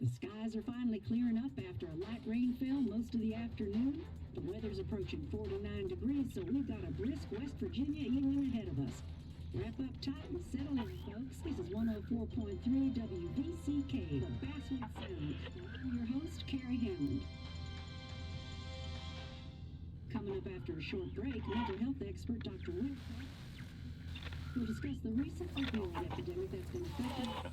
The skies are finally clearing up after a light rainfall most of the afternoon. The weather's approaching 49 degrees, so we've got a brisk West Virginia evening ahead of us. Wrap up tight and settle in, folks. This is 104.3 WVCK, the Basswood Sound. I'm your host, Carrie Hammond. Coming up after a short break, mental health expert Dr. Will will discuss the recent opioid epidemic that's been affecting.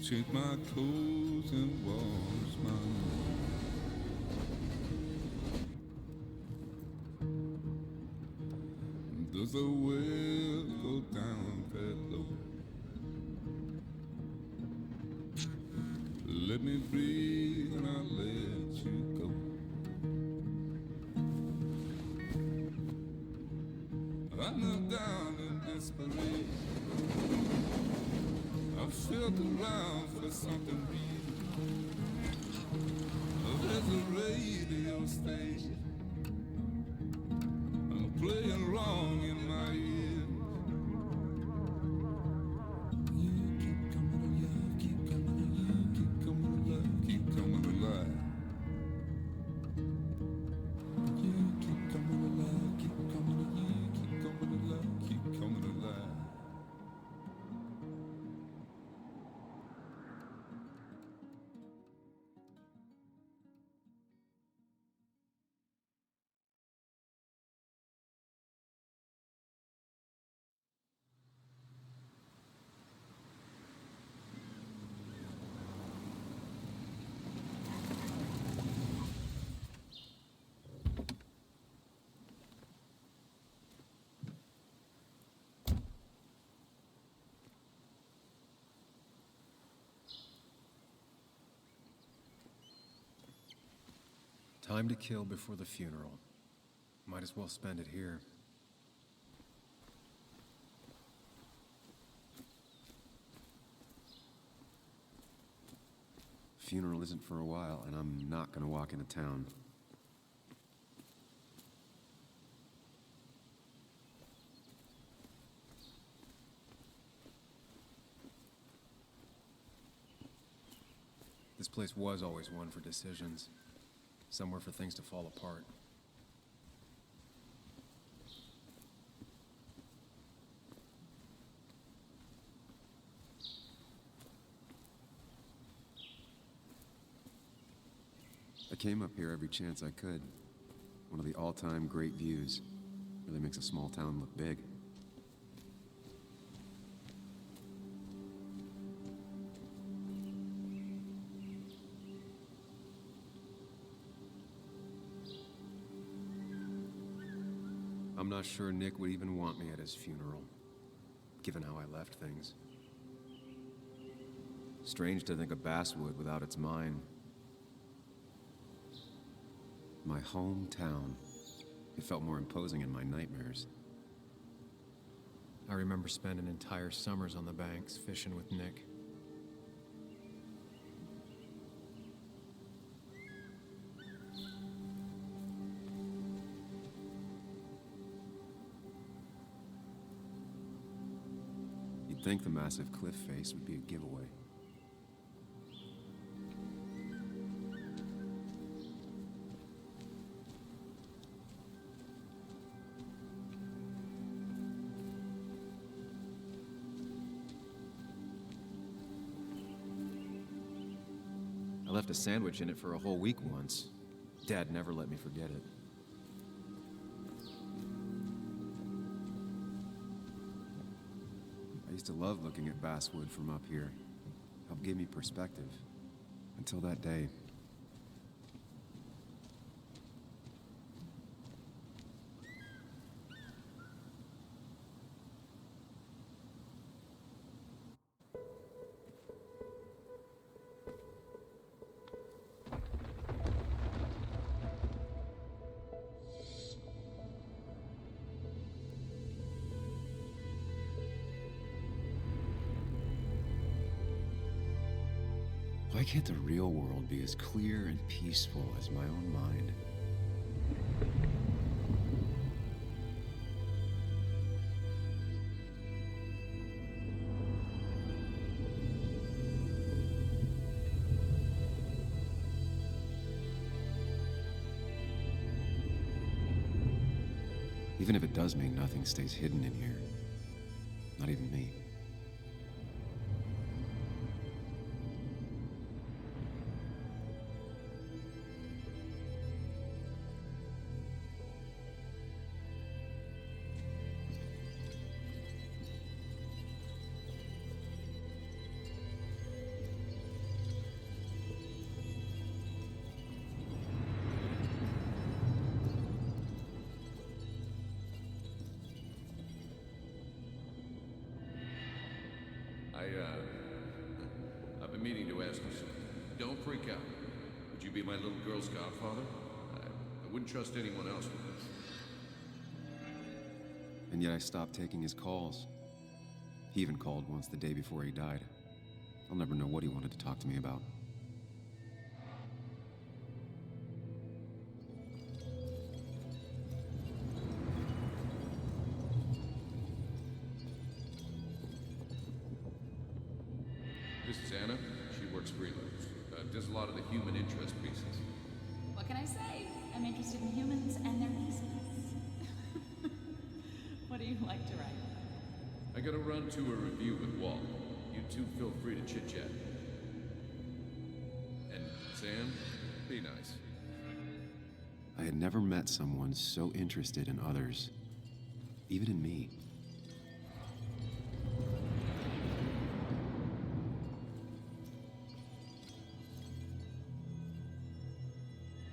Change my clothes and wash my hands. Does the well go down that low? Let me breathe and I'll let you go. I knelt down in desperation. I felt around for something real. There's a radio station playing wrong in my ear. You keep coming alive, keep coming alive, keep coming alive, keep coming alive. You keep coming alive, keep coming alive, keep coming alive, keep coming alive. Time to kill before the funeral. Might as well spend it here. Funeral isn't for a while, and I'm not gonna walk into town. This place was always one for decisions. Somewhere for things to fall apart. I came up here every chance I could. One of the all-time great views. Really makes a small town look big. I'm not sure Nick would even want me at his funeral, given how I left things. Strange to think of Basswood without its mine. My hometown. It felt more imposing in my nightmares. I remember spending entire summers on the banks fishing with Nick. You'd think the massive cliff face would be a giveaway. I left a sandwich in it for a whole week once. Dad never let me forget it. I used to love looking at Basswood from up here. Helped give me perspective. Until that day. Why can't the real world be as clear and peaceful as my own mind? Even if it does mean nothing stays hidden in here. Not even me. I've been meaning to ask you something. Don't freak out. Would you be my little girl's godfather? I wouldn't trust anyone else with this. And yet I stopped taking his calls. He even called once the day before he died. I'll never know what he wanted to talk to me about. This is Anna. She works freelance. Does a lot of the human interest pieces. What can I say? I'm interested in humans and their pieces. What do you like to write? I gotta run to a review with Walt. You two feel free to chit-chat. And Sam, be nice. I had never met someone so interested in others, even in me.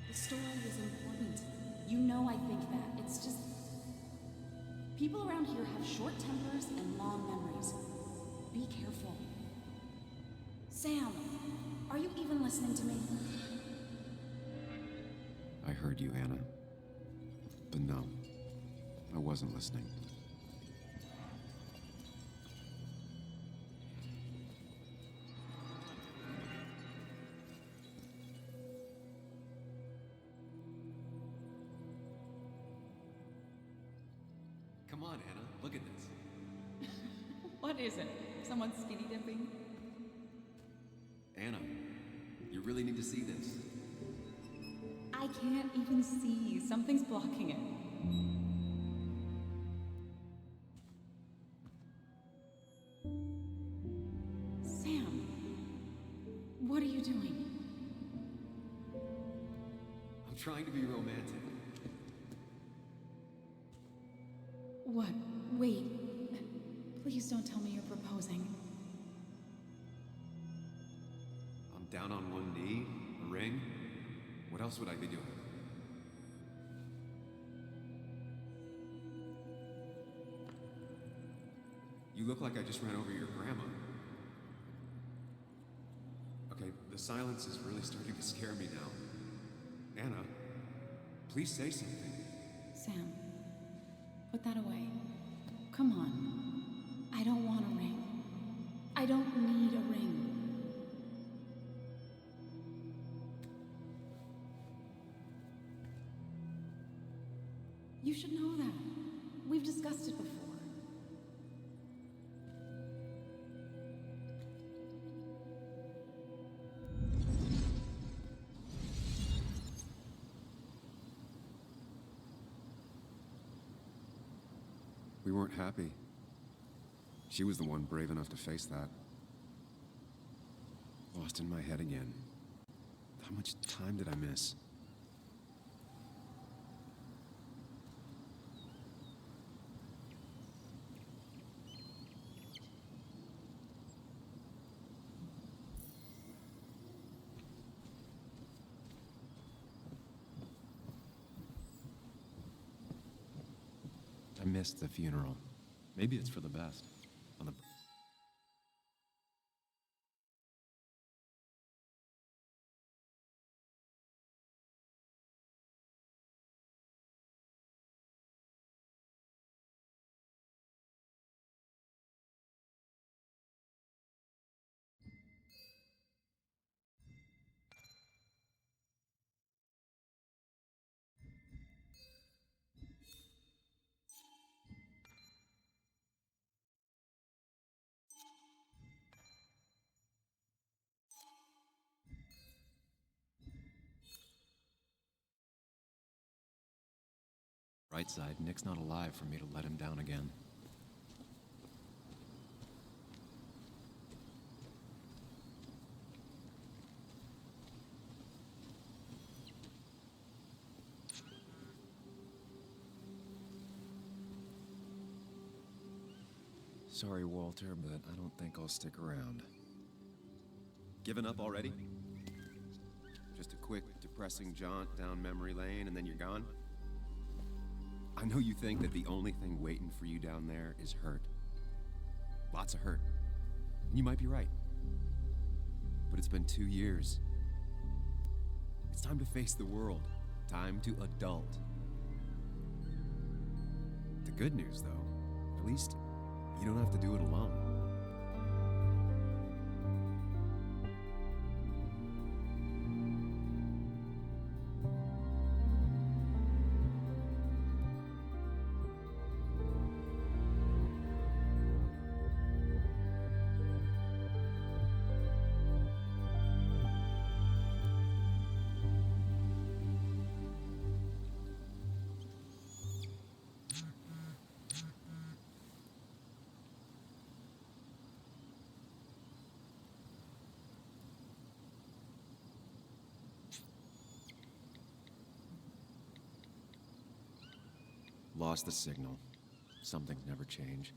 The story is important. You know I think that. It's just... people around here have short tempers and long memories. Be careful. Sam, are you even listening to me? I heard you, Anna. But no, I wasn't listening. Come on, Anna, look at this. What is it? Someone skinny dipping? Anna, you really need to see this. I can't even see. Something's blocking it. Sam, what are you doing? I'm trying to be romantic. What? Wait. Please don't tell me you're proposing. I'm down on one knee, a ring. What else would I be doing? You look like I just ran over your grandma. Okay, the silence is really starting to scare me now. Anna, please say something. Sam, put that away. Come on. I don't want a ring. I don't need a ring. You should know that. We've discussed it before. We weren't happy. She was the one brave enough to face that. Lost in my head again. How much time did I miss? I missed the funeral. Maybe it's for the best. On the Bright side, Nick's not alive for me to let him down again. Sorry, Walter, but I don't think I'll stick around. Given up already? Just a quick, depressing jaunt down memory lane and then you're gone? I know you think that the only thing waiting for you down there is hurt. Lots of hurt. And you might be right. But it's been 2 years. It's time to face the world. Time to adult. The good news, though, at least you don't have to do it alone. Lost the signal. Some things never change.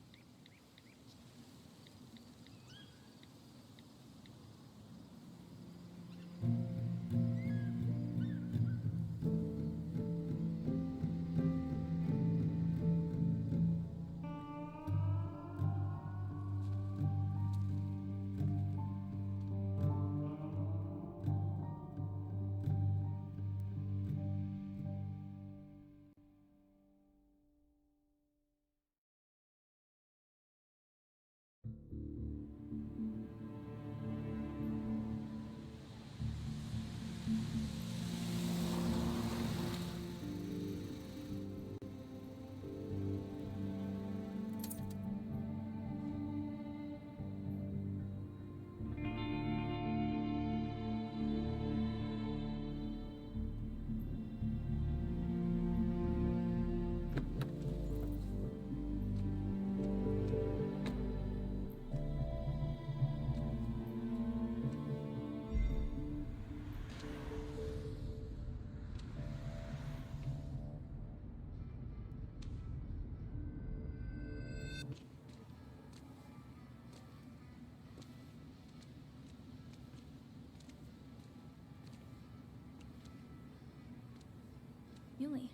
Yuli,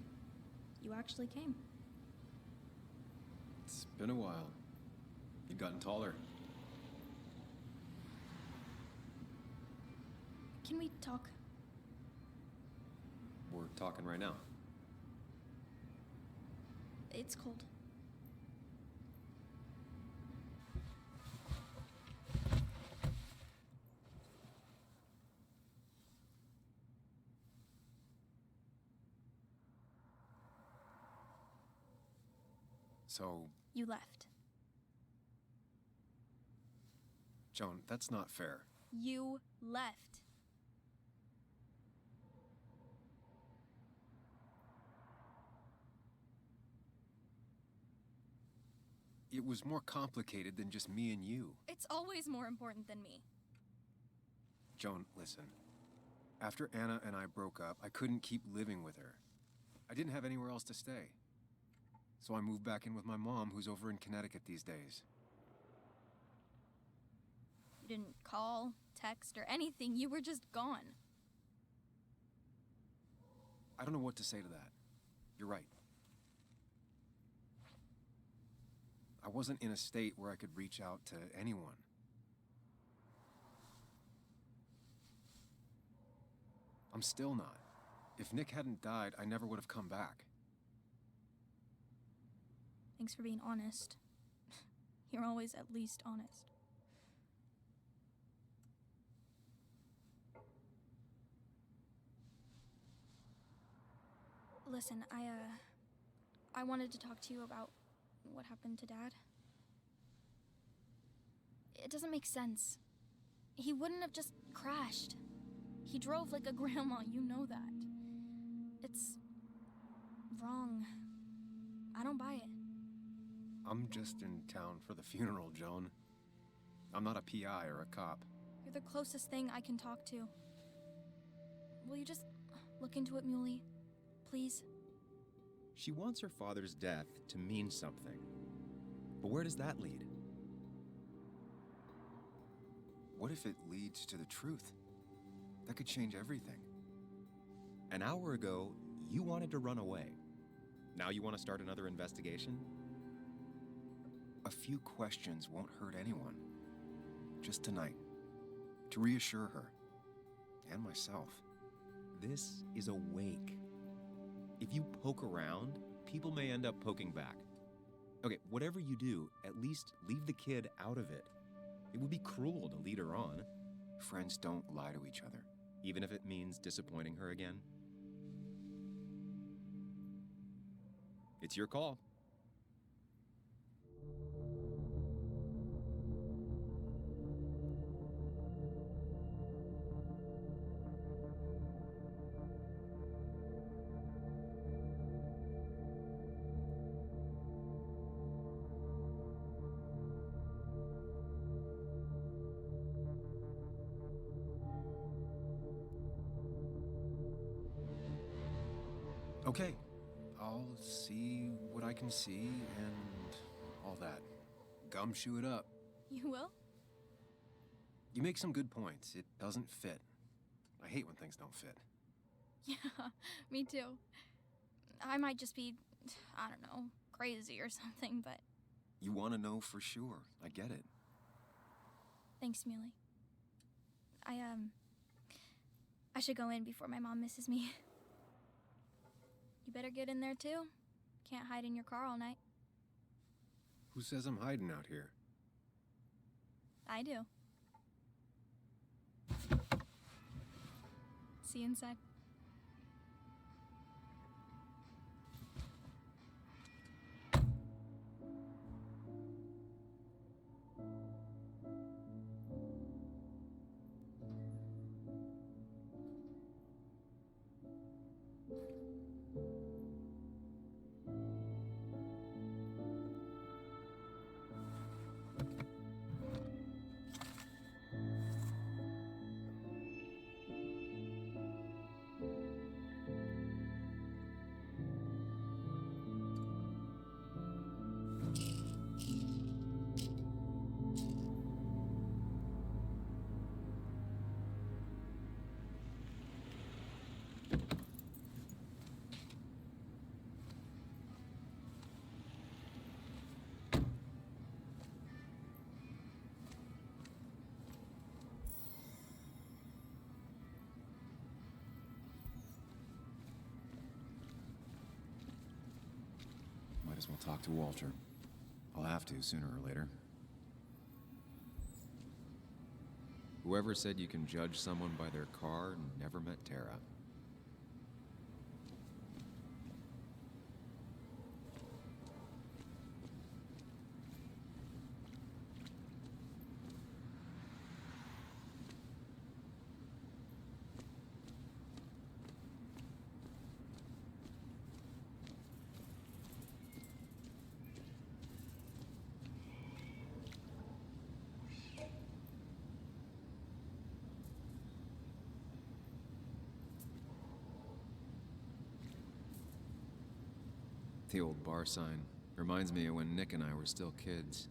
you actually came. It's been a while. You've gotten taller. Can we talk? We're talking right now. It's cold. So, You left. Joan, that's not fair. You left. It was more complicated than just me and you. It's always more important than me. Joan, listen. After Anna and I broke up, I couldn't keep living with her. I didn't have anywhere else to stay. So I moved back in with my mom, who's over in Connecticut these days. You didn't call, text, or anything. You were just gone. I don't know what to say to that. You're right. I wasn't in a state where I could reach out to anyone. I'm still not. If Nick hadn't died, I never would have come back. Thanks for being honest. You're always at least honest. Listen, I wanted to talk to you about what happened to Dad. It doesn't make sense. He wouldn't have just crashed. He drove like a grandma, you know that. It's wrong. I don't buy it. I'm just in town for the funeral, Joan. I'm not a PI or a cop. You're the closest thing I can talk to. Will you just look into it, Muley? Please? She wants her father's death to mean something. But where does that lead? What if it leads to the truth? That could change everything. An hour ago, you wanted to run away. Now you want to start another investigation? A few questions won't hurt anyone. Just tonight. To reassure her. And myself. This is a wake. If you poke around, people may end up poking back. Okay, whatever you do, at least leave the kid out of it. It would be cruel to lead her on. Friends don't lie to each other. Even if it means disappointing her again. It's your call. Okay, I'll see what I can see and all that. Gumshoe it up. You will? You make some good points. It doesn't fit. I hate when things don't fit. Yeah, me too. I might just be, I don't know, crazy or something, but You want to know for sure. I get it. thanks, Muley. I should go in before my mom misses me. You better get in there too. Can't hide in your car all night. Who says I'm hiding out here? I do. See you inside. Might as well talk to Walter. I'll have to sooner or later. Whoever said you can judge someone by their car never met Tara. The old bar sign reminds me of when Nick and I were still kids.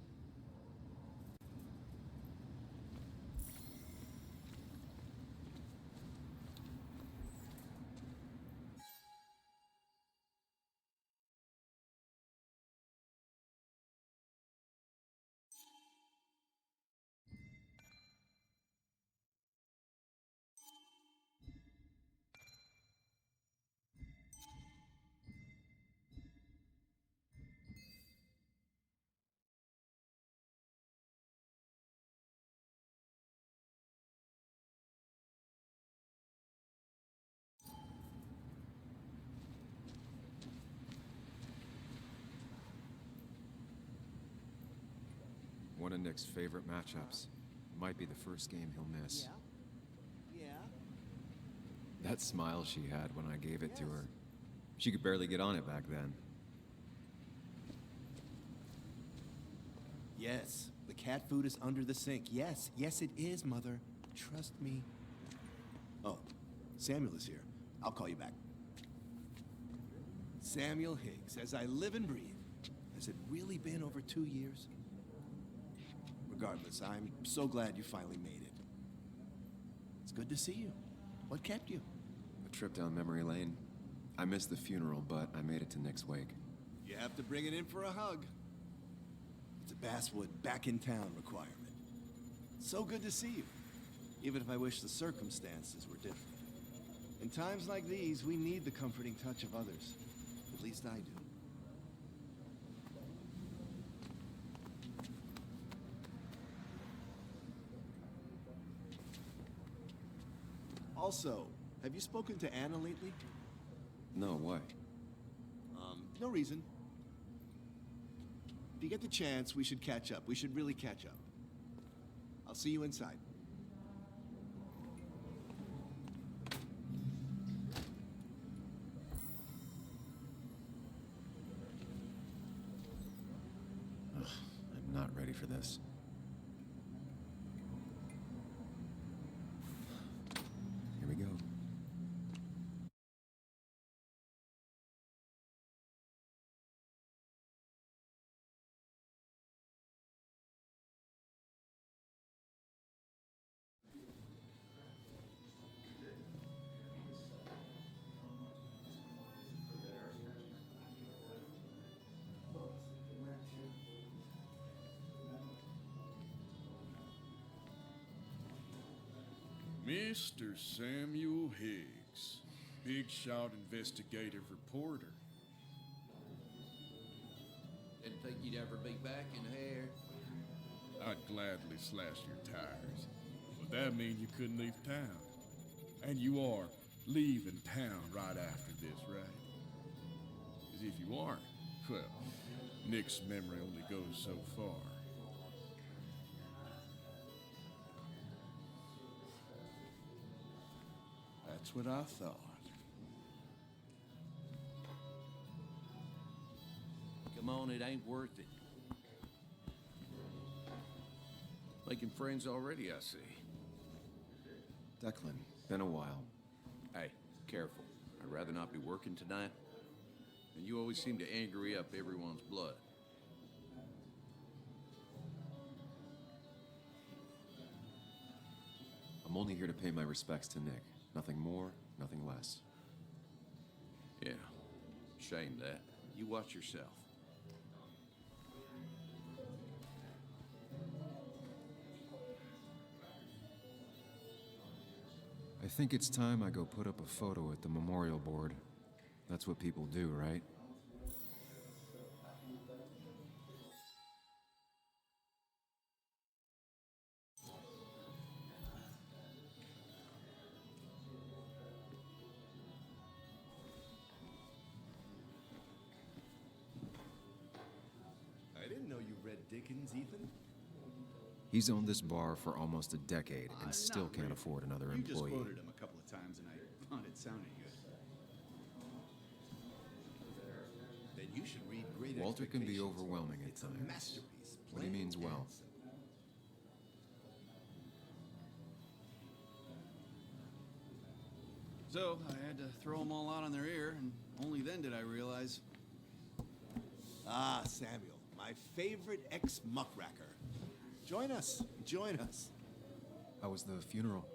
One of Nick's favorite matchups. Might be the first game he'll miss. Yeah. That smile she had when I gave it to her. She could barely get on it back then. Yes, the cat food is under the sink. Yes, yes it is, Mother. Trust me. Oh, Samuel is here. I'll call you back. Samuel Higgs, as I live and breathe. Has it really been over 2 years? Regardless, I'm so glad you finally made it. It's good to see you. What kept you? A trip down memory lane. I missed the funeral, but I made it to Nick's wake. You have to bring it in for a hug. It's a Basswood back in town requirement. So good to see you, even if I wish the circumstances were different. In times like these, we need the comforting touch of others. At least I do. Also, have you spoken to Anna lately? No, why? No reason. If you get the chance, we should catch up. We should really catch up. I'll see you inside. I'm not ready for this. Here we go. Mr. Samuel Higgs, big shot investigative reporter. Didn't think you'd ever be back in here. I'd gladly slash your tires, but that mean you couldn't leave town. And you are leaving town right after this, right? As if you aren't, well, Nick's memory only goes so far. That's what I thought. Come on, it ain't worth it. Making friends already, I see. Declan, been a while. Hey, careful. I'd rather not be working tonight. And you always seem to angry up everyone's blood. I'm only here to pay my respects to Nick. Nothing more, nothing less. Yeah, shame that. You watch yourself. I think it's time I go put up a photo at the memorial board. That's what people do, right? I didn't know you read Dickens, Ethan. He's owned this bar for almost a decade and still Not can't really. afford another You just employee. quoted him a couple of times, and I thought it sounded good. Then you should read Great Walter can be Expectations. overwhelming at It's a times. masterpiece. But he means plain well. and simple. So I had to throw them all out on their ear, and only then did I realize. Ah, Samuel, my favorite ex-muckracker. Join us. Join us. How was the funeral?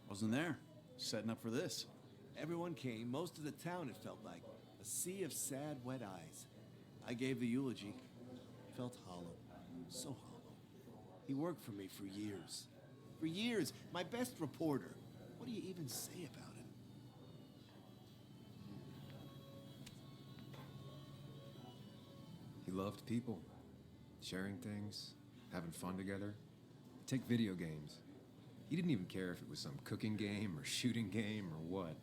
Wasn't there. Setting up for this. Everyone came, most of the town, it felt like. A sea of sad, wet eyes. I gave the eulogy. Felt hollow. So hollow. He worked for me for years. For years. My best reporter. What do you even say about him? He loved people, sharing things, having fun together. Take video games. He didn't even care if it was some cooking game or shooting game or what,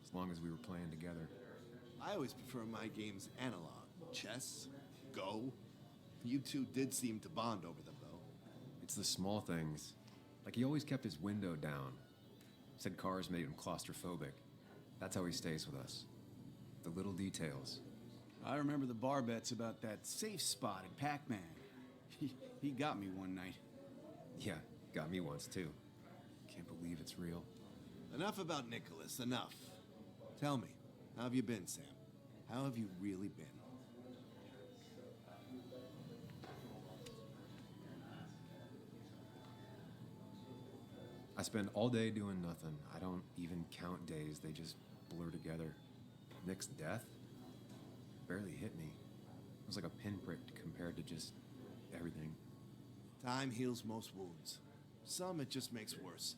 as long as we were playing together. I always prefer my games analog. Chess, Go. You two did seem to bond over them, though. It's the small things. Like he always kept his window down. Said cars made him claustrophobic. That's how he stays with us. The little details. I remember the bar bets about that safe spot in Pac-Man. He He got me one night. Yeah, got me once too. Can't believe it's real. Enough about Nicholas, enough. Tell me, how have you been, Sam? How have you really been? I spend all day doing nothing. I don't even count days, they just blur together. Nick's death barely hit me. It was like a pinprick compared to just everything. Time heals most wounds. Some it just makes worse.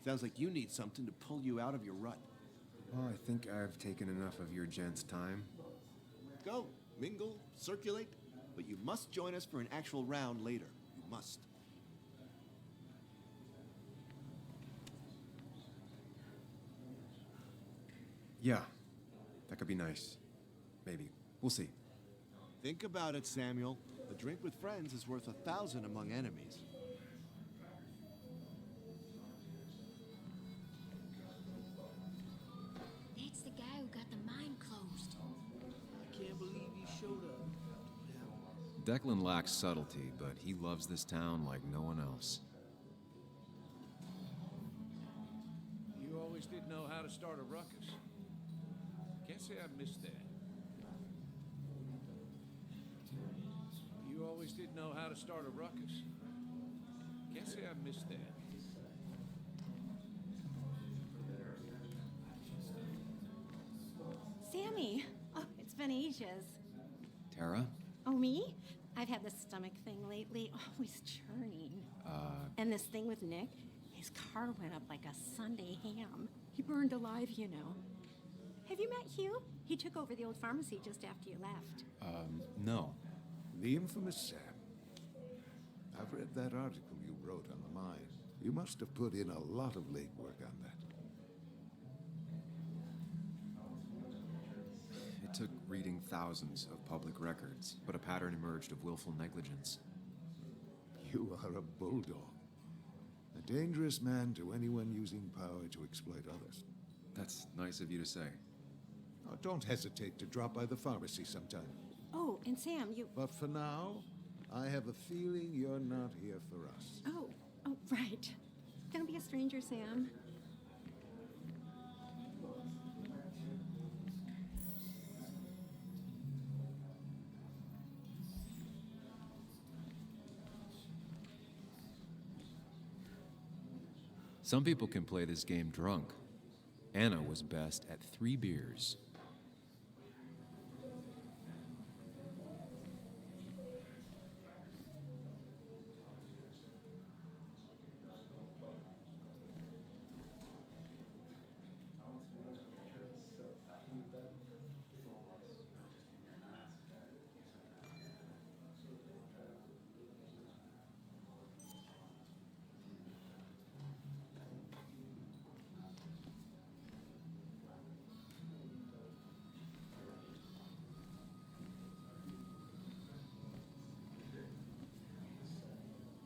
Sounds like you need something to pull you out of your rut. Well, I think I've taken enough of your gents' time. Go, mingle, circulate, but you must join us for an actual round later. You must. Yeah, that could be nice. Maybe. We'll see. Think about it, Samuel. A drink with friends is worth 1,000 among enemies. That's the guy who got the mine closed. I can't believe he showed up. Declan lacks subtlety, but he loves this town like no one else. You always did know how to start a ruckus. Can't say I missed that. You always did know how to start a ruckus. Can't say I missed that. Sammy! Oh, it's been ages. Tara? Oh, me? I've had this stomach thing lately, always churning. And this thing with Nick, his car went up like a Sunday ham. He burned alive, you know. Have you met Hugh? He took over the old pharmacy just after you left. No. The infamous Sam. I've read that article you wrote on the mine. You must have put in a lot of legwork on that. It took reading thousands of public records, but a pattern emerged of willful negligence. You are a bulldog. A dangerous man to anyone using power to exploit others. That's nice of you to say. Oh, don't hesitate to drop by the pharmacy sometime. Oh, and Sam, you... But for now, I have a feeling you're not here for us. Oh, right. Don't be a stranger, Sam. Some people can play this game drunk. Anna was best at 3 beers.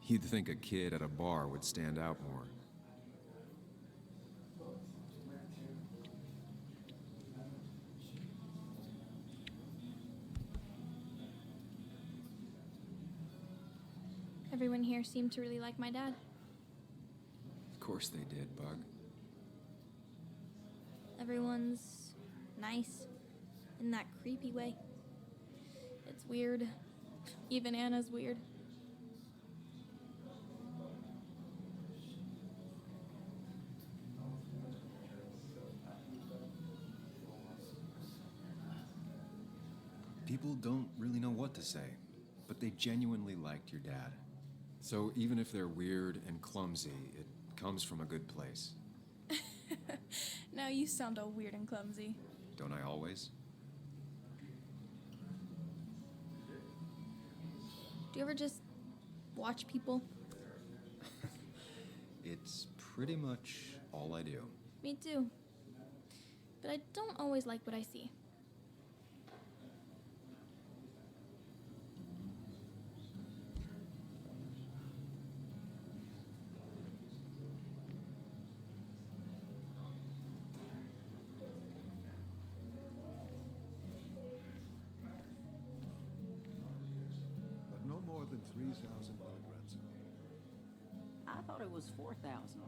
You'd think a kid at a bar would stand out more. Everyone here seemed to really like my dad. Of course they did, Bug. Everyone's nice in that creepy way. It's weird. Even Anna's weird. People don't really know what to say, but they genuinely liked your dad. So even if they're weird and clumsy, it comes from a good place. Now you sound all weird and clumsy. Don't I always? Do you ever just watch people? It's pretty much all I do. Me too. But I don't always like what I see. But no more than 3,000 milligrams. it was 4,000.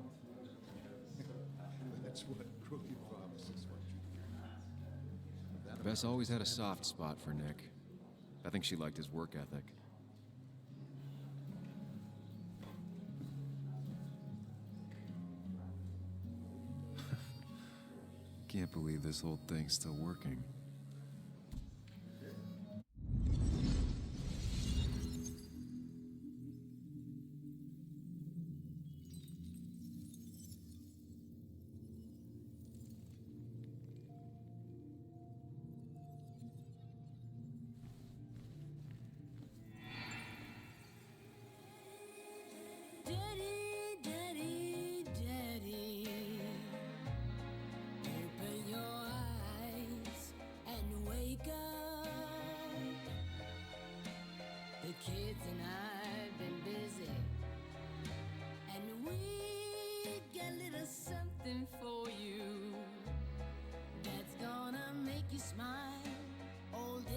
That's what crooked promises want you to do. Bess always had a soft spot for Nick. I think she liked his work ethic. Can't believe this whole thing's still working. Daddy, daddy, daddy, open your eyes and wake up. The kids and I've been busy, and we got a little something for you that's gonna make you smile all day.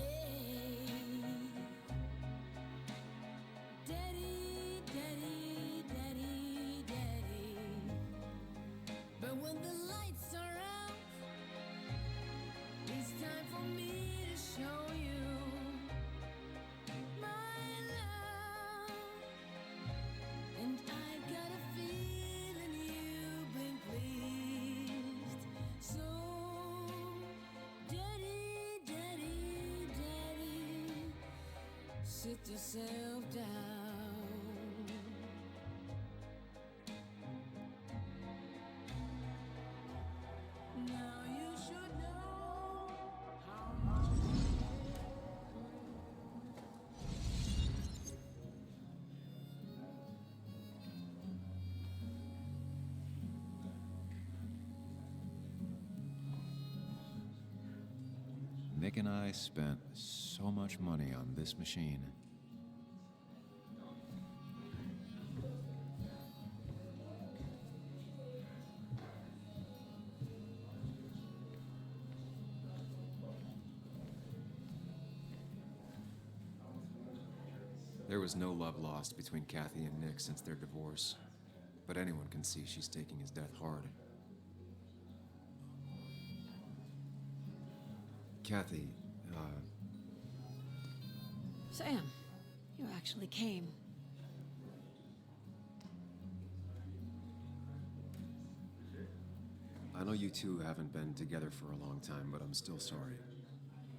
Daddy, daddy, daddy, daddy. But when the lights are out, it's time for me to show you my love. And I've got a feeling you've been pleased. So, daddy, daddy, daddy, sit yourself down. Now you should know how much Nick and I spent so much money on this machine. There was no love lost between Kathy and Nick since their divorce, but anyone can see she's taking his death hard. Kathy, Sam, you actually came. I know you two haven't been together for a long time, but I'm still sorry.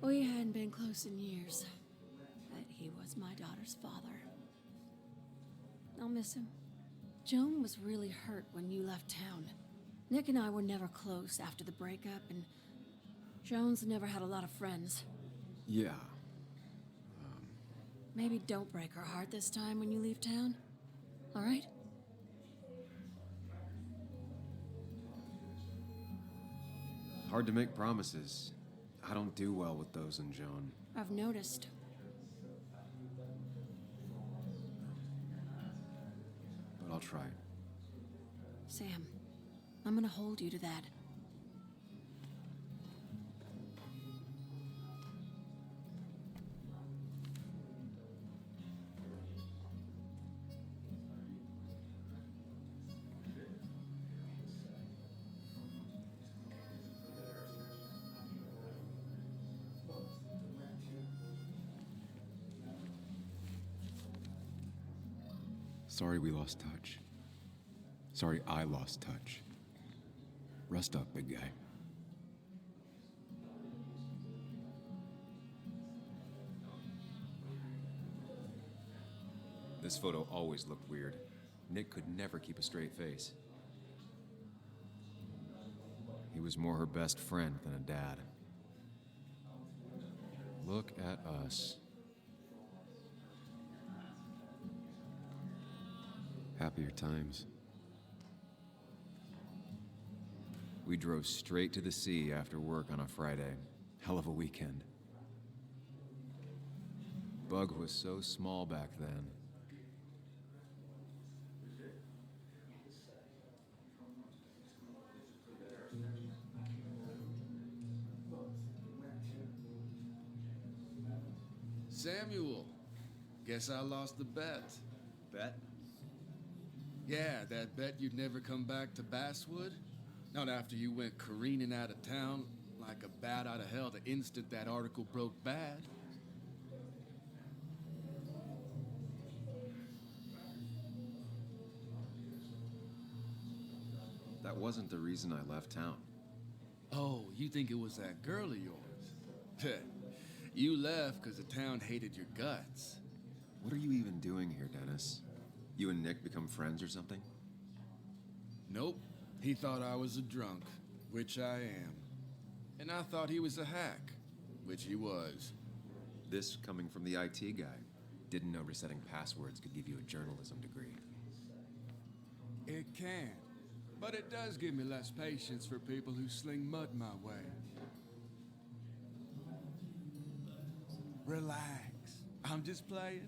We hadn't been close in years, but he was my daughter's father. I'll miss him. Joan was really hurt when you left town. Nick and I were never close after the breakup, and Joan's never had a lot of friends. Yeah. Maybe don't break her heart this time when you leave town. All right? Hard to make promises. I don't do well with those in Joan. I've noticed. But I'll try. Sam, I'm gonna hold you to that. Sorry we lost touch. Sorry I lost touch. Rest up, big guy. This photo always looked weird. Nick could never keep a straight face. He was more her best friend than a dad. Look at us. Happier times. We drove straight to the sea after work on a Friday. Hell of a weekend. Bug was so small back then. Samuel, guess I lost the bet. Bet? Yeah, that bet you'd never come back to Basswood? Not after you went careening out of town like a bat out of hell the instant that article broke bad. That wasn't the reason I left town. Oh, you think it was that girl of yours? You left because the town hated your guts. What are you even doing here, Dennis? You and Nick become friends or something? Nope. He thought I was a drunk, which I am. And I thought he was a hack, which he was. This coming from the IT guy. Didn't know resetting passwords could give you a journalism degree. It can. But it does give me less patience for people who sling mud my way. Relax. I'm just playing.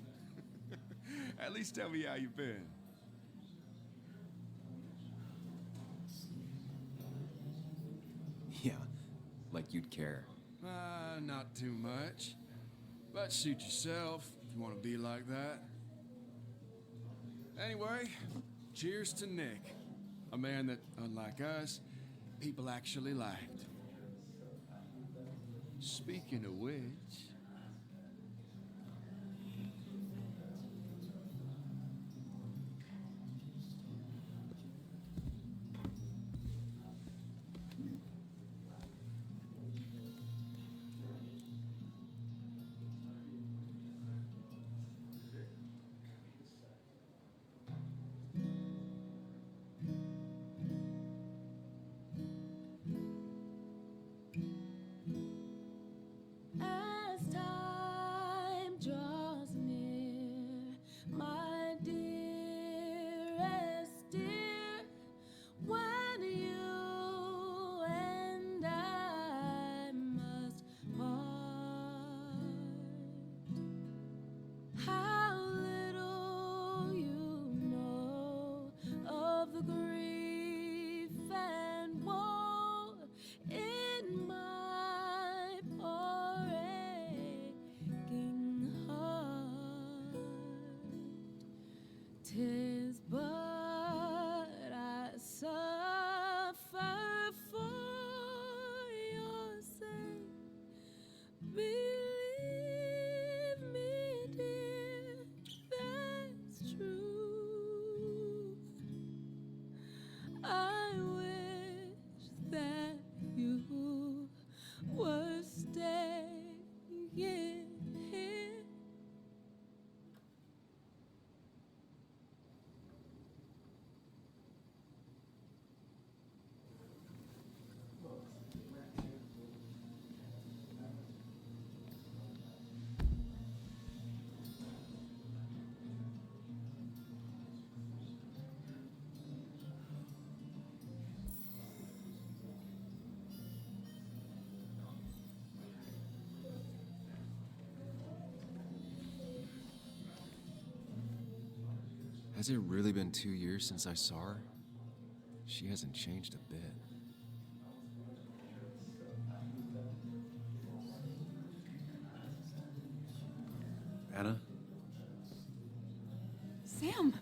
At least tell me how you've been. Yeah, like you'd care. Not too much. But suit yourself if you want to be like that. Anyway, cheers to Nick. A man that, unlike us, people actually liked. Speaking of which... As time draws near, my dearest dear, when you and I must part, how little you know of the grief and woe in my poor aching heart. 'Tis but I suffer for your sake. Believe me, dear, that's true. I wish that you were staying here. Has it really been 2 years since I saw her? She hasn't changed a bit. Anna? Sam!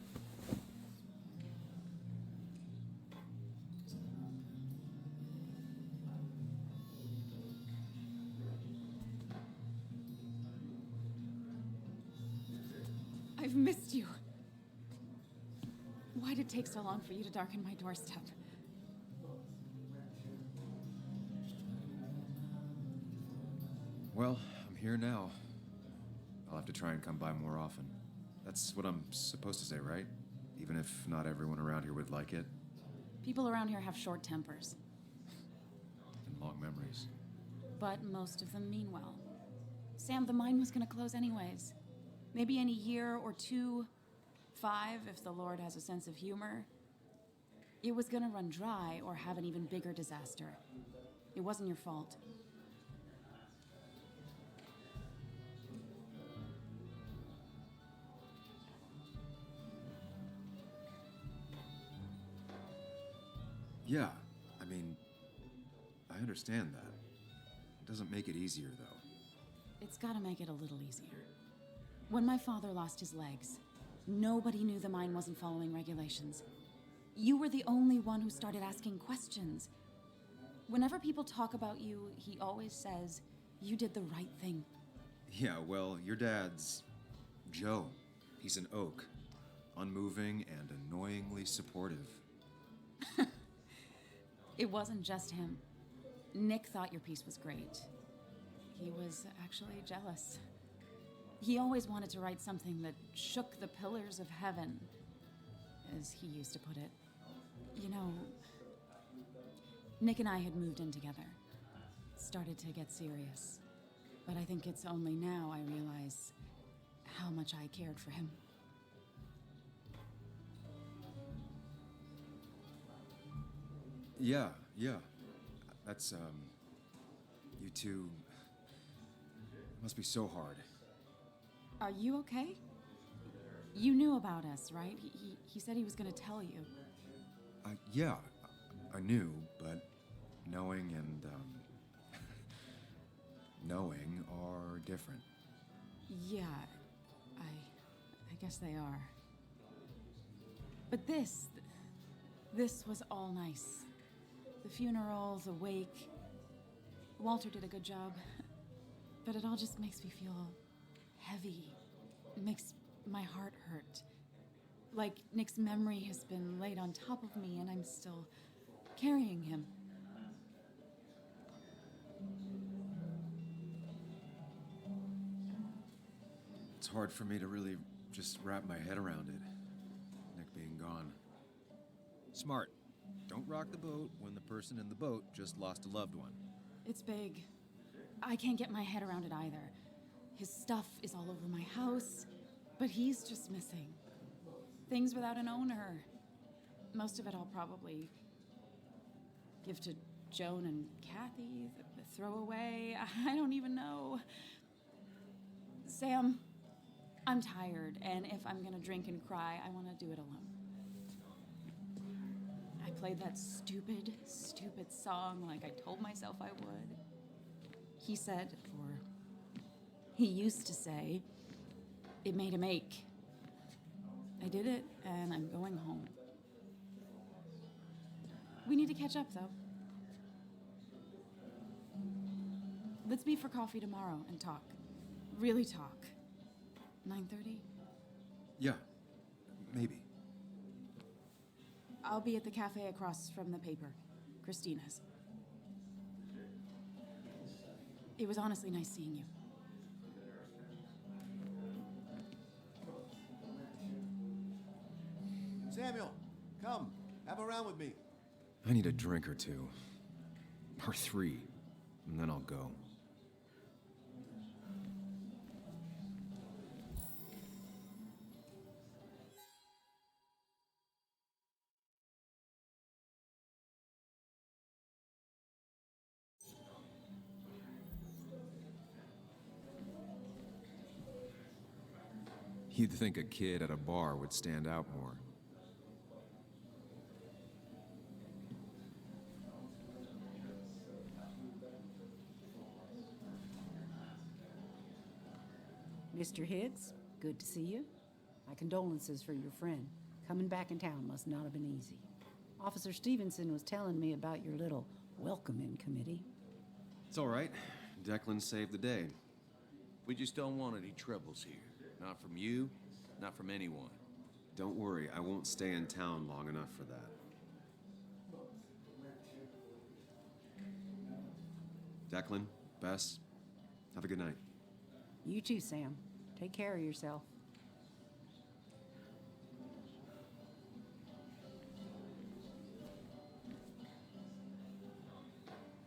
I've missed you. Why'd it take so long for you to darken my doorstep? Well, I'm here now. I'll have to try and come by more often. That's what I'm supposed to say, right? Even if not everyone around here would like it. People around here have short tempers, And long memories. but most of them mean well. Sam, the mine was gonna close anyways. Maybe in a year or 2, 5, if the Lord has a sense of humor. It was gonna run dry or have an even bigger disaster. It wasn't your fault. Yeah, I mean, I understand that. It doesn't make it easier, though. It's gotta make it a little easier. When my father lost his legs, Nobody knew the mine wasn't following regulations. You were the only one who started asking questions. Whenever people talk about you, he always says, you did the right thing. Yeah, well, your dad's Joe. He's an oak. Unmoving and annoyingly supportive. It wasn't just him. Nick thought your piece was great. He was actually jealous. He always wanted to write something that shook the pillars of heaven, as he used to put it. You know, Nick and I had moved in together. Started to get serious. But I think it's only now I realize how much I cared for him. Yeah. That's, you two must be so hard. Are you okay? You knew about us, right? He said he was gonna tell you. Yeah, I knew, but knowing and, knowing are different. Yeah, I guess they are. But this was all nice. The funeral, the wake. Walter did a good job. But it all just makes me feel heavy. It makes my heart hurt. Like Nick's memory has been laid on top of me and I'm still carrying him. It's hard for me to really just wrap my head around it. Nick being gone. Smart. Don't rock the boat when the person in the boat just lost a loved one. It's big. I can't get my head around it either. His stuff is all over my house, but he's just missing. Things without an owner. Most of it I'll probably give to Joan and Kathy, the throwaway. I don't even know. Sam, I'm tired, and if I'm gonna drink and cry, I want to do it alone. I played that stupid song like I told myself I would. He said, or he used to say, it made him ache. I did it, and I'm going home. We need to catch up, though. Let's meet for coffee tomorrow and talk. Really talk. 9:30? Yeah, maybe. I'll be at the cafe across from the paper, Christina's. It was honestly nice seeing you. Samuel, come. Have a round with me. I need a drink or two. Or 3. And then I'll go. You'd think a kid at a bar would stand out more. Mr. Higgs, good to see you. My condolences for your friend. Coming back in town must not have been easy. Officer Stevenson was telling me about your little welcoming committee. It's all right. Declan saved the day. We just don't want any troubles here. Not from you, not from anyone. Don't worry, I won't stay in town long enough for that. Declan, Bess, have a good night. You too, Sam. Take care of yourself.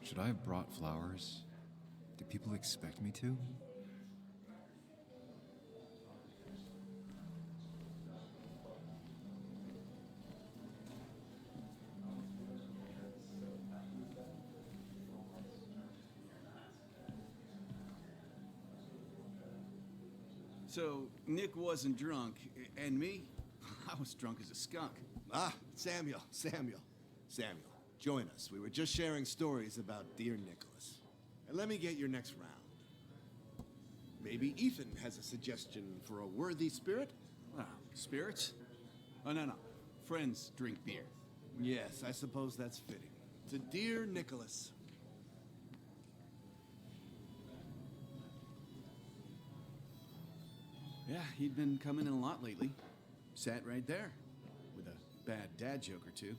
Should I have brought flowers? Do people expect me to? So, Nick wasn't drunk, and me? I was drunk as a skunk. Ah, Samuel. Join us. We were just sharing stories about dear Nicholas. And let me get your next round. Maybe Ethan has a suggestion for a worthy spirit? Ah, spirits? Oh, no, no. Friends drink beer. Yes, I suppose that's fitting. To dear Nicholas. Yeah, he'd been coming in a lot lately. Sat right there. With a bad dad joke or two.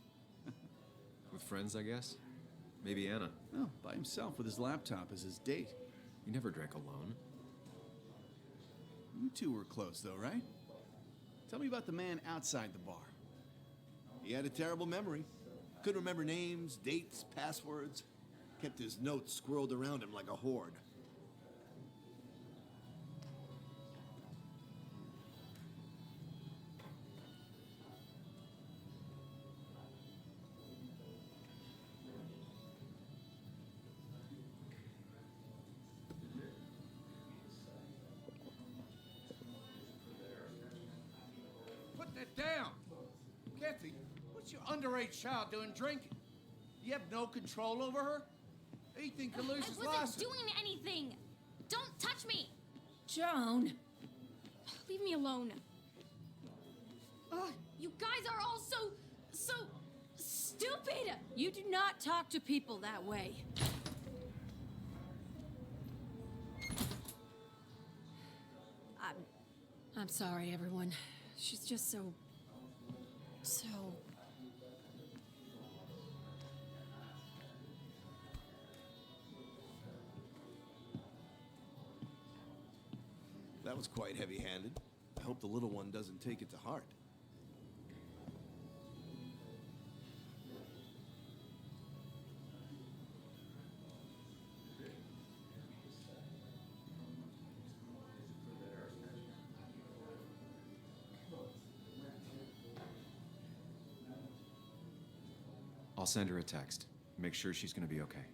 With friends, I guess? Maybe Anna. Oh, by himself with his laptop as his date. You never drank alone. You two were close, though, right? Tell me about the man outside the bar. He had a terrible memory. Couldn't remember names, dates, passwords. Kept his notes squirreled around him like a hoard. Put that down! Kathy, what's your underage child doing drinking? You have no control over her? Ethan could lose his I wasn't license. doing anything! Don't touch me! Joan! Leave me alone. Ugh, you guys are all so stupid! You do not talk to people that way. I'm sorry, everyone. She's just so... That was quite heavy-handed. I hope the little one doesn't take it to heart. I'll send her a text. Make sure she's gonna be okay.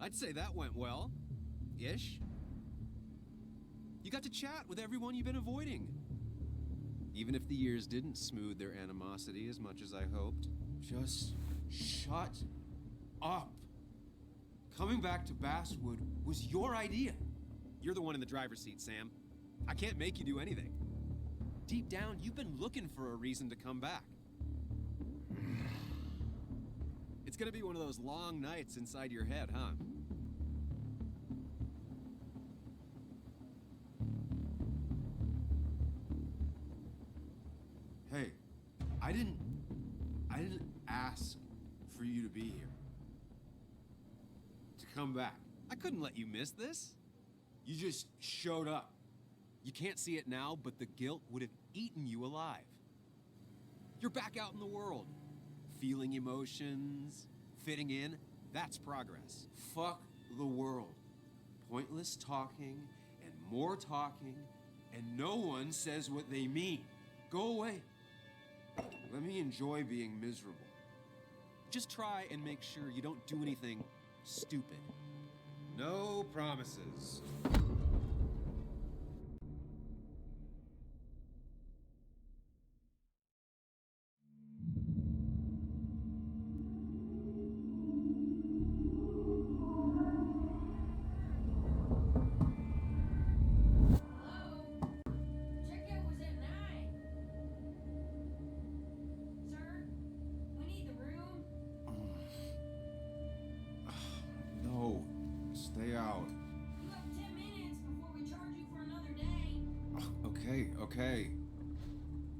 I'd say that went well. Ish. You got to chat with everyone you've been avoiding. Even if the years didn't smooth their animosity as much as I hoped. Just shut up. Coming back to Basswood was your idea. You're the one in the driver's seat, Sam. I can't make you do anything. Deep down, you've been looking for a reason to come back. It's gonna be one of those long nights inside your head, huh? Hey, I didn't ask for you to be here. To come back. I couldn't let you miss this. You just showed up. You can't see it now, but the guilt would have eaten you alive. You're back out in the world. Feeling emotions, fitting in, that's progress. Fuck the world. Pointless talking and more talking, and no one says what they mean. Go away. Let me enjoy being miserable. Just try and make sure you don't do anything stupid. No promises. No, stay out. You have 10 minutes before we charge you for another day. Okay. Okay.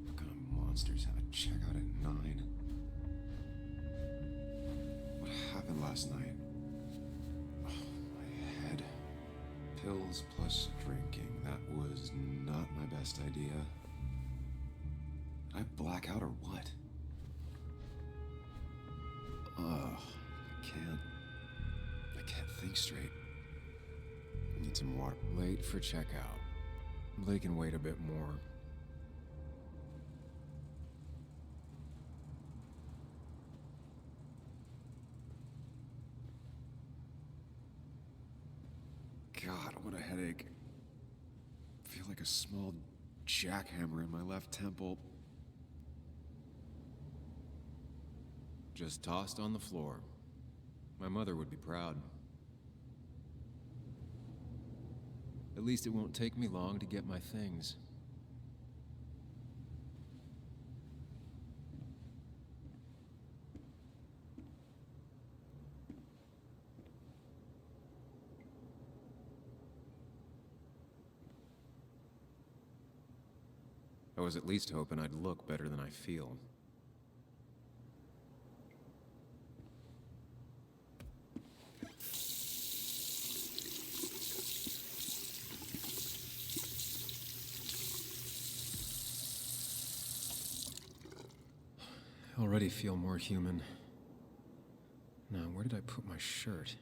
What kind of monsters have a checkout at 9? What happened last night? Oh, my head. Pills plus drinking. That was not my best idea. Did I black out or what? Ugh, I can't think straight. Need some water. Late for checkout. They can wait a bit more. God, what a headache. I feel like a small jackhammer in my left temple. Just tossed on the floor. My mother would be proud. At least it won't take me long to get my things. I was at least hoping I'd look better than I feel. I already feel more human. Now, where did I put my shirt?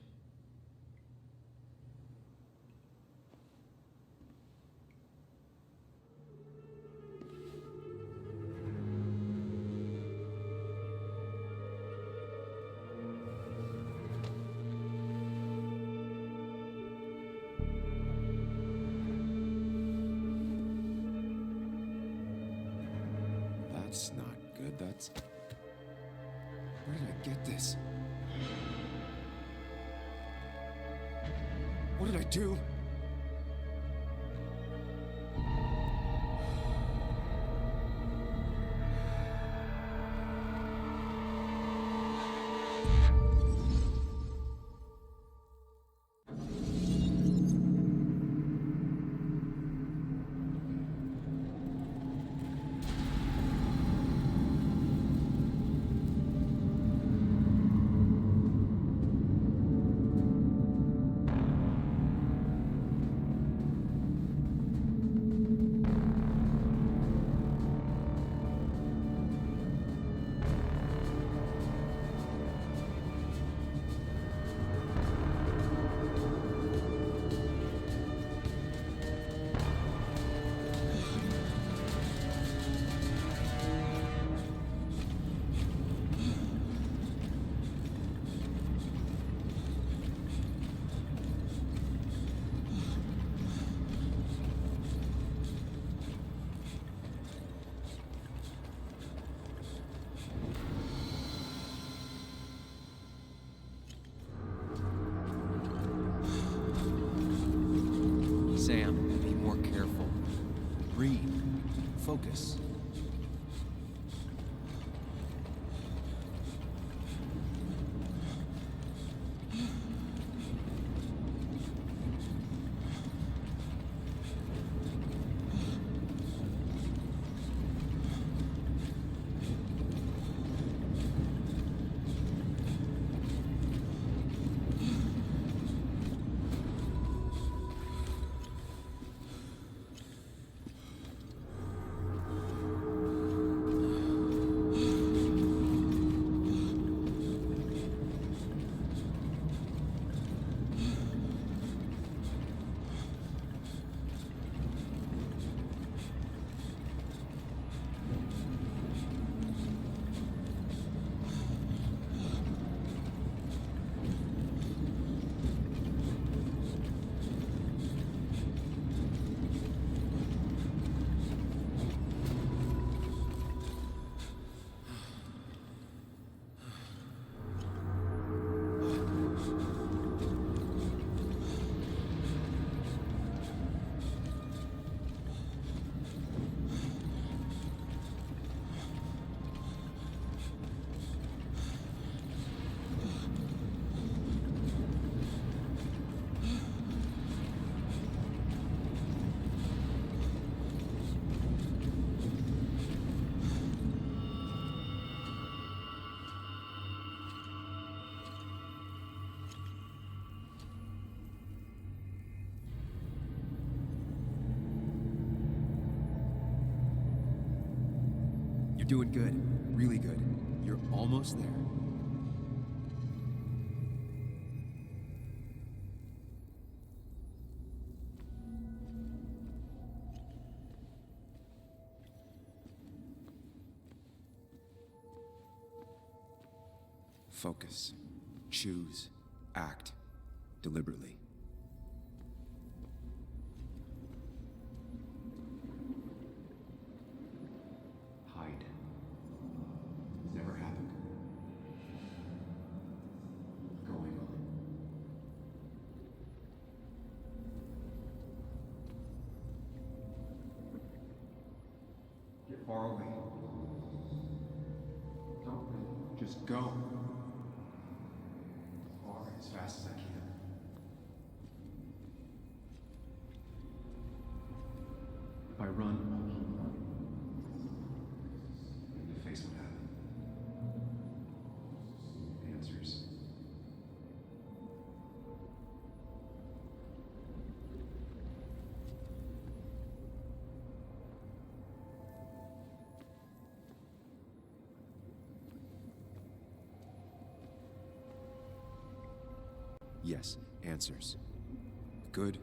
That's not good. That's... Where did I get this? What did I do? Sam, be more careful. Breathe. Focus. doing good. Really good. You're almost there. Focus. Choose. Act. Deliberately. Hide. It's never happened. Going on. Get far away. Don't just go. As fast as I can. If I run, and the face would happen. Answers. Yes, answers. Good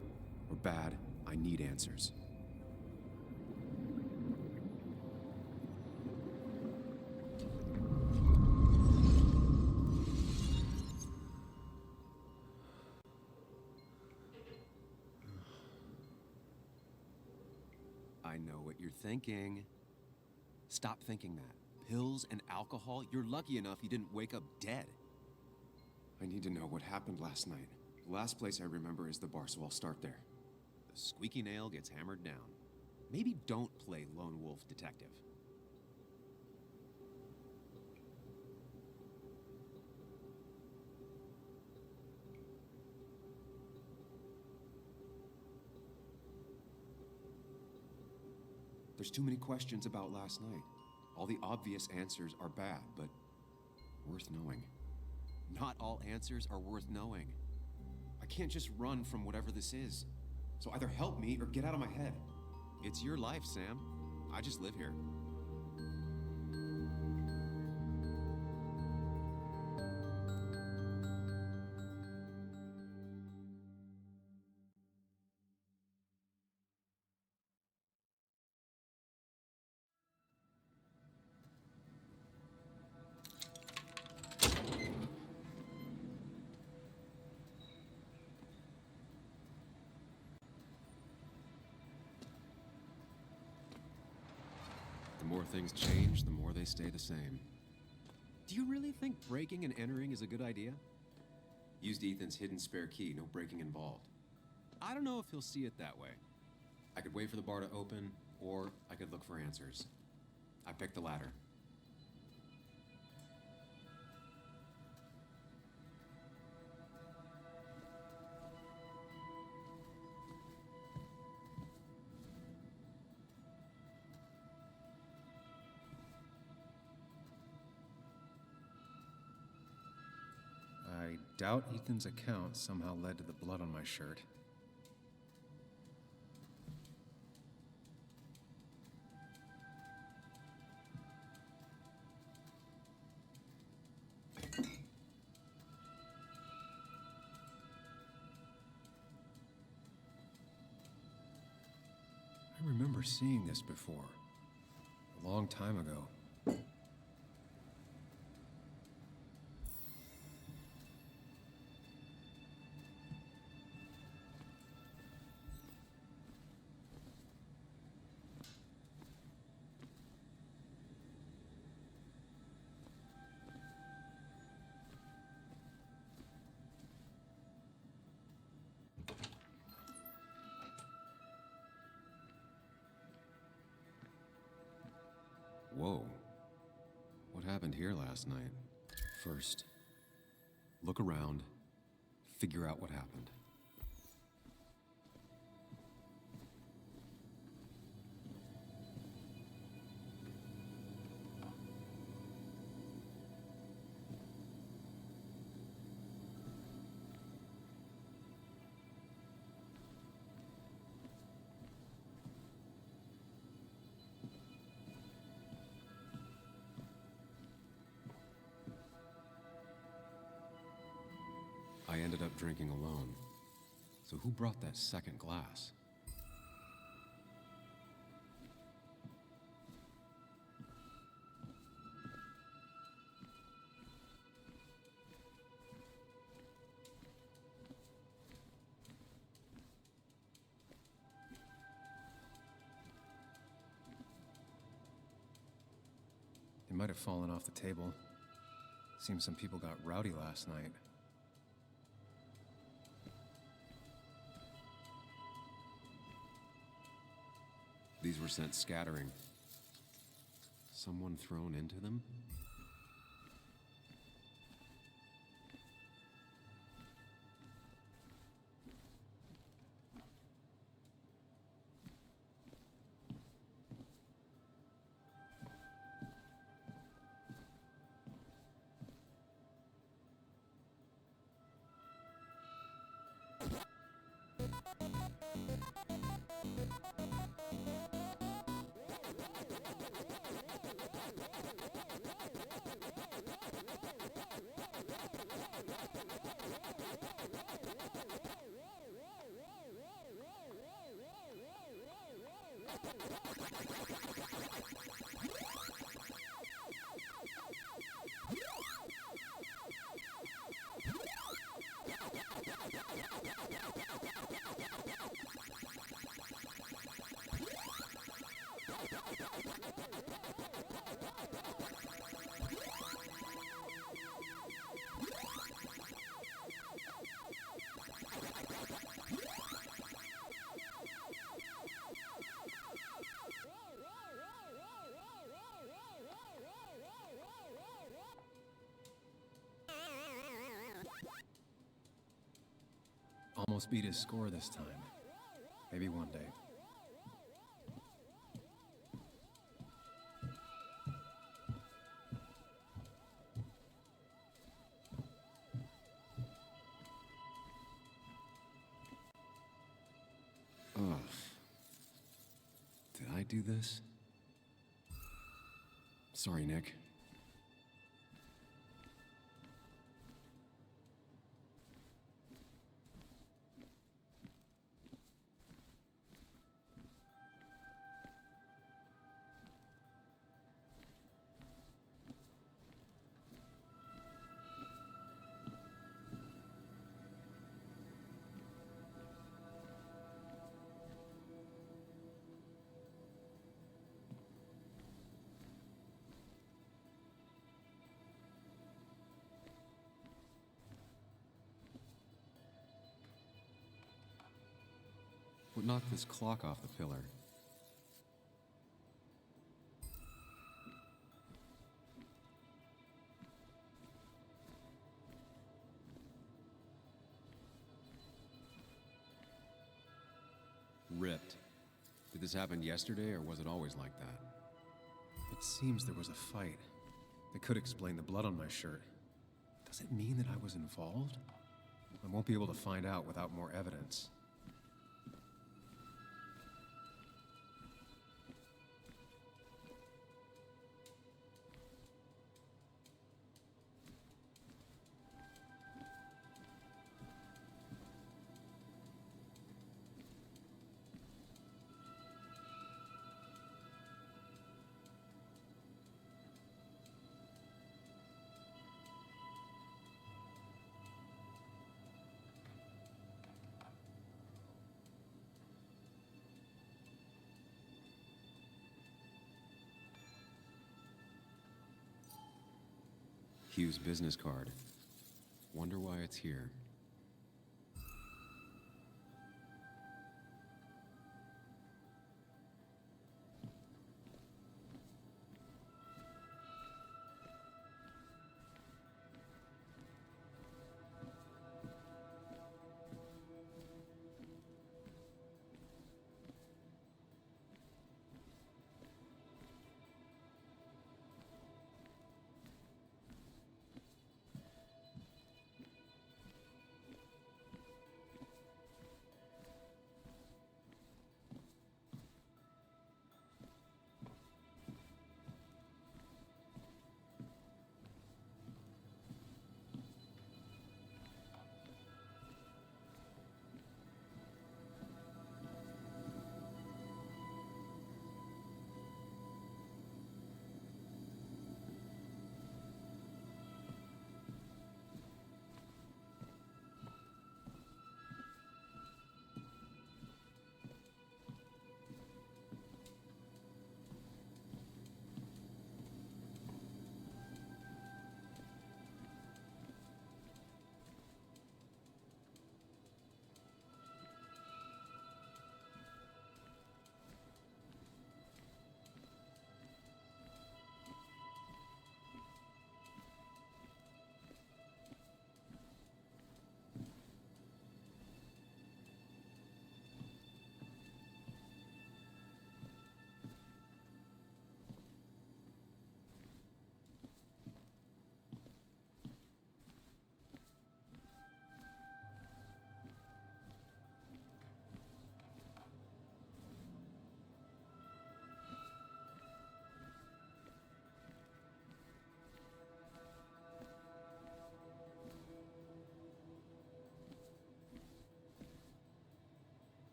or bad, I need answers. I know what you're thinking. Stop thinking that. Pills and alcohol? You're lucky enough you didn't wake up dead. I need to know what happened last night. The last place I remember is the bar, so I'll start there. The squeaky nail gets hammered down. Maybe don't play lone wolf detective. There's too many questions about last night. All the obvious answers are bad, but worth knowing. Not all answers are worth knowing. I can't just run from whatever this is. So either help me or get out of my head. It's your life, Sam. I just live here. The more things change, the more they stay the same. Do you really think breaking and entering is a good idea? Used Ethan's hidden spare key, no breaking involved. I don't know if he'll see it that way. I could wait for the bar to open, or I could look for answers. I picked the latter. I doubt Ethan's account somehow led to the blood on my shirt. I remember seeing this before, a long time ago. Whoa. What happened here last night? First, look around, figure out what happened. ended up drinking alone. So who brought that second glass? It might have fallen off the table. Seems some people got rowdy last night. These were sent scattering. Someone thrown into them? Almost beat his score this time. Maybe one day. Ugh. Did I do this? Sorry, Nick. What knocked this clock off the pillar? Ripped. Did this happen yesterday, or was it always like that? It seems there was a fight. That could explain the blood on my shirt. Does it mean that I was involved? I won't be able to find out without more evidence. Hugh's business card. Wonder why it's here.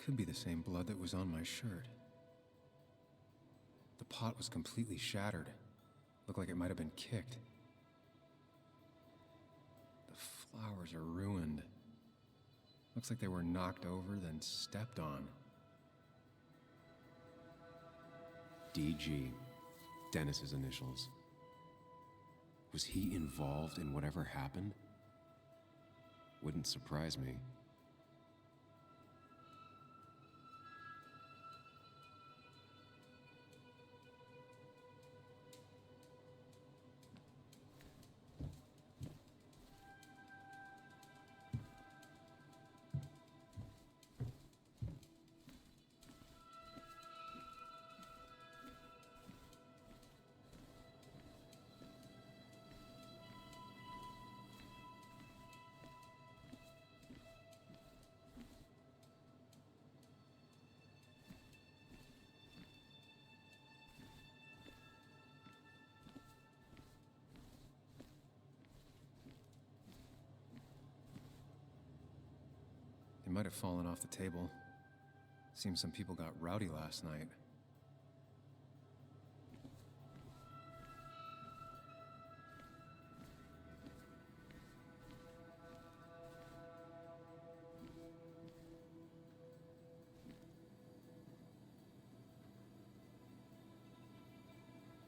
Could be the same blood that was on my shirt. The pot was completely shattered. Looked like it might have been kicked. The flowers are ruined. Looks like they were knocked over, then stepped on. DG. Dennis's initials. Was he involved in whatever happened? Wouldn't surprise me. They might have fallen off the table. Seems some people got rowdy last night.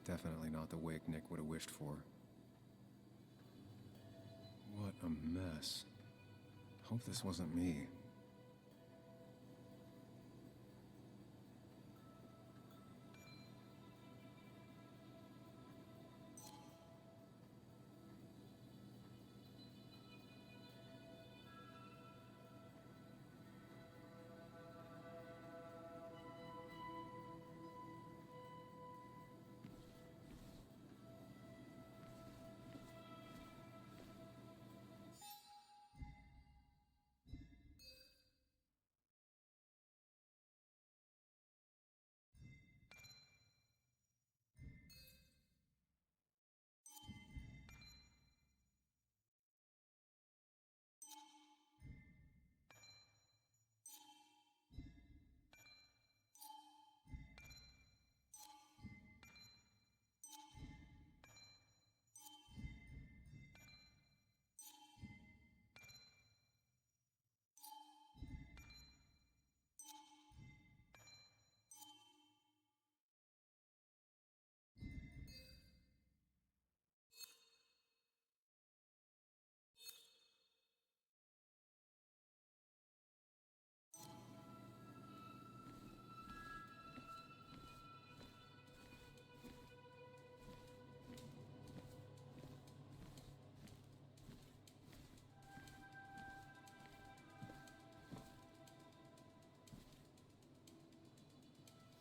Definitely not the wake Nick would have wished for. What a mess. Hope this wasn't me.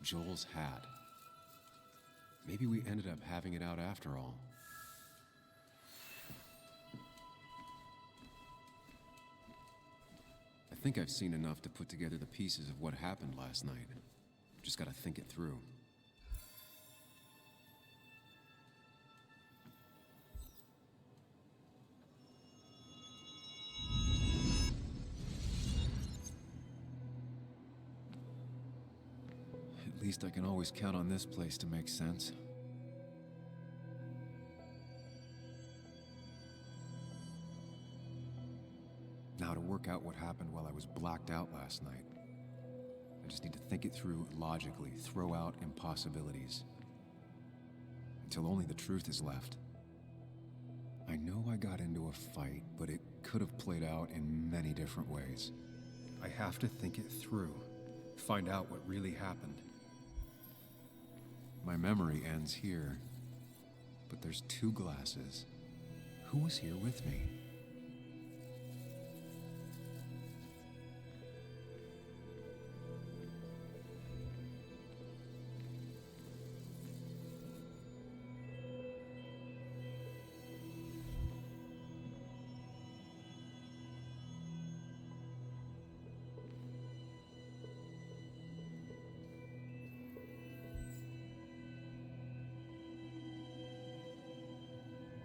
Joel's hat. Maybe we ended up having it out after all. I think I've seen enough to put together the pieces of what happened last night. Just gotta think it through. At least I can always count on this place to make sense. Now to work out what happened while I was blacked out last night. I just need to think it through logically, throw out impossibilities. Until only the truth is left. I know I got into a fight, but it could have played out in many different ways. I have to think it through, find out what really happened. My memory ends here, but there's two glasses. Who was here with me?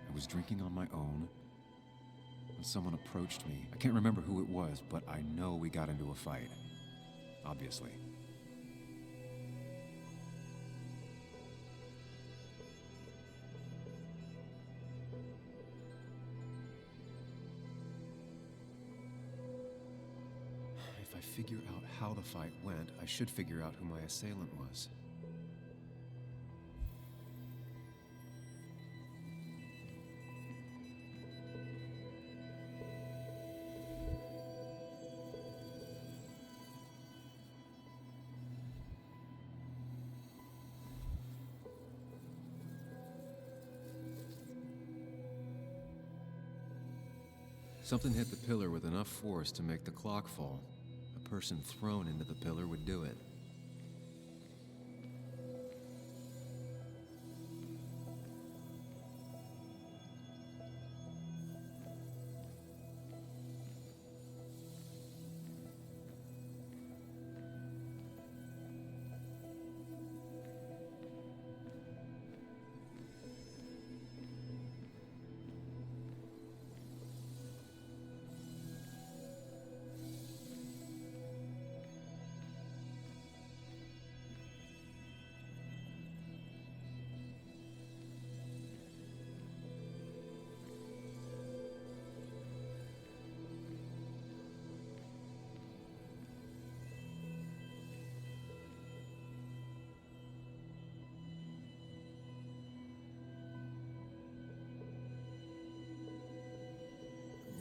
I was drinking on my own when someone approached me. I can't remember who it was, but I know we got into a fight. obviously. If I figure out how the fight went, I should figure out who my assailant was. Something hit the pillar with enough force to make the clock fall. A person thrown into the pillar would do it.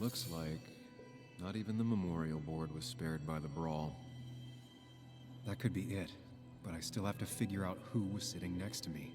Looks like not even the memorial board was spared by the brawl. That could be it, but I still have to figure out who was sitting next to me.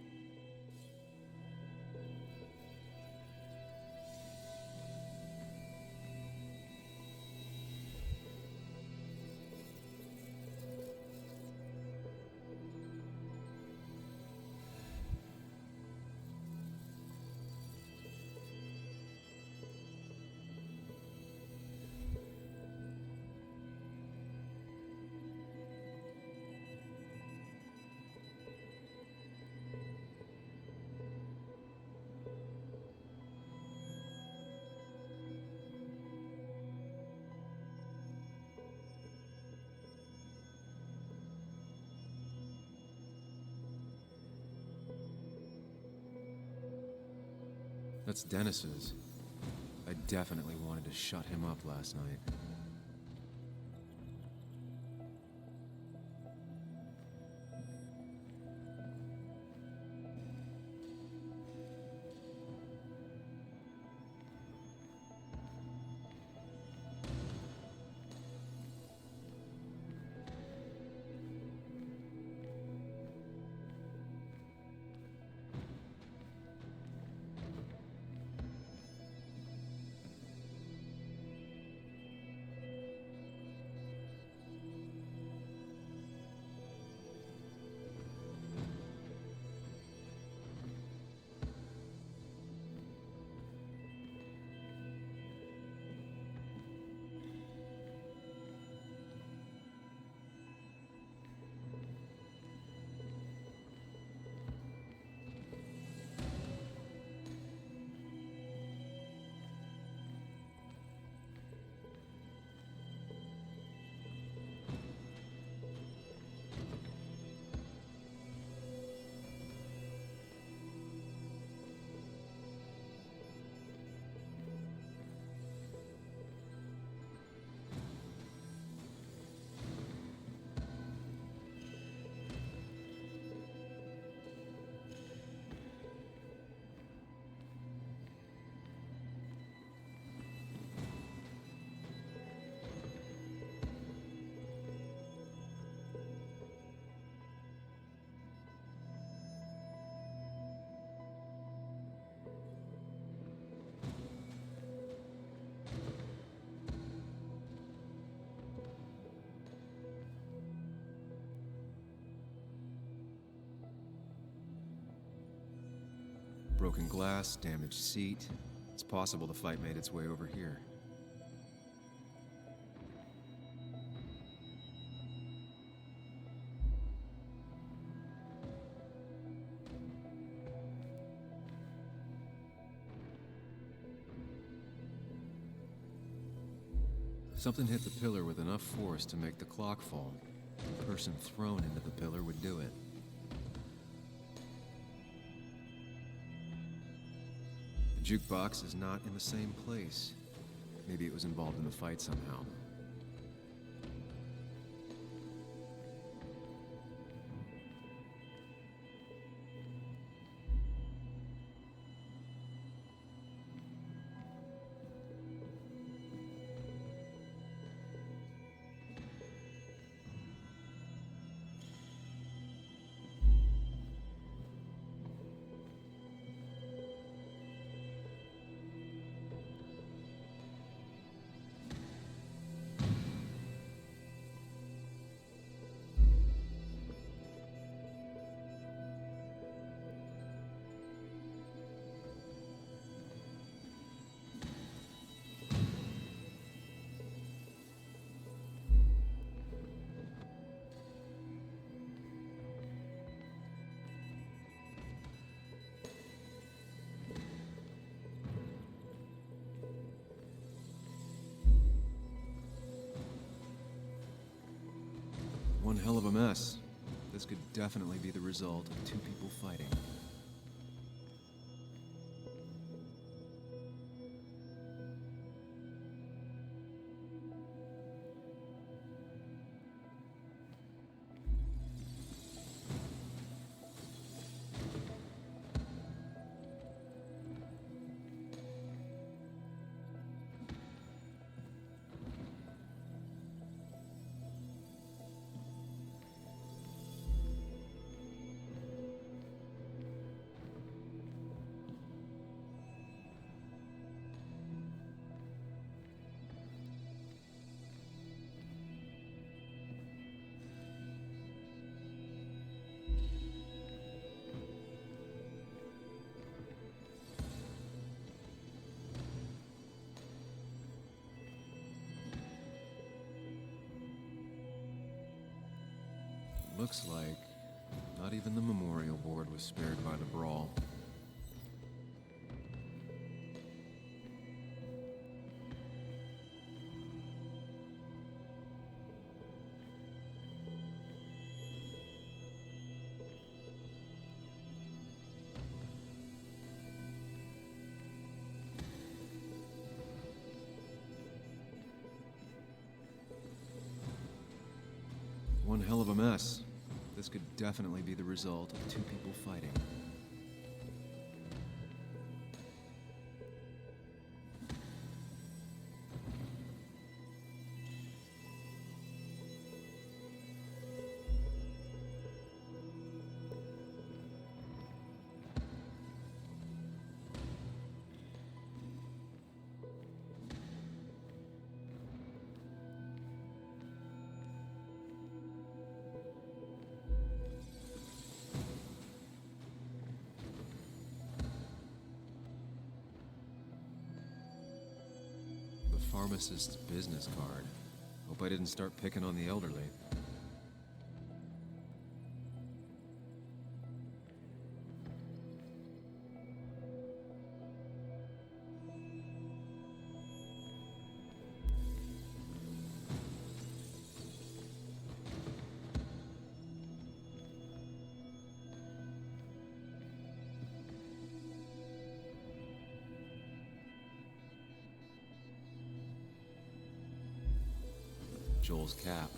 That's Dennis's. I definitely wanted to shut him up last night. Broken glass, damaged seat. It's possible the fight made its way over here. Something hit the pillar with enough force to make the clock fall. person thrown into the pillar would do it. The jukebox is not in the same place. Maybe it was involved in the fight somehow. One hell of a mess. This could definitely be the result of two people fighting. Looks like not even the memorial board was spared by the brawl. One hell of a mess. This could definitely be the result of two people fighting. Pharmacist's business card. Hope I didn't start picking on the elderly. Joel's cap.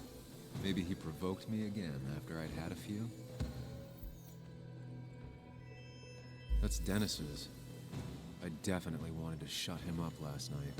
Maybe he provoked me again after I'd had a few? That's Dennis's. I definitely wanted to shut him up last night.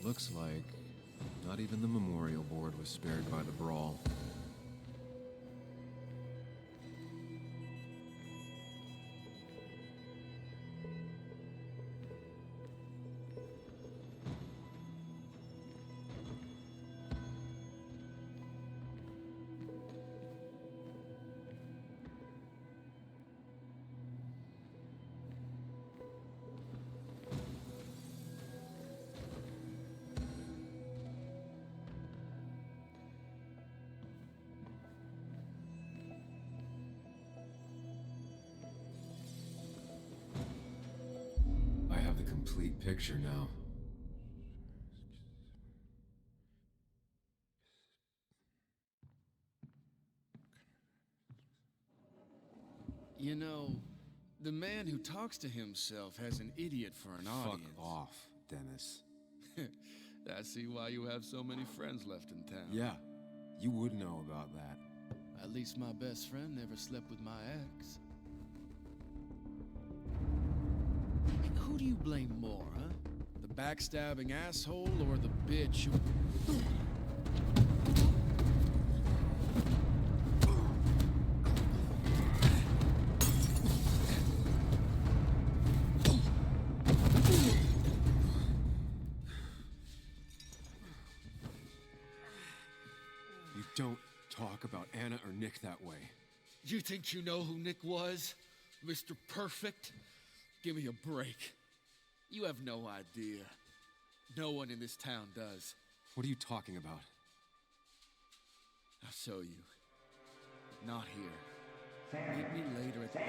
Looks like not even the memorial board was spared by the brawl. picture now. You know, the man who talks to himself has an idiot for an audience. Fuck off, Dennis. I see why you have so many friends left in town. Yeah, you would know about that. At least my best friend never slept with my ex. Who do you blame more, huh? The backstabbing asshole or the bitch who... You don't talk about Anna or Nick that way. You think you know who Nick was? Mr. Perfect? Give me a break. You have no idea. No one in this town does. What are you talking about? I'll show you. Not here. Meet me later at the...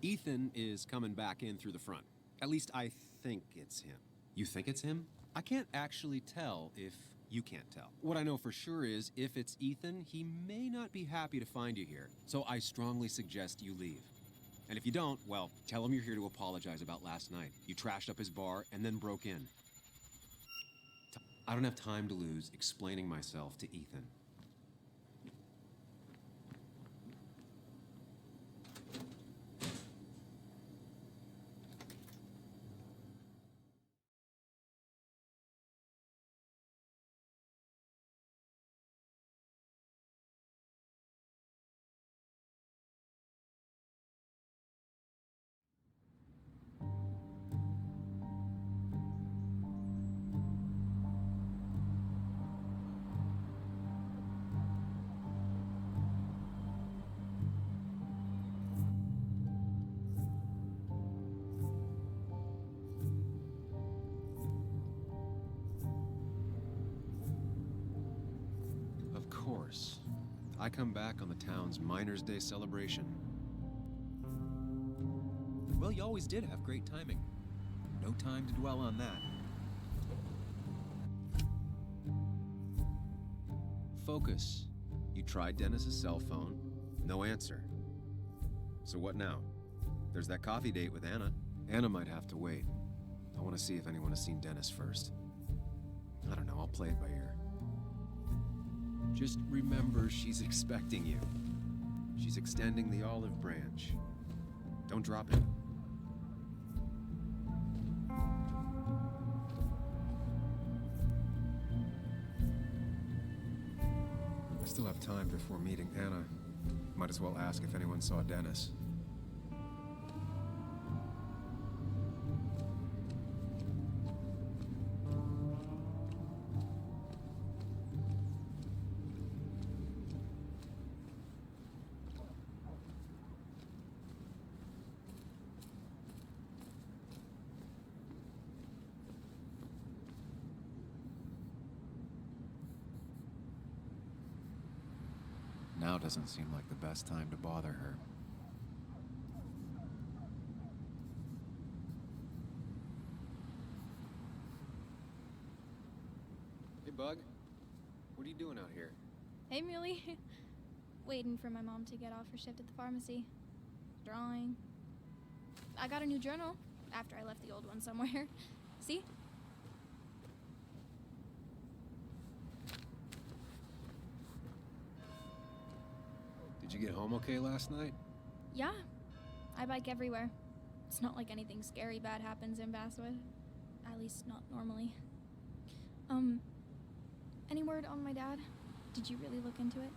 Ethan is coming back in through the front. At least I think it's him. You think it's him? I can't actually tell if you can't tell. What I know for sure is, if it's Ethan, he may not be happy to find you here. So I strongly suggest you leave. And if you don't, well, tell him you're here to apologize about last night. You trashed up his bar and then broke in. I don't have time to lose explaining myself to Ethan. Of course. I come back on the town's Miners' Day celebration. Well, you always did have great timing. No time to dwell on that. Focus. You tried Dennis's cell phone. No answer. So what now? There's that coffee date with Anna. Anna might have to wait. I want to see if anyone has seen Dennis first. I don't know, I'll play it by ear. Just remember, she's expecting you. She's extending the olive branch. Don't drop it. I still have time before meeting Anna. Might as well ask if anyone saw Dennis. Now doesn't seem like the best time to bother her. Hey, Bug. What are you doing out here? Hey, Muley. Waiting for my mom to get off her shift at the pharmacy. Drawing. I got a new journal after I left the old one somewhere. See? Did you get home okay last night? Yeah. I bike everywhere. It's not like anything scary bad happens in Basswood. At least not normally. Any word on my dad? Did you really look into it?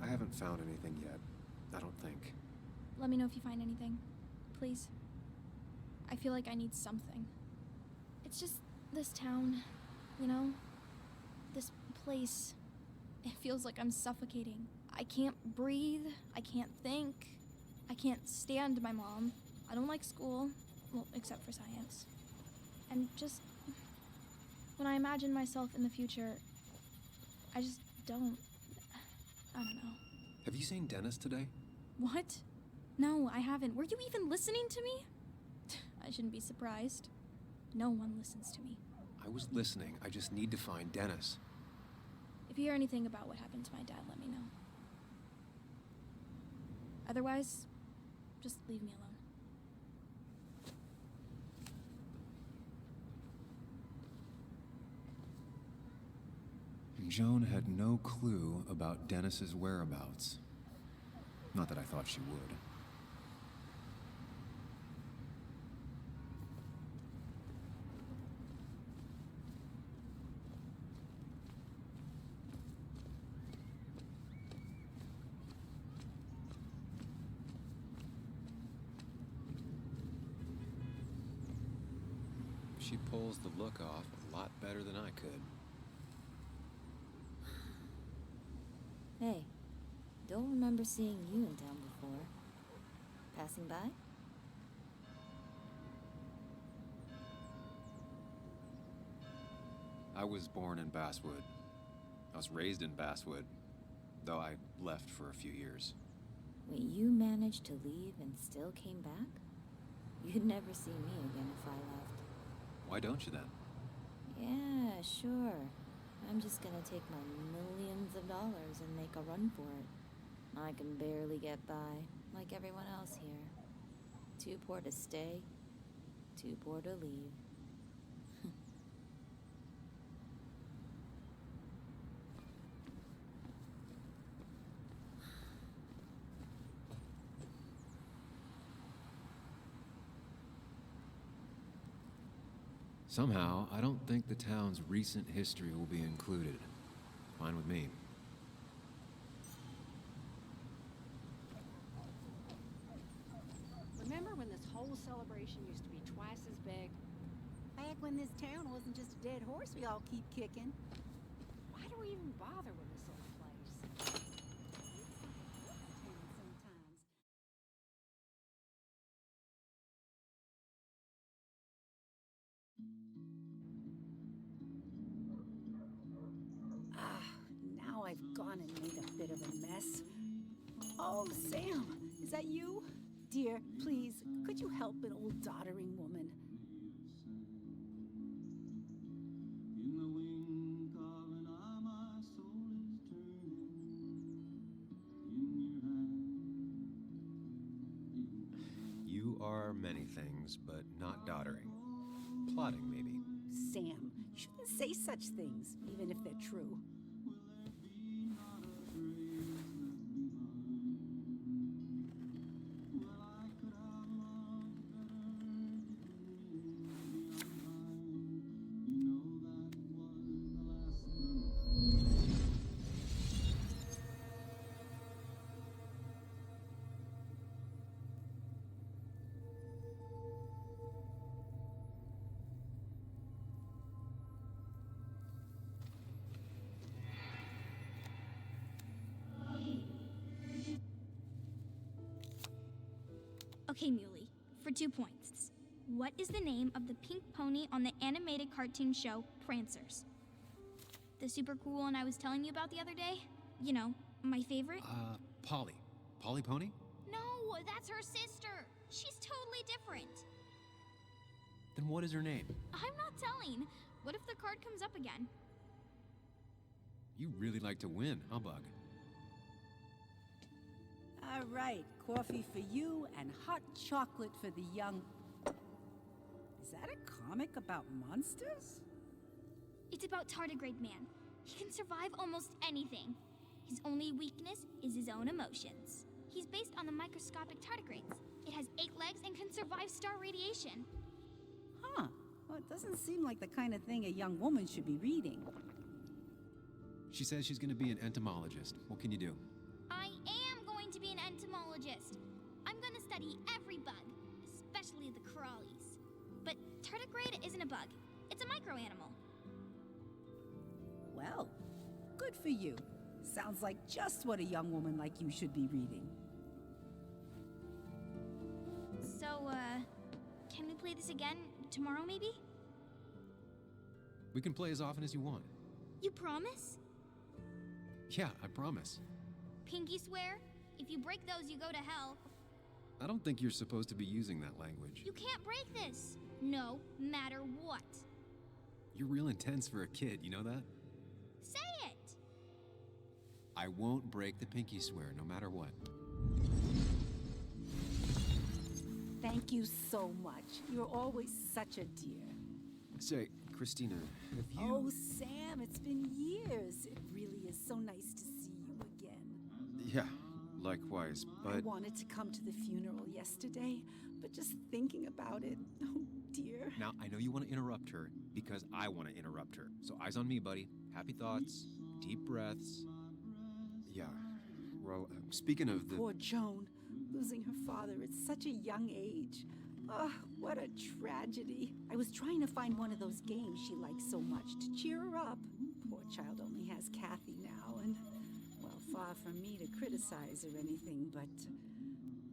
I haven't found anything yet. I don't think. Let me know if you find anything. Please. I feel like I need something. It's just this town, you know? This place. It feels like I'm suffocating. I can't breathe. I can't think. I can't stand my mom. I don't like school. Well, except for science. And just when I imagine myself in the future, I just don't. I don't know. Have you seen Dennis today? What? No, I haven't. Were you even listening to me? I shouldn't be surprised. No one listens to me. I was listening. I just need to find Dennis. If you hear anything about what happened to my dad, let me know. Otherwise, just leave me alone. Joan had no clue about Dennis's whereabouts. Not that I thought she would. She pulls the look off a lot better than I could. Hey, don't remember seeing you in town before. Passing by? I was born in Basswood. I was raised in Basswood, though I left for a few years. Wait, you managed to leave and still came back? You'd never see me again if I left. Why don't you then? Yeah, sure. I'm just gonna take my millions of dollars and make a run for it. I can barely get by, like everyone else here. Too poor to stay, too poor to leave. Somehow, I don't think the town's recent history will be included. Fine with me. Remember when this whole celebration used to be twice as big? Back when this town wasn't just a dead horse we all keep kicking. Why do we even bother with this old place? Sometimes. Now I've gone and made a bit of a mess. Oh, Sam, is that you? Dear, please, could you help an old doddering woman? You are many things, but not doddering. Plotting, maybe. Sam, you shouldn't say such things, even if they're true. Okay, Muley, for 2 points. What is the name of the pink pony on the animated cartoon show Prancers? The super cool one I was telling you about the other day? You know, my favorite? Polly. Polly Pony? No, that's her sister. She's totally different. Then what is her name? I'm not telling. What if the card comes up again? You really like to win, huh, Bug? All right, coffee for you and hot chocolate for the young... Is that a comic about monsters? It's about Tardigrade Man. He can survive almost anything. His only weakness is his own emotions. He's based on the microscopic tardigrades. It has 8 legs and can survive star radiation. Huh. Well, it doesn't seem like the kind of thing a young woman should be reading. She says she's going to be an entomologist. What can you do? I am going to be an entomologist. I'm going to study every bug, especially the crawlies. But tardigrade isn't a bug. It's a microanimal. Well, good for you. Sounds like just what a young woman like you should be reading. So, can we play this again tomorrow, maybe? We can play as often as you want. You promise? Yeah, I promise. Pinky swear? If you break those, you go to hell. I don't think you're supposed to be using that language. You can't break this. No matter what. You're real intense for a kid, you know that? Say it! I won't break the pinky swear, no matter what. Thank you so much. You're always such a dear. Say, Christina, have you... Oh, Sam, it's been years. It really is so nice to see you again. Yeah, likewise, but... I wanted to come to the funeral yesterday, but just thinking about it, oh dear. Now, I know you want to interrupt her, because I want to interrupt her. So eyes on me, buddy. Happy thoughts, deep breaths. Yeah, well, speaking of the... Poor Joan, losing her father at such a young age. Oh, what a tragedy. I was trying to find one of those games she likes so much to cheer her up. Poor child only has Kathy now, and, well, far from me to criticize or anything, but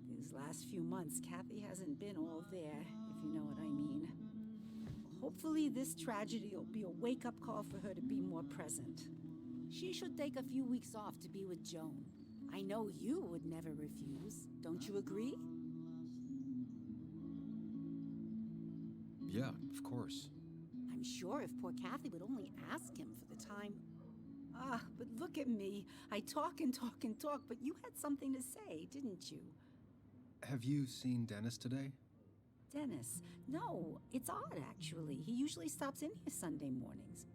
these last few months, Kathy hasn't been all there, if you know what I mean. Hopefully this tragedy will be a wake-up call for her to be more present. She should take a few weeks off to be with Joan. I know you would never refuse. Don't you agree? Yeah, of course. I'm sure if poor Kathy would only ask him for the time. Ah, but look at me. I talk and talk and talk, but you had something to say, didn't you? Have you seen Dennis today? Dennis? No, it's odd, actually. He usually stops in here Sunday mornings.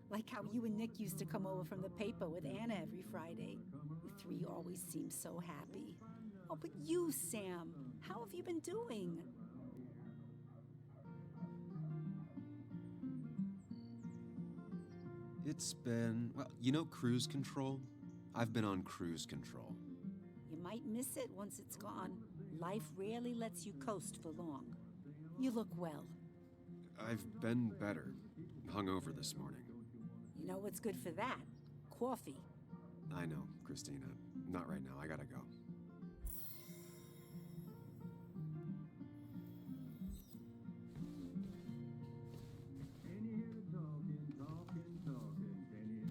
Like how you and Nick used to come over from the paper with Anna every Friday. You three always seem so happy. Oh, but you, Sam, how have you been doing? It's been, well, you know cruise control? I've been on cruise control. You might miss it once it's gone. Life rarely lets you coast for long. You look well. I've been better. Hungover this morning. You know what's good for that? Coffee. I know, Christina. Not right now. I gotta go.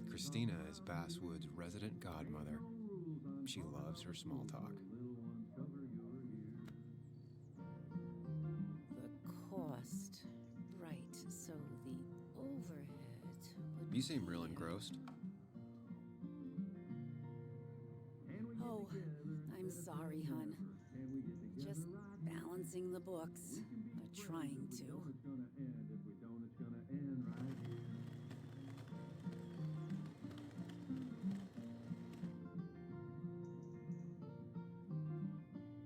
Christina is Basswood's resident godmother. She loves her small talk. The cost. Right, so the overhead would You seem real engrossed. Oh, I'm sorry, hon. Just balancing the books. Or trying to.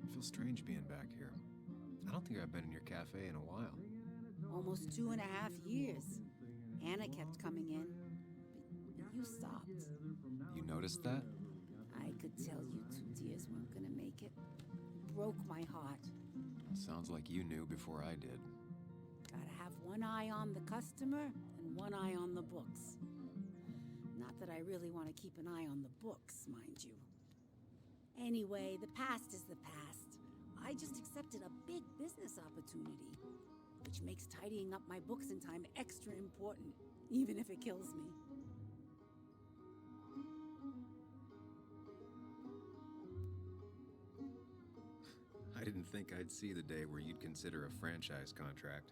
It feels strange being back here. I don't think I've been in your cafe in a while. Almost 2.5 years. Anna kept coming in, but you stopped. You noticed that? I could tell you two dears weren't gonna make it. It broke my heart. Sounds like you knew before I did. Gotta have one eye on the customer and one eye on the books. Not that I really want to keep an eye on the books, mind you. Anyway, the past is the past. I just accepted a big business opportunity, which makes tidying up my books in time extra important, even if it kills me. I didn't think I'd see the day where you'd consider a franchise contract.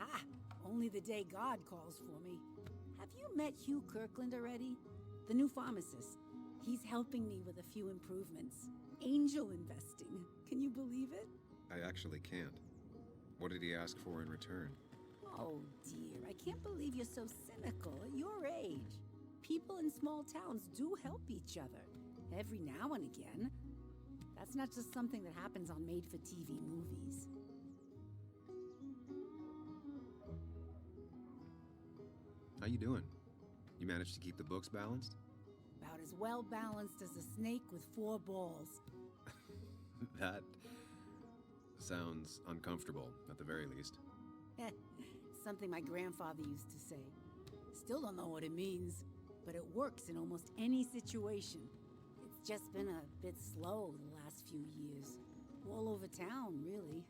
Ha! Only the day God calls for me. Have you met Hugh Kirkland already? The new pharmacist. He's helping me with a few improvements. Angel investing. Can you believe it? I actually can't. What did he ask for in return? Oh dear, I can't believe you're so cynical at your age. People in small towns do help each other. Every now and again. That's not just something that happens on made-for-TV movies. How you doing? You managed to keep the books balanced? About as well balanced as a snake with 4 balls. That sounds uncomfortable, at the very least. Something my grandfather used to say. Still don't know what it means, but it works in almost any situation. It's just been a bit slow the last few years. All over town, really.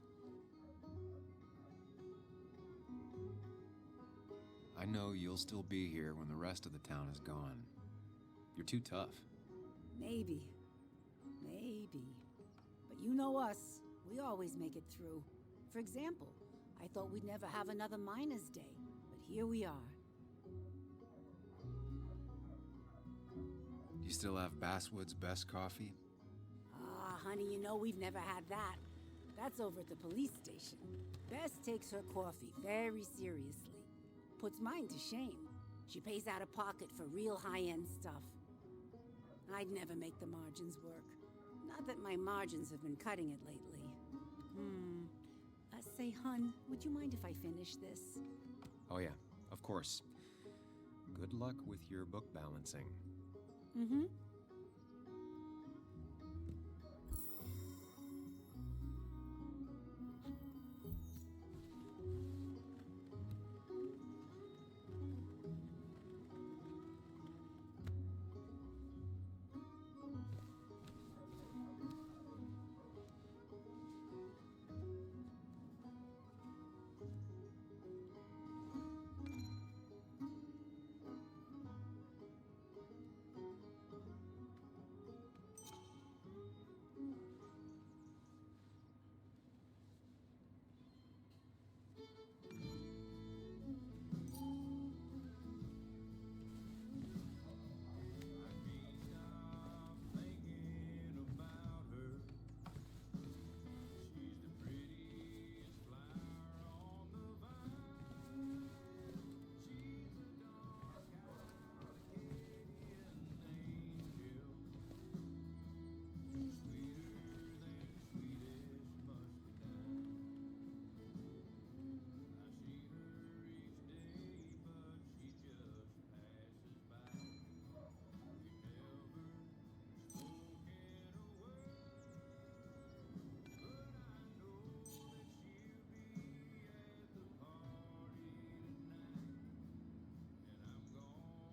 I know you'll still be here when the rest of the town is gone. You're too tough. Maybe. But you know us. We always make it through. For example, I thought we'd never have another Miners' Day, but here we are. You still have Basswood's best coffee? Ah, honey, you know we've never had that. That's over at the police station. Bess takes her coffee very seriously. Puts mine to shame. She pays out of pocket for real high-end stuff. I'd never make the margins work. Not that my margins have been cutting it lately. Say, hun, would you mind if I finish this? Oh yeah, of course. Good luck with your book balancing. Mm-hmm.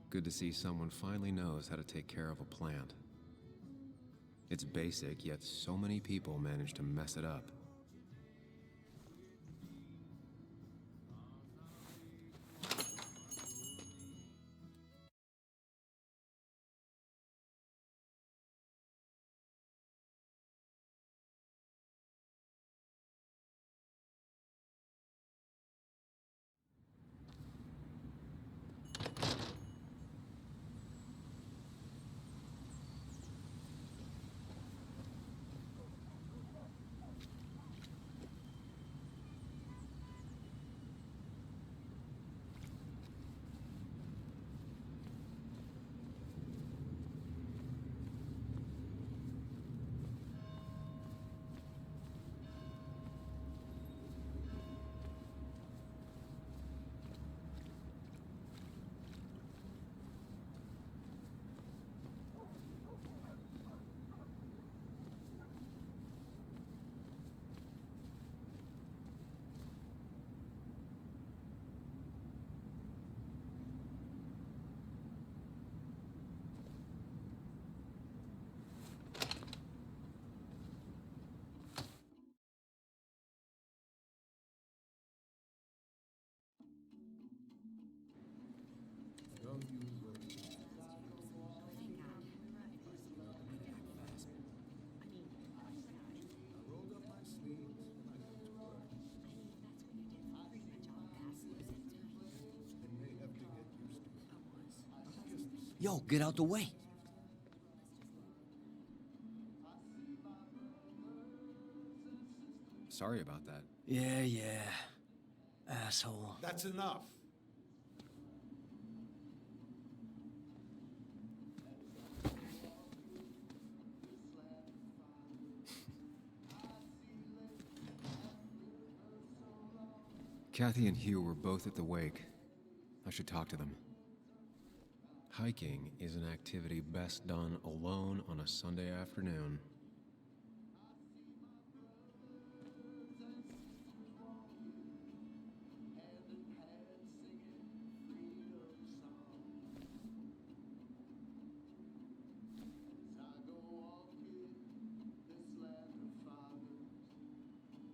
Good to see someone finally knows how to take care of a plant. It's basic, yet so many people manage to mess it up. Yo, get out the way. Sorry about that. Yeah. Asshole. That's enough. Kathy and Hugh were both at the wake. I should talk to them. Hiking is an activity best done alone on a Sunday afternoon.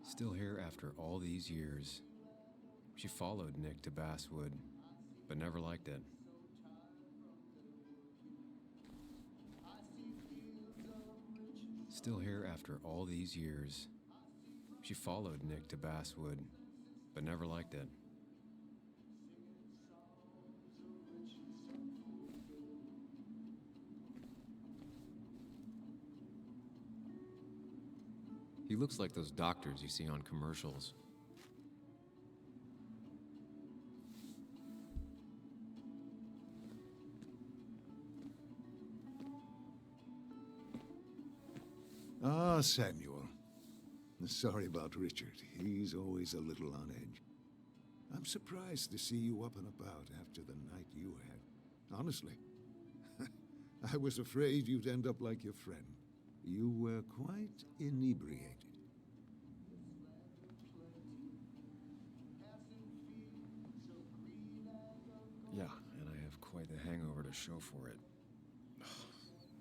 Still here after all these years. She followed Nick to Basswood. but never liked it. Still here after all these years. She followed Nick to Basswood, but never liked it. He looks like those doctors you see on commercials. Ah, Samuel. Sorry about Richard. He's always a little on edge. I'm surprised to see you up and about after the night you had. Honestly. I was afraid you'd end up like your friend. You were quite inebriated. Yeah, and I have quite the hangover to show for it.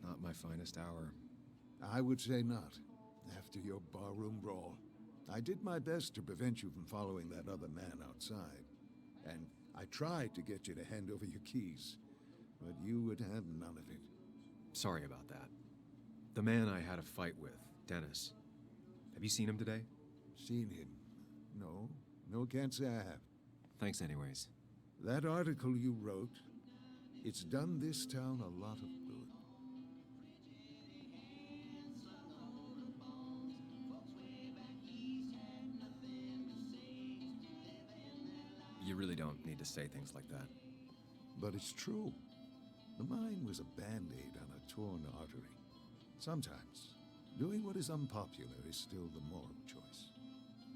Not my finest hour. I would say not, after your barroom brawl. I did my best to prevent you from following that other man outside. And I tried to get you to hand over your keys, but you would have none of it. Sorry about that. The man I had a fight with, Dennis. Have you seen him today? Seen him? No. No, can't say I have. Thanks anyways. That article you wrote, it's done this town a lot of good. You really don't need to say things like that. But it's true. The mine was a band-aid on a torn artery. Sometimes, doing what is unpopular is still the moral choice.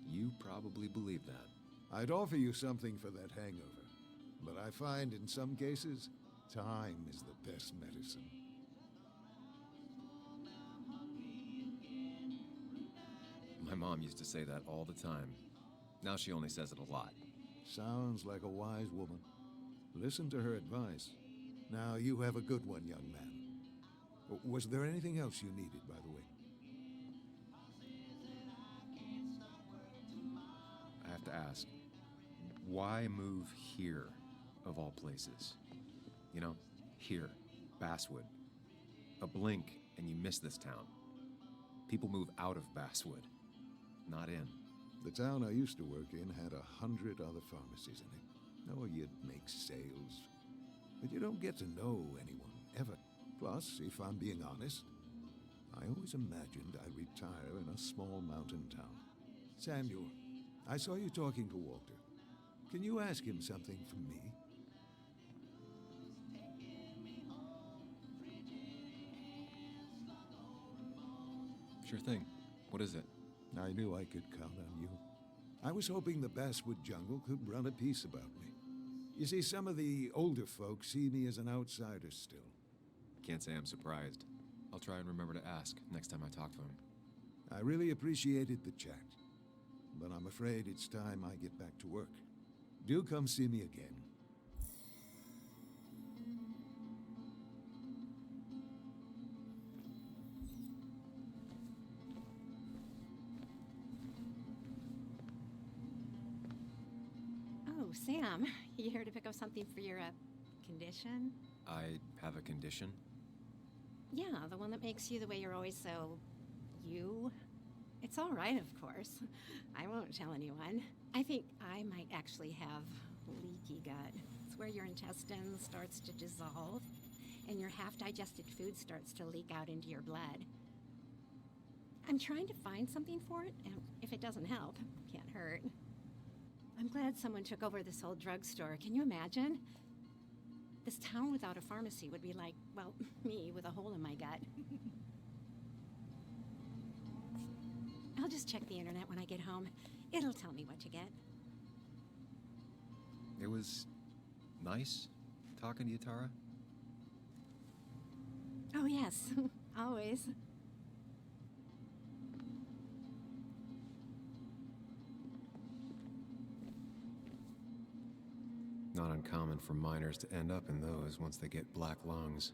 You probably believe that. I'd offer you something for that hangover, but I find in some cases, time is the best medicine. My mom used to say that all the time. Now she only says it a lot. Sounds like a wise woman. Listen to her advice. Now, you have a good one, young man. Was there anything else you needed, by the way? I have to ask, why move here, of all places? You know, here, Basswood. A blink and you miss this town. People move out of Basswood, not in. The town I used to work in had 100 other pharmacies in it. Oh, you'd make sales. But you don't get to know anyone, ever. Plus, if I'm being honest, I always imagined I'd retire in a small mountain town. Samuel, I saw you talking to Walter. Can you ask him something from me? Sure thing. What is it? I knew I could count on you. I was hoping the Basswood jungle could run a piece about me. You see, some of the older folks see me as an outsider still. Can't say I'm surprised. I'll try and remember to ask next time I talk to him. I really appreciated the chat, but I'm afraid it's time I get back to work. Do come see me again. Oh, Sam, you here to pick up something for your, condition? I have a condition? Yeah, the one that makes you the way you're always so... you? It's all right, of course. I won't tell anyone. I think I might actually have leaky gut. It's where your intestine starts to dissolve, and your half-digested food starts to leak out into your blood. I'm trying to find something for it, and if it doesn't help, can't hurt. I'm glad someone took over this old drugstore. Can you imagine? This town without a pharmacy would be like, well, me with a hole in my gut. I'll just check the internet when I get home. It'll tell me what to get. It was nice talking to you, Tara. Oh, yes. Always. Not uncommon for miners to end up in those once they get black lungs.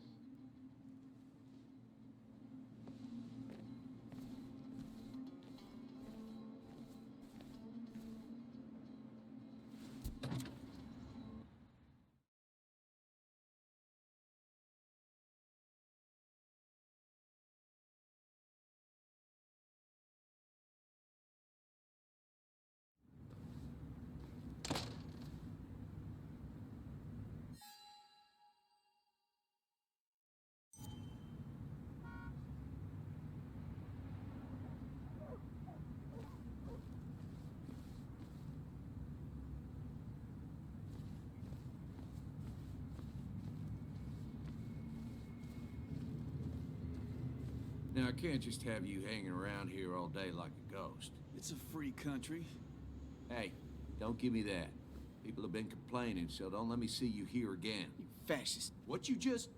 Now, I can't just have you hanging around here all day like a ghost. It's a free country. Hey, don't give me that. People have been complaining, so don't let me see you here again. You fascist. What you just...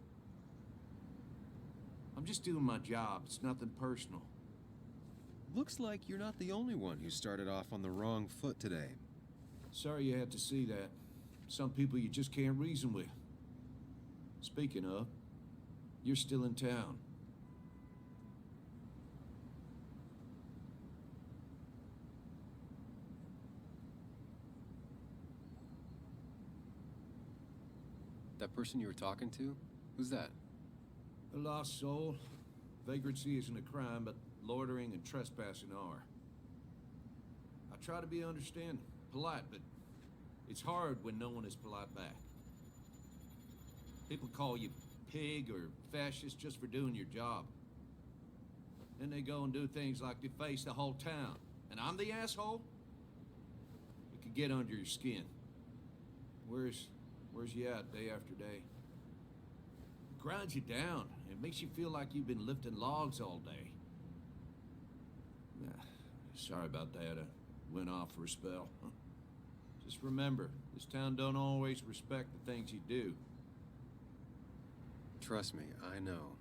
I'm just doing my job. It's nothing personal. Looks like you're not the only one who started off on the wrong foot today. Sorry you had to see that. Some people you just can't reason with. Speaking of, you're still in town. That person you were talking to? Who's that? A lost soul. Vagrancy isn't a crime, but loitering and trespassing are. I try to be understanding, polite, but it's hard when no one is polite back. People call you pig or fascist just for doing your job. Then they go and do things like deface the whole town. And I'm the asshole? It could get under your skin. Where's you at day after day? It grinds you down. It makes you feel like you've been lifting logs all day. Sorry about that. I went off for a spell. Just remember, this town don't always respect the things you do. Trust me, I know.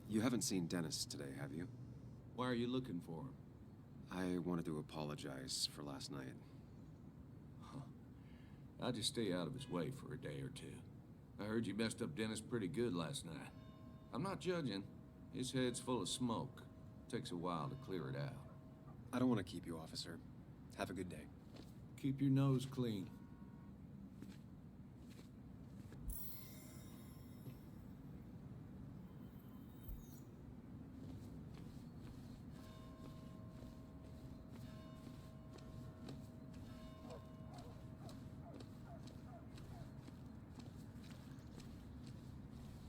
You haven't seen Dennis today, have you? Why are you looking for him? I wanted to apologize for last night. I'll just stay out of his way for a day or two. I heard you messed up Dennis pretty good last night. I'm not judging. His head's full of smoke. Takes a while to clear it out. I don't want to keep you, officer. Have a good day. Keep your nose clean.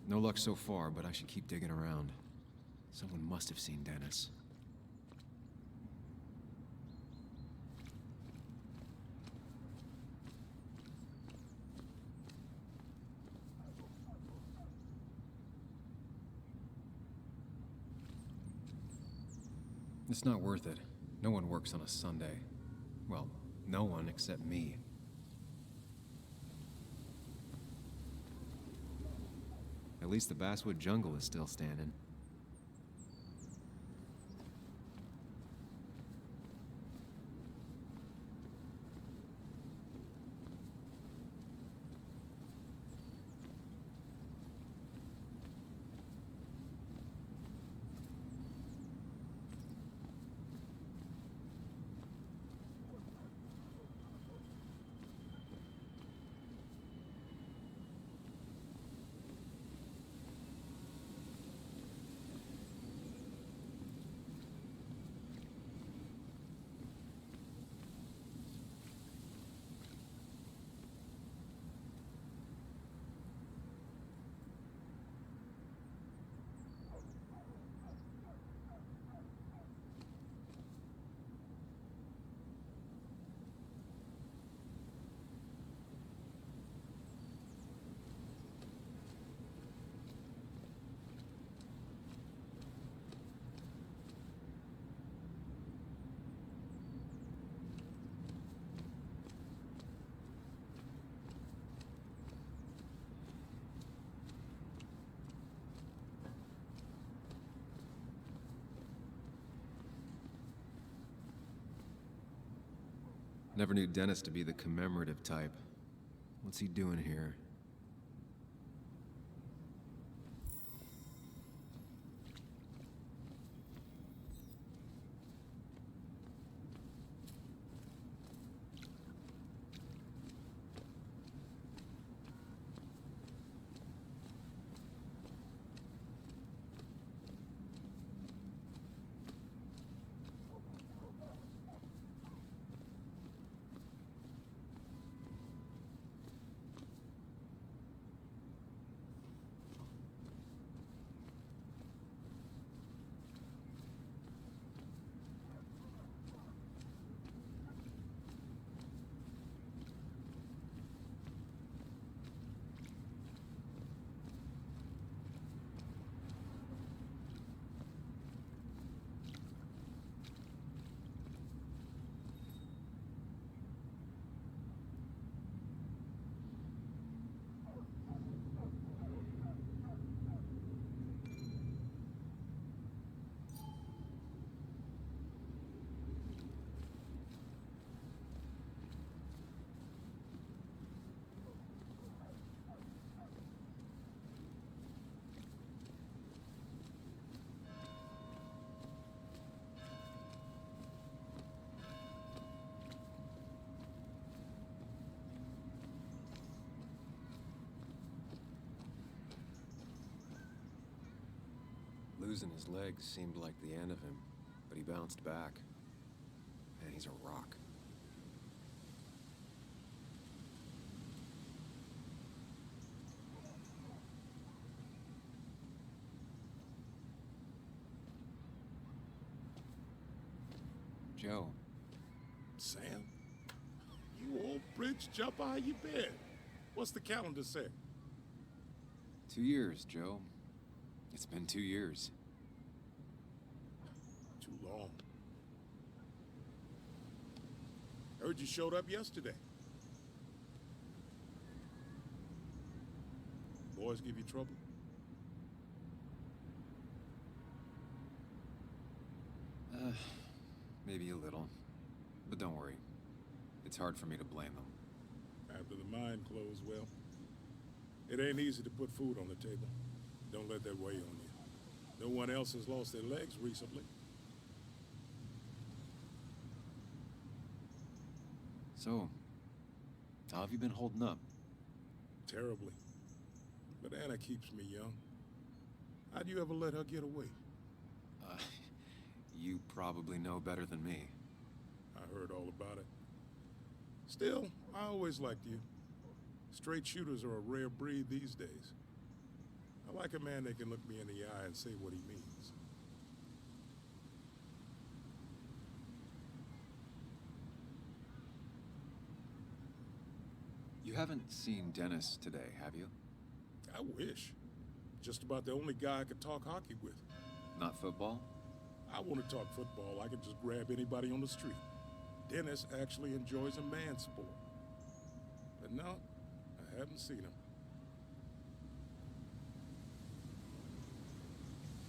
No luck so far, but I should keep digging around. Someone must have seen Dennis. It's not worth it. No one works on a Sunday. Well, no one except me. At least the basswood jungle is still standing. Never knew Dennis to be the commemorative type. What's he doing here? Losing his legs seemed like the end of him, but he bounced back. And he's a rock. Joe. Sam? You old bridge jumper, how you been? What's the calendar say? 2 years, Joe. It's been 2 years. Too long. Heard you showed up yesterday. Boys give you trouble? Maybe a little. But don't worry. It's hard for me to blame them. After the mine closed, well, it ain't easy to put food on the table. Don't let that weigh on you. No one else has lost their legs recently. So, how have you been holding up? Terribly. But Anna keeps me young. How'd you ever let her get away? You probably know better than me. I heard all about it. Still, I always liked you. Straight shooters are a rare breed these days. I like a man that can look me in the eye and say what he means. You haven't seen Dennis today, have you? I wish. Just about the only guy I could talk hockey with. Not football? I want to talk football. I can just grab anybody on the street. Dennis actually enjoys a man's sport. But no, I haven't seen him.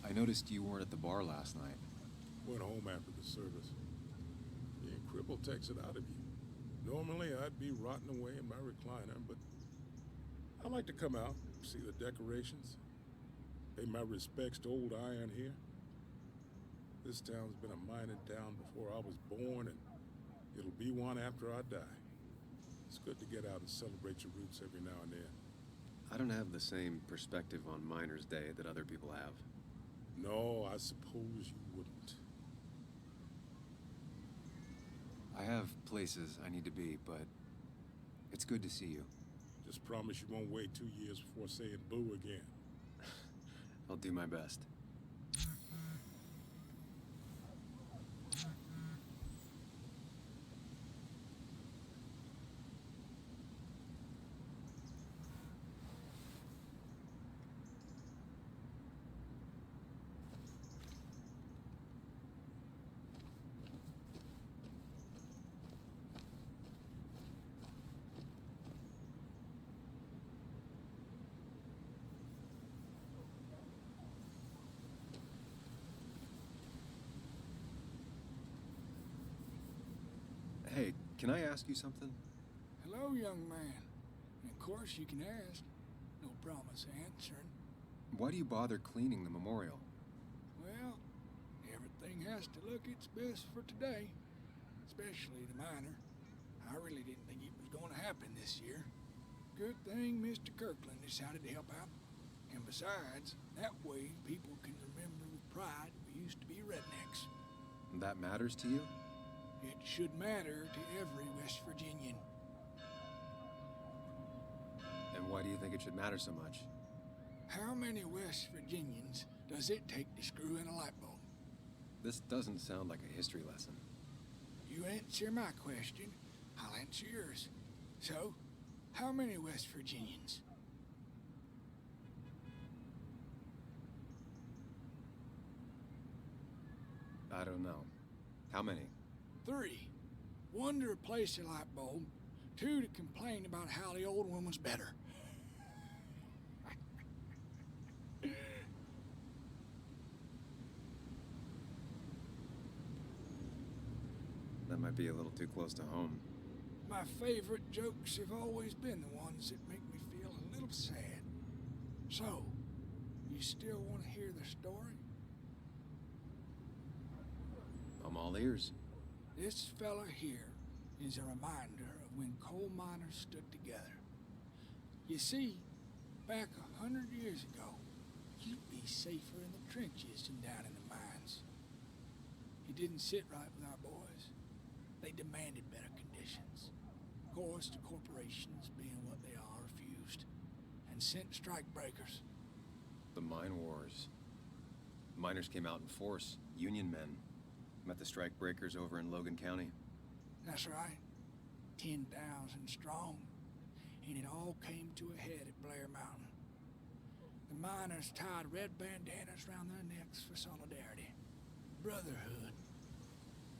I noticed you weren't at the bar last night. Went home after the service. The cripple takes it out of you. Normally, I'd be rotting away in my recliner, but I like to come out, see the decorations, pay my respects to old Iron here. This town's been a mining town before I was born, and it'll be one after I die. It's good to get out and celebrate your roots every now and then. I don't have the same perspective on Miners' Day that other people have. No, I suppose you wouldn't. I have places I need to be, but it's good to see you. Just promise you won't wait 2 years before saying boo again. I'll do my best. Hey, can I ask you something? Hello, young man. Of course you can ask. No promise answering. Why do you bother cleaning the memorial? Well, everything has to look its best for today. Especially the miner. I really didn't think it was going to happen this year. Good thing Mr. Kirkland decided to help out. And besides, that way people can remember with pride we used to be rednecks. That matters to you? It should matter to every West Virginian. And why do you think it should matter so much? How many West Virginians does it take to screw in a light bulb? This doesn't sound like a history lesson. You answer my question, I'll answer yours. So, how many West Virginians? I don't know. How many? 3. 1 to replace the light bulb. 2 to complain about how the old one was better. That might be a little too close to home. My favorite jokes have always been the ones that make me feel a little sad. So, you still want to hear the story? I'm all ears. This fella here is a reminder of when coal miners stood together. You see, back 100 years ago, you'd be any safer in the trenches than down in the mines. It didn't sit right with our boys. They demanded better conditions. Of course, the corporations, being what they are, refused and sent strike breakers. The mine wars. Miners came out in force. Union men. Met the strike breakers over in Logan County. That's right. 10,000 strong. And it all came to a head at Blair Mountain. The miners tied red bandanas around their necks for solidarity. Brotherhood.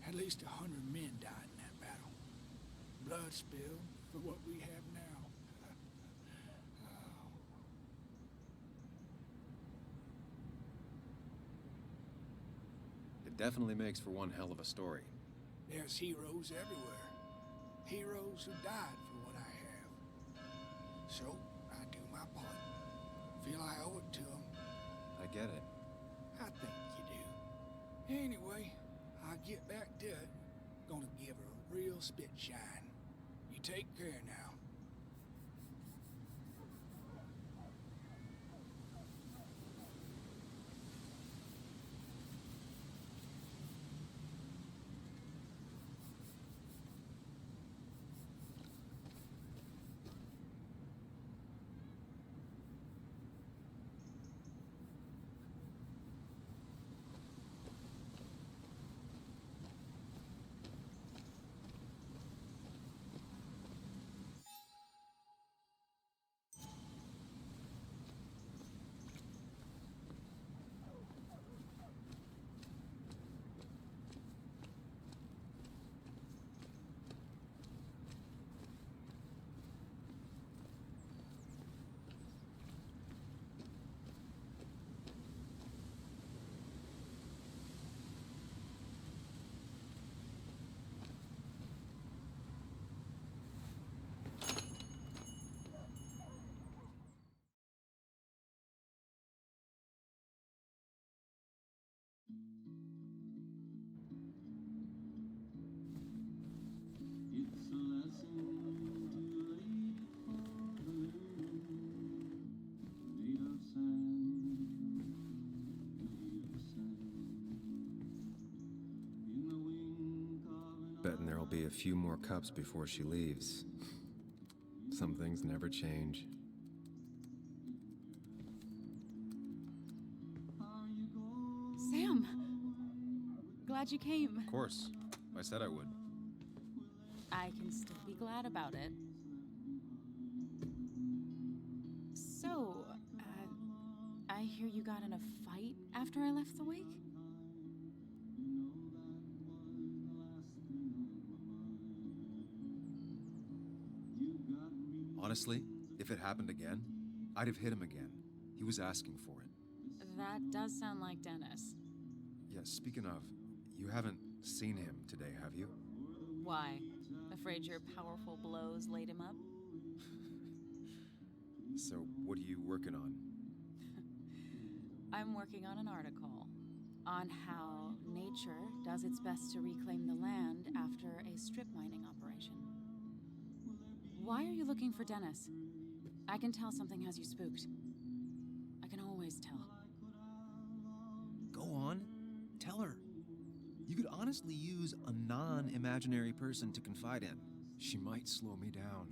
At least 100 men died in that battle. Blood spilled for what we have now. Oh. It definitely makes for one hell of a story. There's heroes everywhere. Heroes who died for what I have. So, I do my part. Feel I owe it to them. I get it. I think you do. Anyway, I'll get back to it. Gonna give her a real spit shine. You take care now. Betting there'll be a few more cups before she leaves. Some things never change. Sam! Glad you came. Of course. I said I would. I can still be glad about it. So, I hear you got in a fight after I left the wake? Honestly, if it happened again, I'd have hit him again. He was asking for it. That does sound like Dennis. Yeah, speaking of, you haven't seen him today, have you? Why? Afraid your powerful blows laid him up? So, what are you working on? I'm working on an article on how nature does its best to reclaim the land after a strip mining operation. Why are you looking for Dennis? I can tell something has you spooked. I can always tell. Go on. Tell her. You could honestly use a non-imaginary person to confide in. She might slow me down.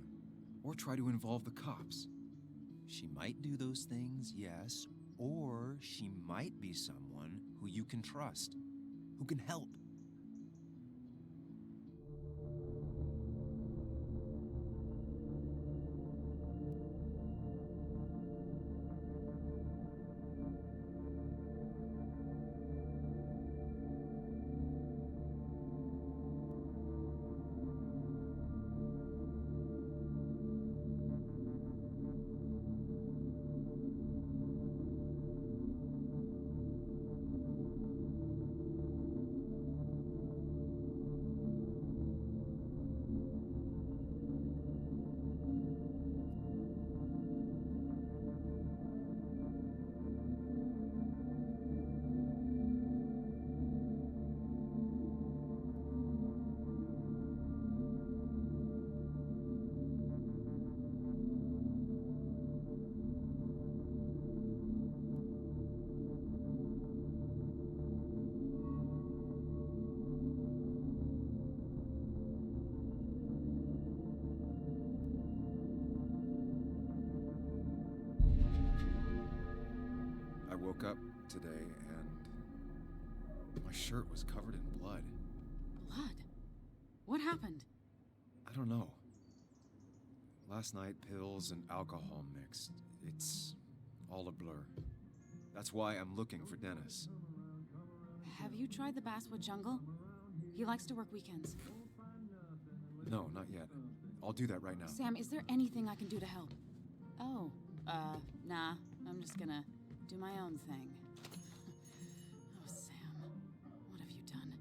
Or try to involve the cops. She might do those things, yes. Or she might be someone who you can trust. Who can help. today, and my shirt was covered in blood. Blood? What happened? I don't know. Last night, pills and alcohol mixed. It's all a blur. That's why I'm looking for Dennis. Have you tried the Basswood Jungle? He likes to work weekends. No, not yet. I'll do that right now. Sam, is there anything I can do to help? Oh, nah. I'm just gonna do my own thing. Oh, Sam, what have you done?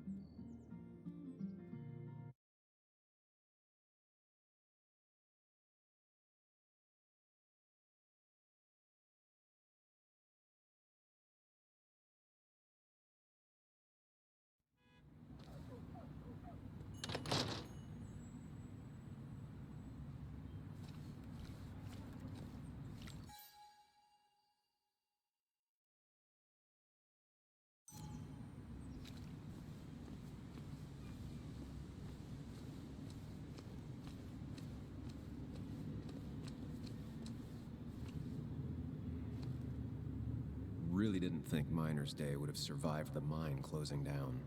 Really didn't think Miner's Day would have survived the mine closing down.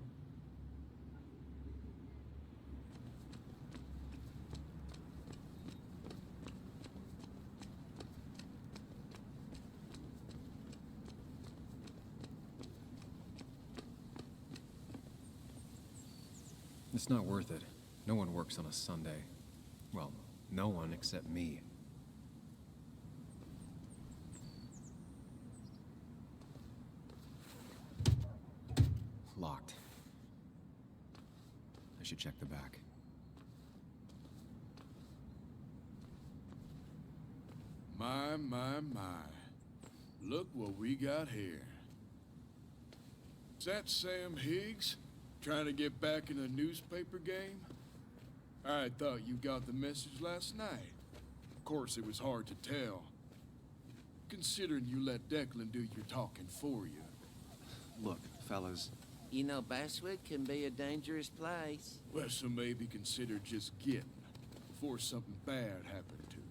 It's not worth it. No one works on a Sunday. Well, no one except me. Locked. I should check the back. My, my, my. Look what we got here. Is that Sam Higgs? Trying to get back in the newspaper game? I thought you got the message last night. Of course, it was hard to tell, considering you let Declan do your talking for you. Look, fellas. You know, Basswood can be a dangerous place. Well, so maybe consider just getting before something bad happened to you.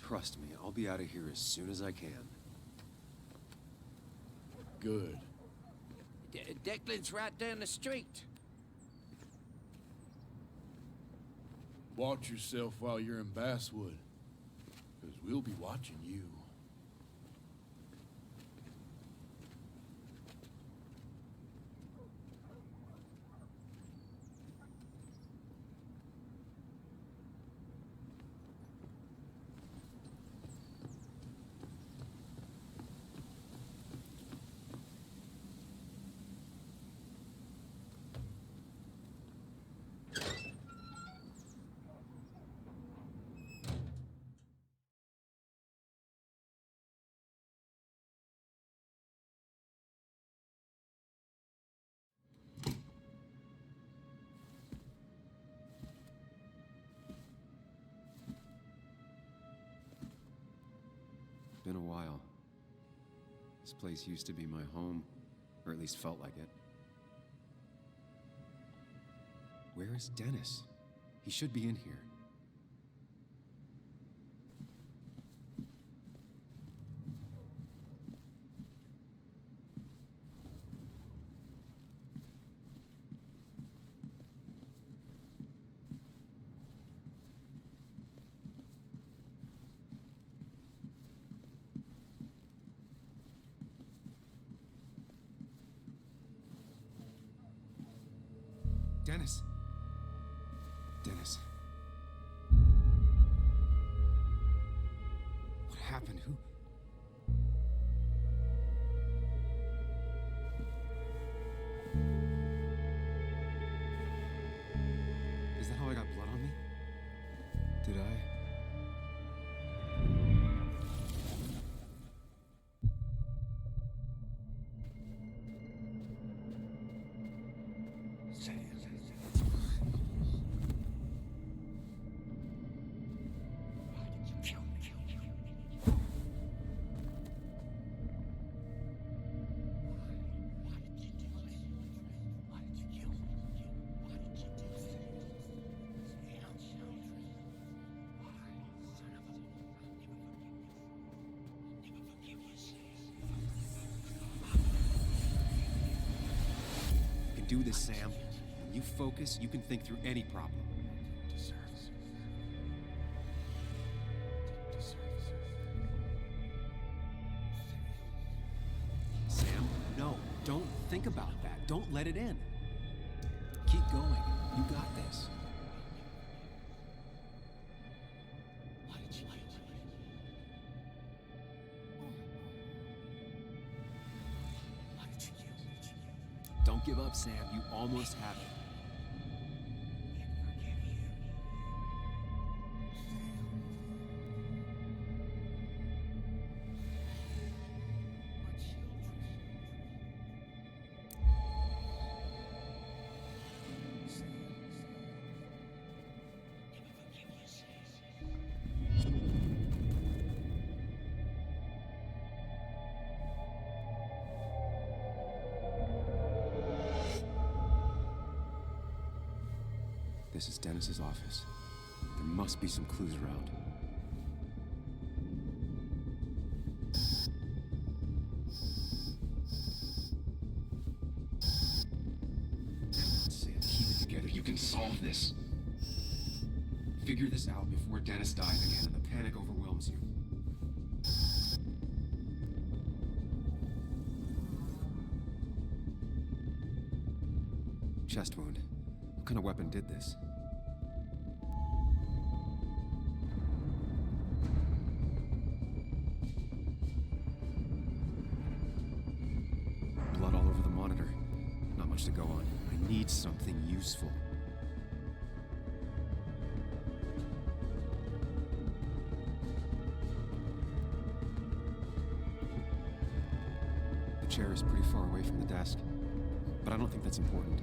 Trust me, I'll be out of here as soon as I can. Good. Declan's right down the street. Watch yourself while you're in Basswood, because we'll be watching you. Been a while. This place used to be my home, or at least felt like it. Where is Dennis? He should be in here. Dennis. Dennis. What happened? Who? Is that how I got blood on me? Did I? do this, Sam. When you focus, you can think through any problem. Sam, no. Don't think about that. Don't let it in. Keep going. You got this. Don't give up, Sam. You almost have it. This is Dennis's office. There must be some clues around. Sam, keep it together. You can solve this. Figure this out before Dennis dies again and the panic overwhelms you. Chest wound. What kind of weapon did this? Blood all over the monitor. Not much to go on. I need something useful. The chair is pretty far away from the desk, but I don't think that's important.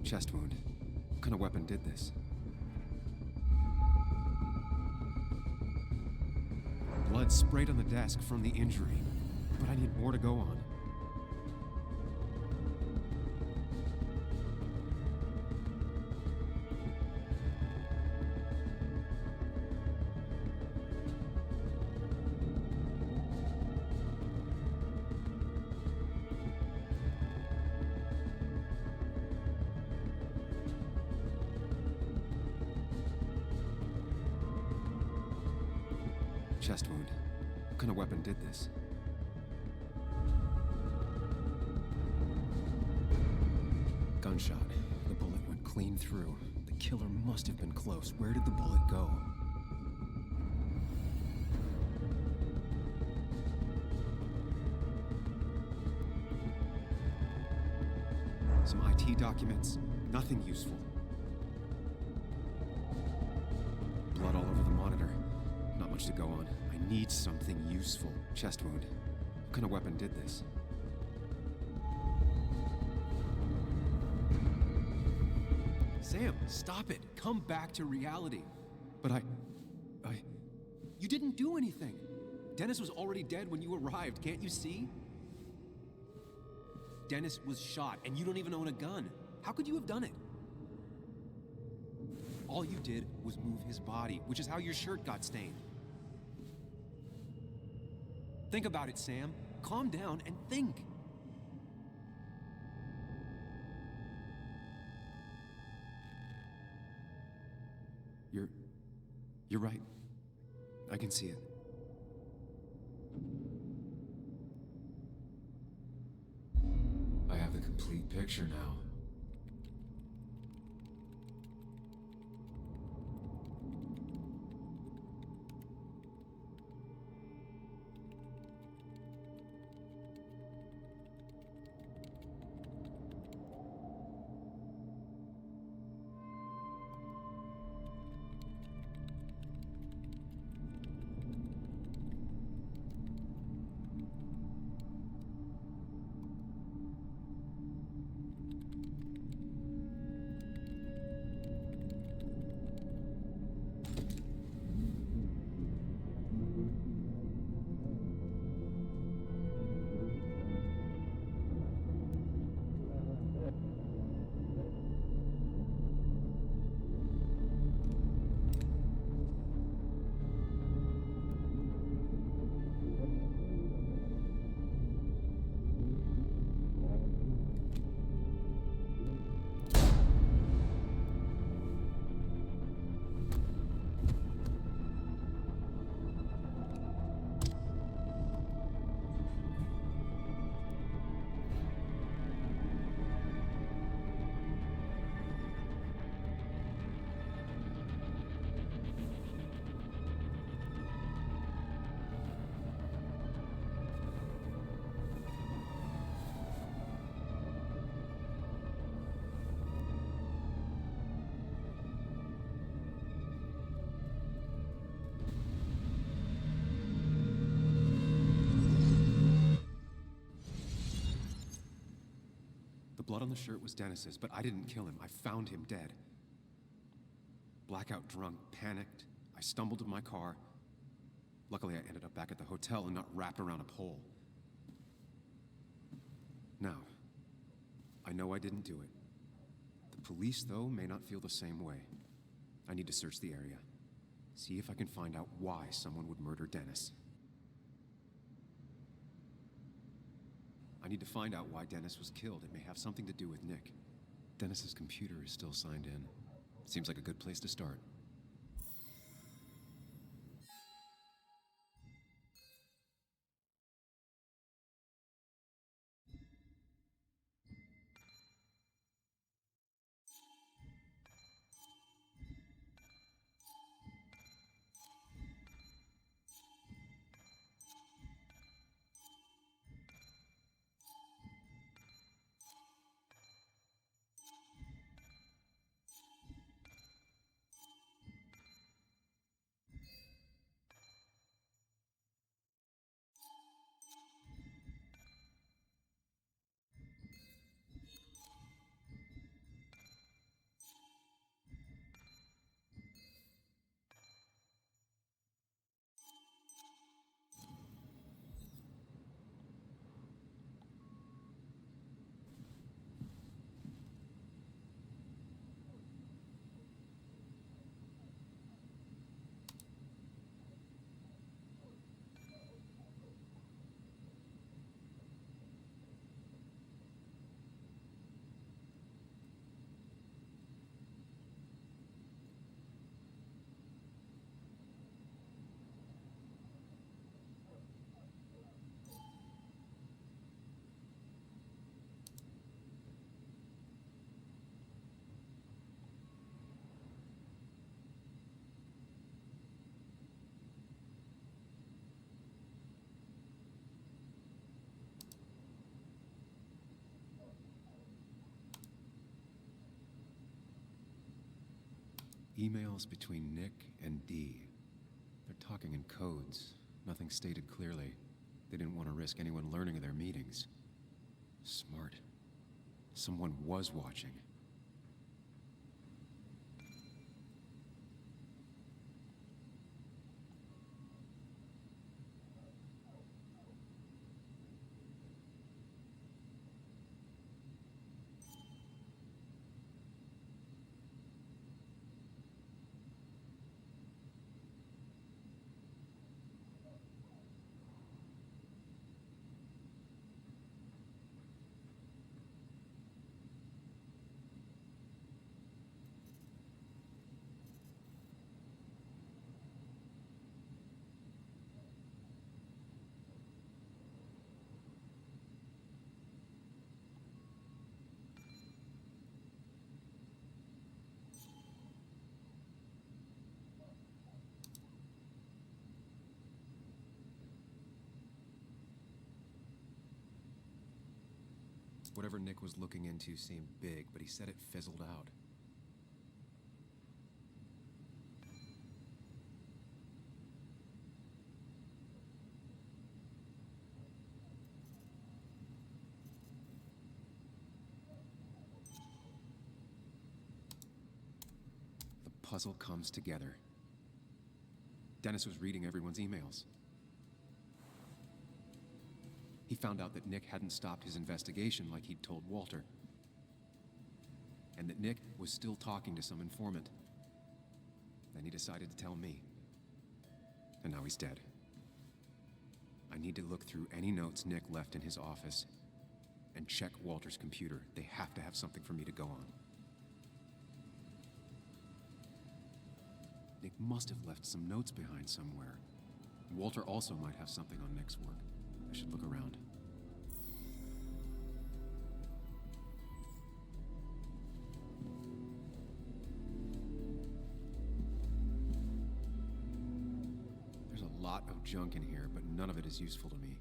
Chest wound. What kind of weapon did this? Blood sprayed on the desk from the injury, but I need more to go on. Chest wound. What kind of weapon did this? Gunshot. The bullet went clean through. The killer must have been close. Where did the bullet go? Some IT documents. Nothing useful. Blood all over the monitor. Not much to go on. I need something useful. Chest wound. What kind of weapon did this? Sam, stop it. Come back to reality. But You didn't do anything. Dennis was already dead when you arrived. Can't you see? Dennis was shot, and you don't even own a gun. How could you have done it? All you did was move his body, which is how your shirt got stained. Think about it, Sam. Calm down and think. You're right. I can see it. I have the complete picture now. blood on the shirt was Dennis's, but I didn't kill him. I found him dead. Blackout drunk, panicked. I stumbled to my car. Luckily, I ended up back at the hotel and not wrapped around a pole. Now, I know I didn't do it. The police, though, may not feel the same way. I need to search the area. See if I can find out why someone would murder Dennis. I need to find out why Dennis was killed. It may have something to do with Nick. Dennis's computer is still signed in. Seems like a good place to start. Emails between Nick and Dee. They're talking in codes. Nothing stated clearly. They didn't want to risk anyone learning of their meetings. Smart. Someone was watching. Whatever Nick was looking into seemed big, but he said it fizzled out. The puzzle comes together. Dennis was reading everyone's emails. He found out that Nick hadn't stopped his investigation like he'd told Walter. And that Nick was still talking to some informant. Then he decided to tell me. And now he's dead. I need to look through any notes Nick left in his office and check Walter's computer. They have to have something for me to go on. Nick must have left some notes behind somewhere. Walter also might have something on Nick's work. I should look around. There's a lot of junk in here, but none of it is useful to me.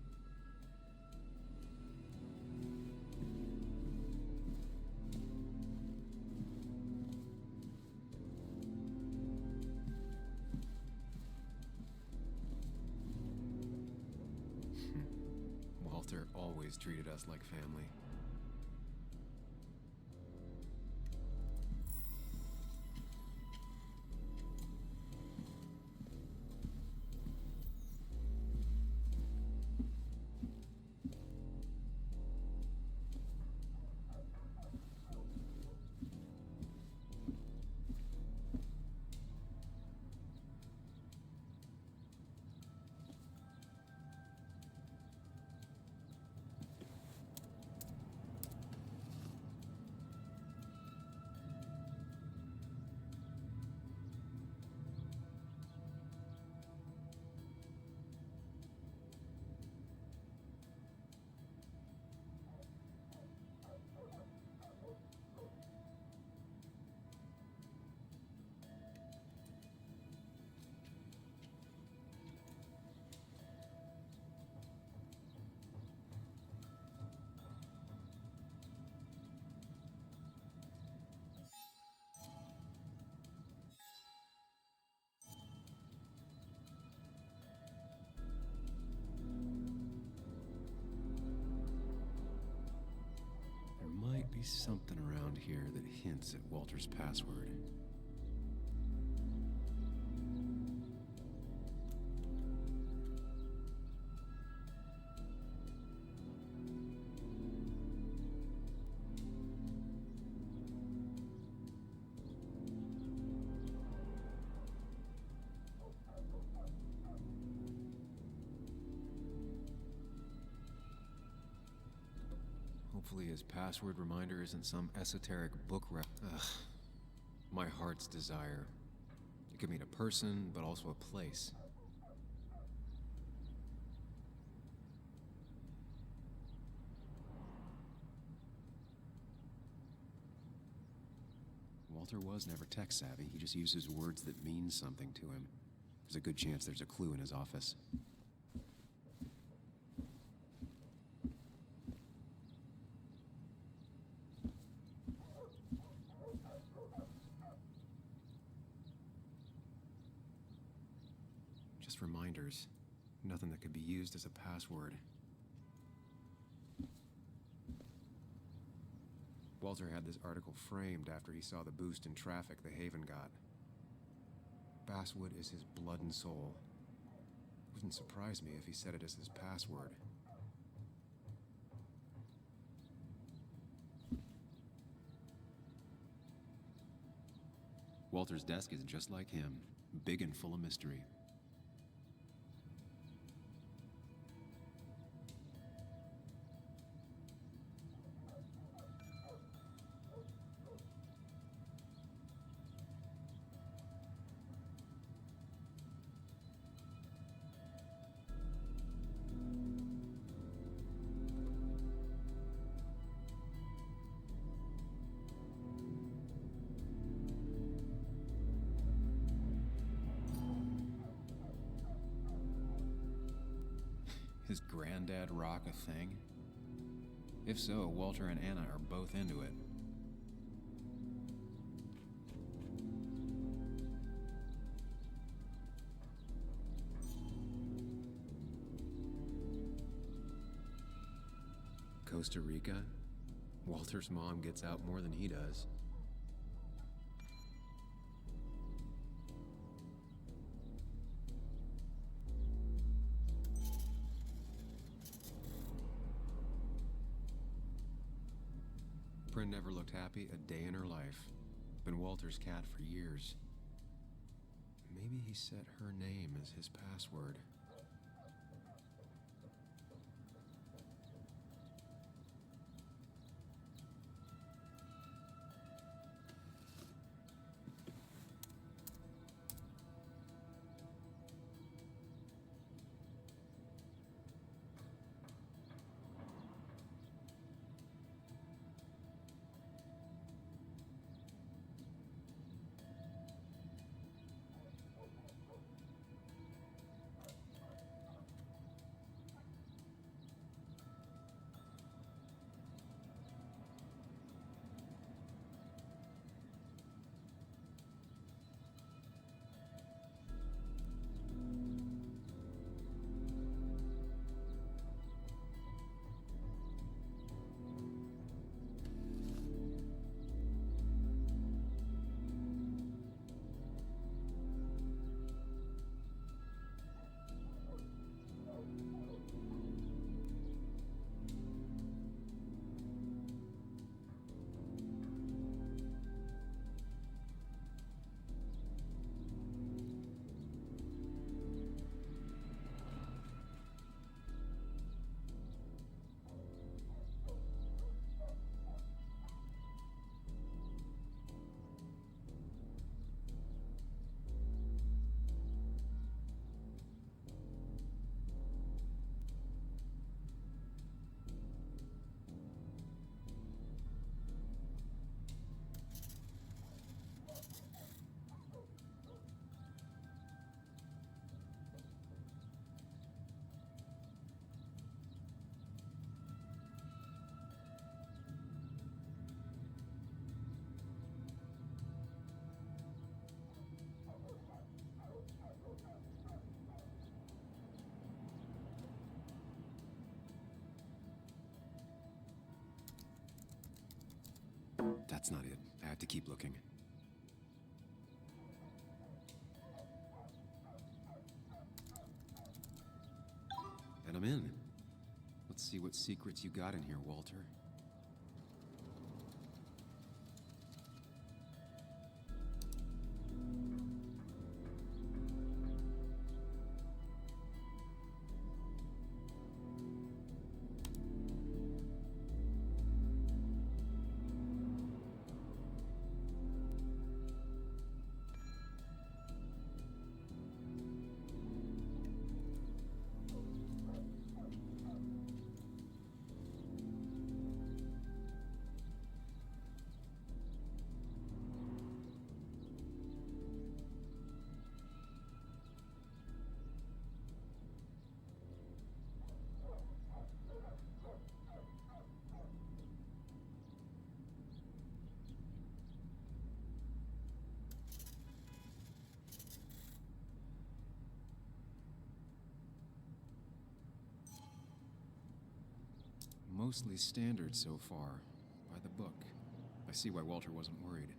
Walter always treated us like family. something around here that hints at Walter's password. Hopefully his password reminder isn't some esoteric book Ugh. My heart's desire. It could mean a person, but also a place. Walter was never tech-savvy. He just uses words that mean something to him. There's a good chance there's a clue in his office. Just reminders. Nothing that could be used as a password. Walter had this article framed after he saw the boost in traffic the Haven got. Basswood is his blood and soul. It wouldn't surprise me if he said it as his password. Walter's desk is just like him, big and full of mystery. His granddad rock a thing? If so, Walter and Anna are both into it. Costa Rica? Walter's mom gets out more than he does. Bryn never looked happy a day in her life. Been Walter's cat for years. Maybe he set her name as his password. That's not it. I have to keep looking. And I'm in. Let's see what secrets you got in here, Walter. Mostly standard so far, by the book. I see why Walter wasn't worried.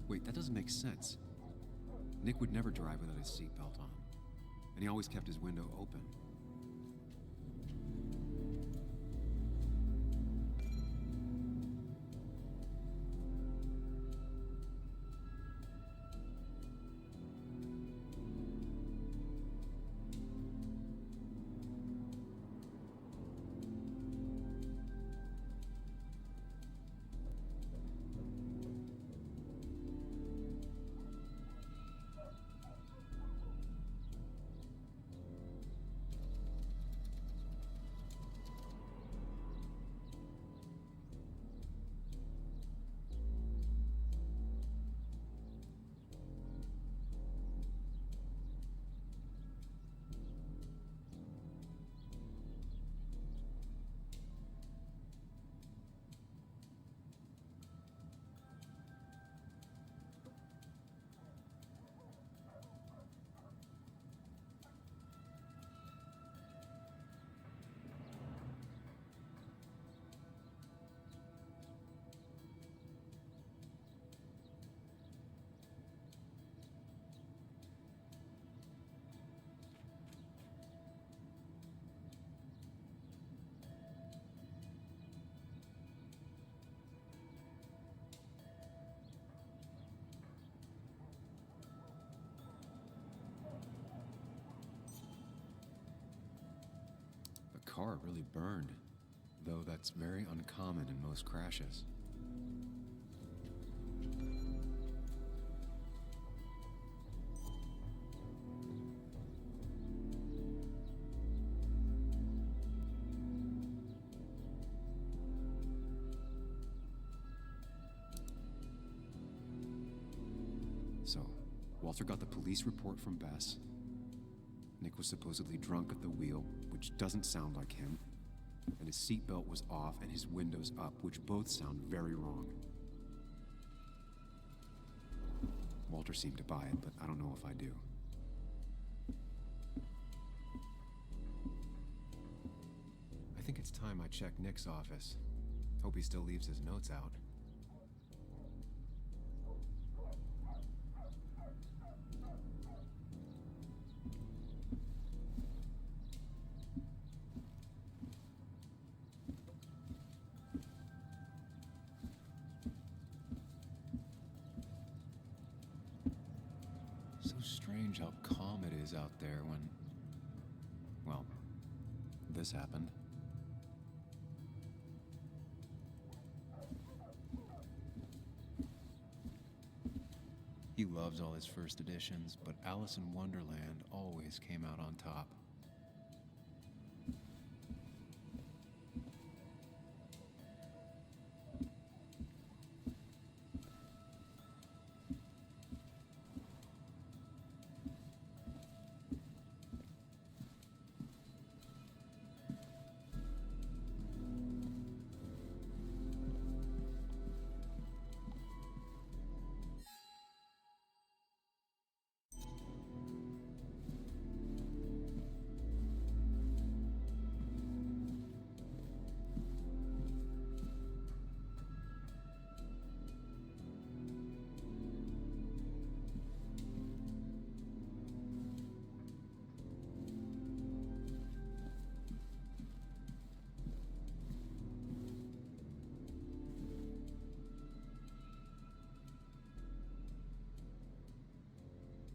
Wait, that doesn't make sense. Nick would never drive without his seatbelt on. And he always kept his window open. The car really burned, though that's very uncommon in most crashes. So, Walter got the police report from Bess. Nick was supposedly drunk at the wheel, which doesn't sound like him. And his seatbelt was off and his windows up, which both sound very wrong. Walter seemed to buy it, but I don't know if I do. I think it's time I check Nick's office. Hope he still leaves his notes out. strange how calm it is out there when, well, this happened. He loves all his first editions, but Alice in Wonderland always came out on top.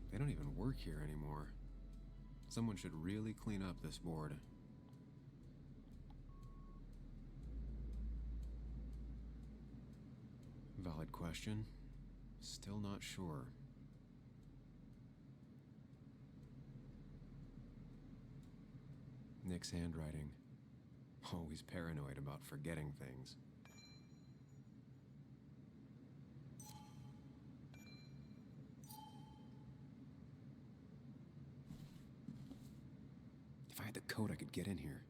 They don't even work here anymore. Someone should really clean up this board. Valid question. Still not sure. Nick's handwriting. Always paranoid about forgetting things. If I had the code, I could get in here.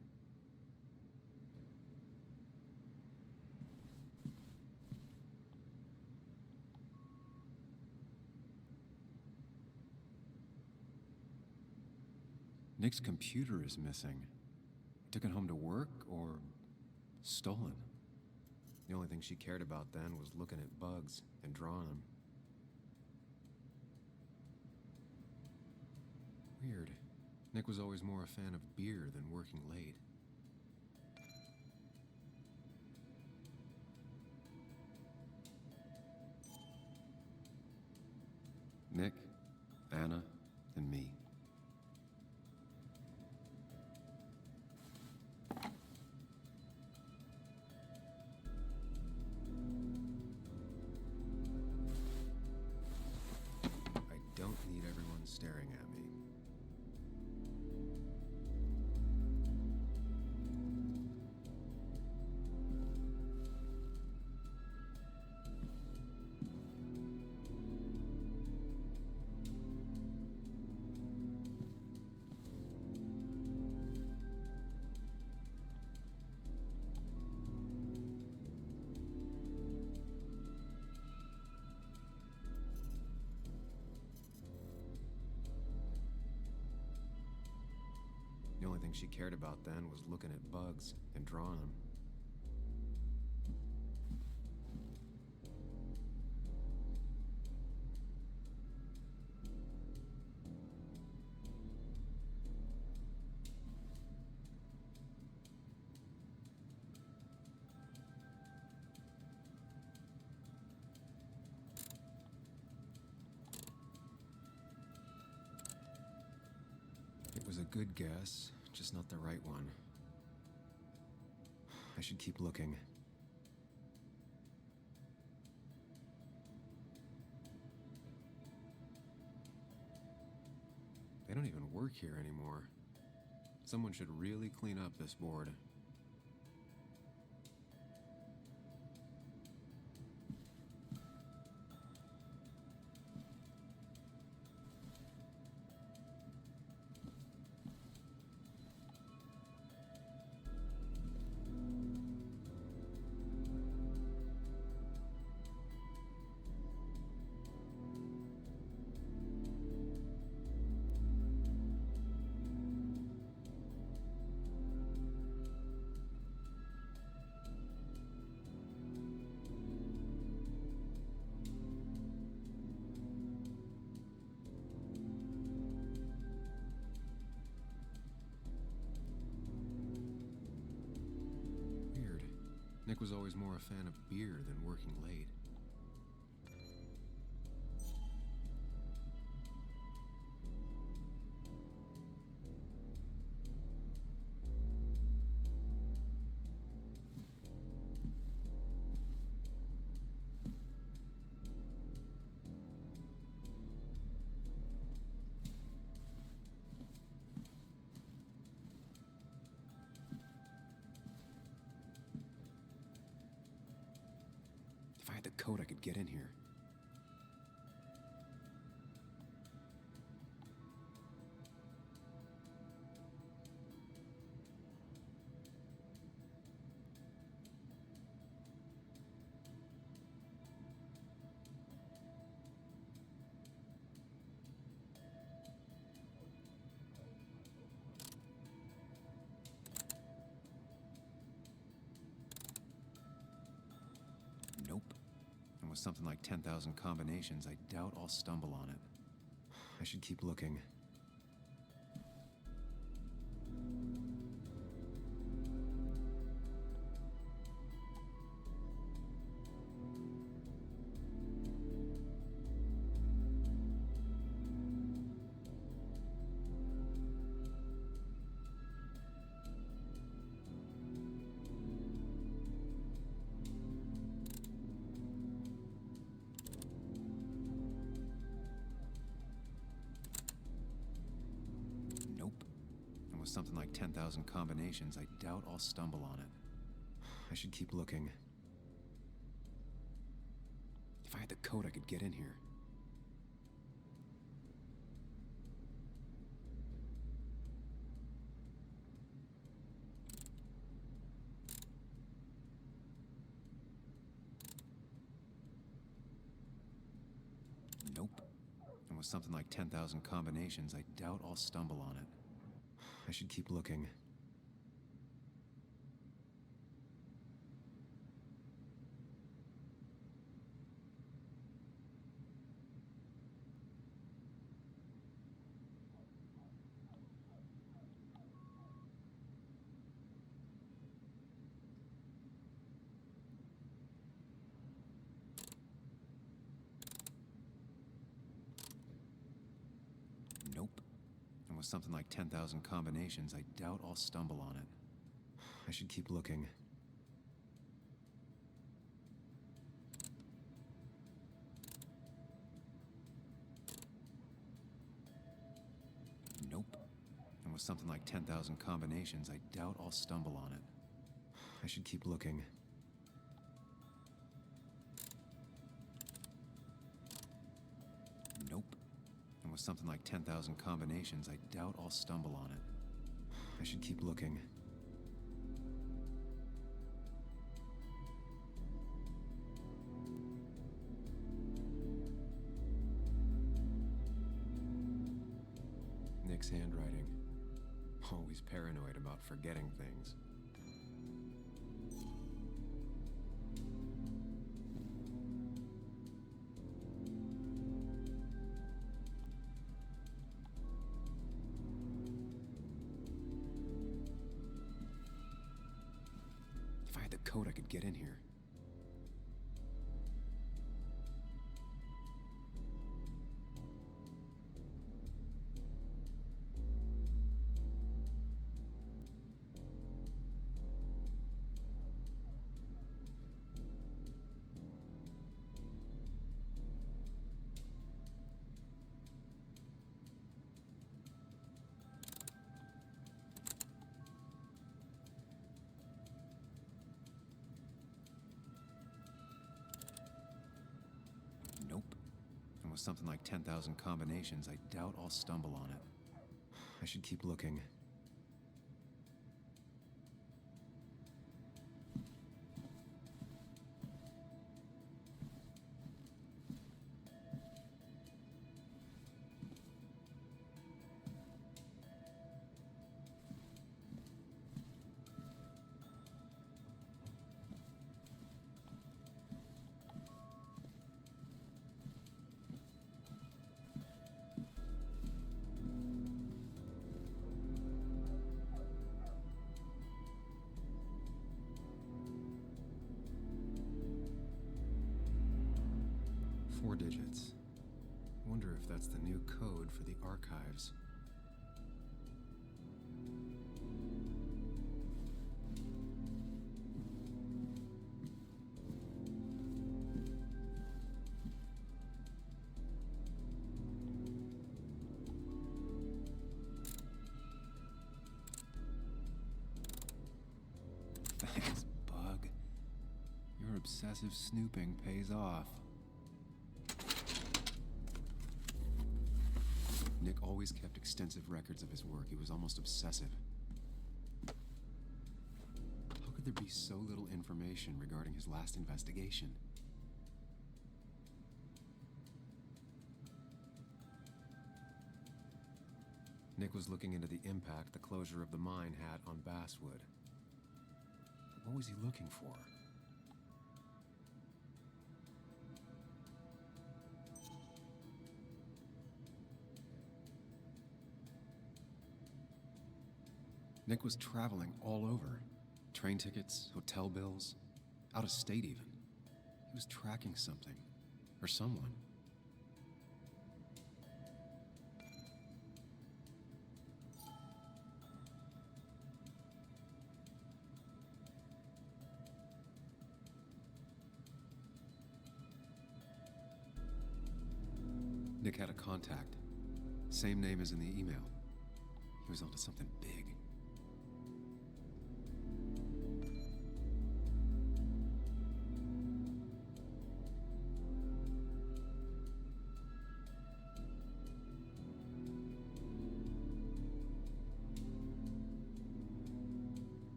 Nick's computer is missing. Took it home to work or stolen. The only thing she cared about then was looking at bugs and drawing them. Weird. Nick was always more a fan of beer than working late. Nick, Anna, and me. I don't need everyone staring at me. The only thing she cared about then was looking at bugs and drawing them. It was a good guess, just not the right one. I should keep looking. They don't even work here anymore. Someone should really clean up this board. Nick was always more a fan of beer than working late. If I had the code, I could get in here. Nope. And with something like 10,000 combinations, I doubt I'll stumble on it. I should keep looking. Nope. And with something like 10,000 combinations, I doubt I'll stumble on it. I should keep looking. If I had the code, I could get in here. Nope. And with something like 10,000 combinations, I doubt I'll stumble on it. I should keep looking. Nope. And with something like 10,000 combinations, I doubt I'll stumble on it. I should keep looking. Nope. And with something like 10,000 combinations, I doubt I'll stumble on it. I should keep looking. Nope. And with something like 10,000 combinations, I doubt I'll stumble on it. I should keep looking. Nick's handwriting. Always paranoid about forgetting things. If I had the code, I could get in here. Nope. And with something like 10,000 combinations, I doubt I'll stumble on it. I should keep looking. Four digits. Wonder if that's the new code for the archives. Thanks, Bug. You're obsessive snooping pays off. Nick always kept extensive records of his work. He was almost obsessive. How could there be so little information regarding his last investigation? Nick was looking into the impact the closure of the mine had on Basswood. What was he looking for? Nick was traveling all over. Train tickets, hotel bills, out of state even. He was tracking something, or someone. Nick had a contact. Same name as in the email. He was onto something big.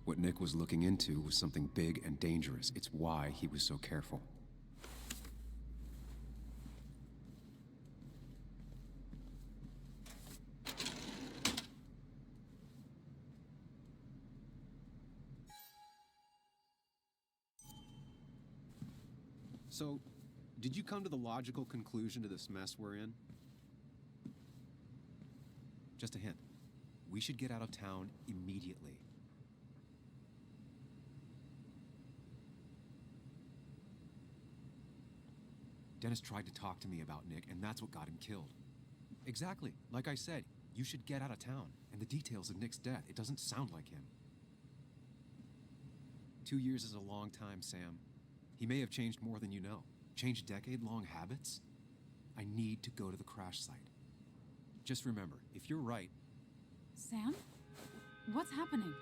What Nick was looking into was something big and dangerous. It's why he was so careful. So, did you come to the logical conclusion to this mess we're in? Just a hint. We should get out of town immediately. Dennis tried to talk to me about Nick, and that's what got him killed. Exactly. Like I said, you should get out of town. And the details of Nick's death, it doesn't sound like him. 2 years is a long time, Sam. He may have changed more than you know. Changed decade-long habits? I need to go to the crash site. Just remember, if you're right... Sam? What's happening?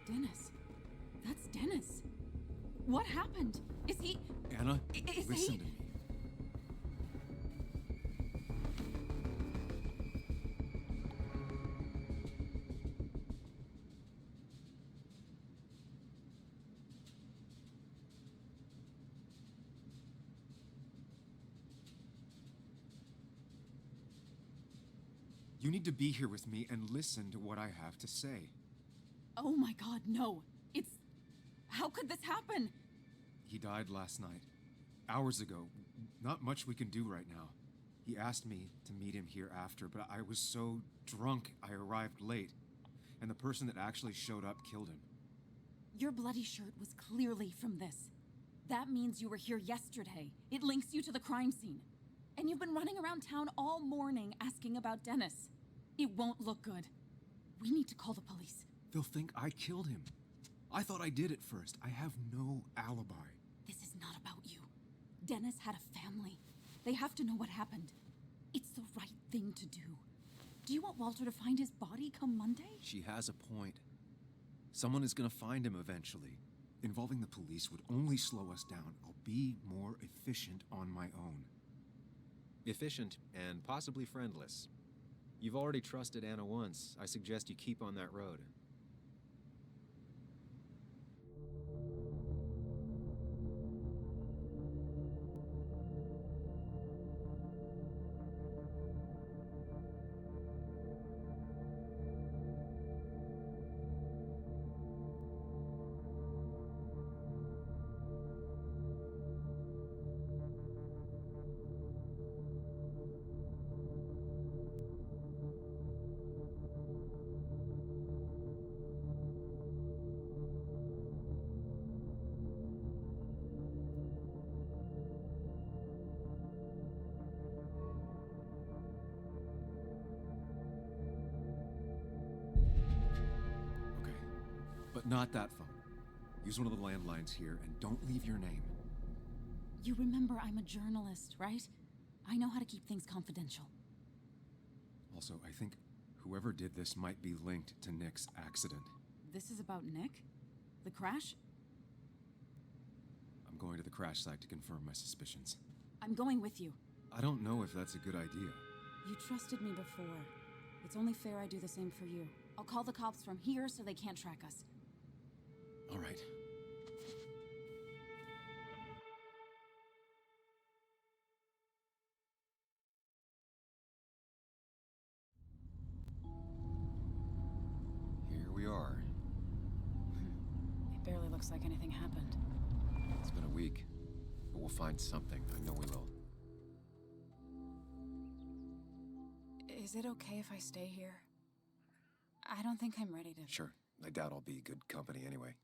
Dennis. That's Dennis. What happened? Is he... Anna, Is listen he... to me. You need to be here with me and listen to what I have to say. Oh my God, no. It's... How could this happen? He died last night. Hours ago. Not much we can do right now. He asked me to meet him here after, but I was so drunk I arrived late. And the person that actually showed up killed him. Your bloody shirt was clearly from this. That means you were here yesterday. It links you to the crime scene. And you've been running around town all morning asking about Dennis. It won't look good. We need to call the police. They'll think I killed him. I thought I did at first. I have no alibi. This is not about you. Dennis had a family. They have to know what happened. It's the right thing to do. Do you want Walter to find his body come Monday? She has a point. Someone is gonna find him eventually. Involving the police would only slow us down. I'll be more efficient on my own. Efficient and possibly friendless. You've already trusted Anna once. I suggest you keep on that road. But not that phone. Use one of the landlines here and don't leave your name. You remember I'm a journalist, right? I know how to keep things confidential. Also, I think whoever did this might be linked to Nick's accident. This is about Nick? The crash? I'm going to the crash site to confirm my suspicions. I'm going with you. I don't know if that's a good idea. You trusted me before. It's only fair I do the same for you. I'll call the cops from here so they can't track us. All right. Here we are. It barely looks like anything happened. It's been a week, but we'll find something. I know we will. Is it okay if I stay here? I don't think I'm ready to... Sure. I doubt I'll be good company anyway.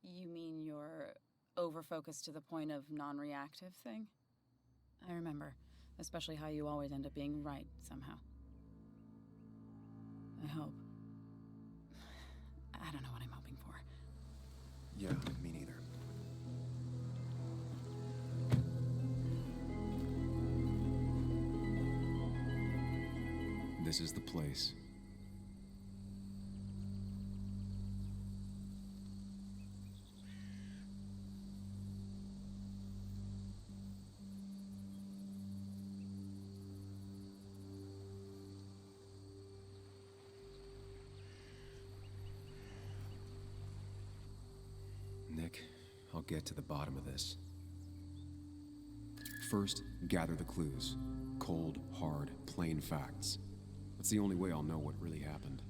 You mean you're over-focused to the point of non-reactive thing? I remember, especially how you always end up being right somehow. I hope. I don't know what I'm hoping for. Yeah, me neither. This is the place. Nick, I'll get to the bottom of this. First, gather the clues. Cold, hard, plain facts. That's the only way I'll know what really happened.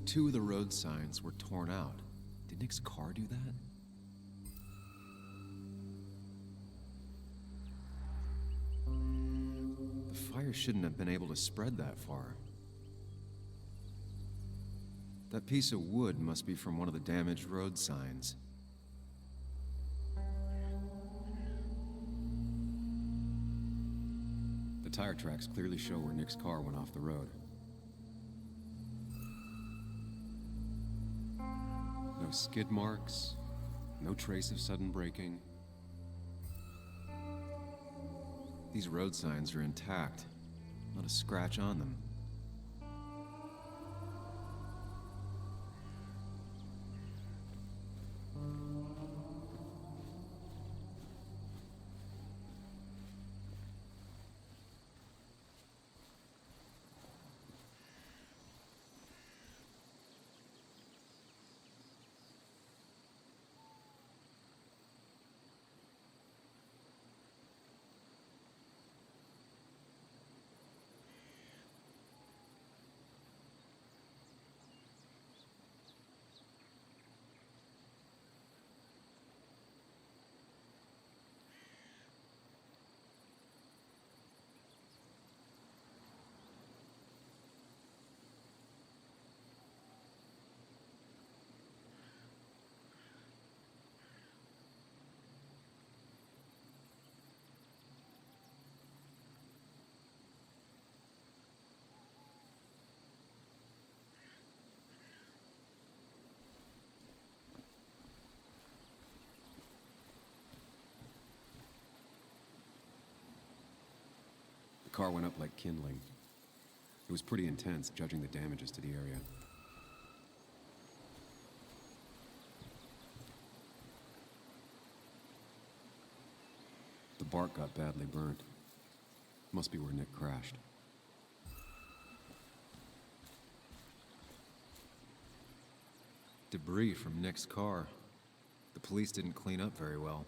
Two of the road signs were torn out. Did Nick's car do that? The fire shouldn't have been able to spread that far. That piece of wood must be from one of the damaged road signs. The tire tracks clearly show where Nick's car went off the road. No skid marks, no trace of sudden braking. These road signs are intact, not a scratch on them. The car went up like kindling. It was pretty intense, judging the damages to the area. The bark got badly burnt. Must be where Nick crashed. Debris from Nick's car. The police didn't clean up very well.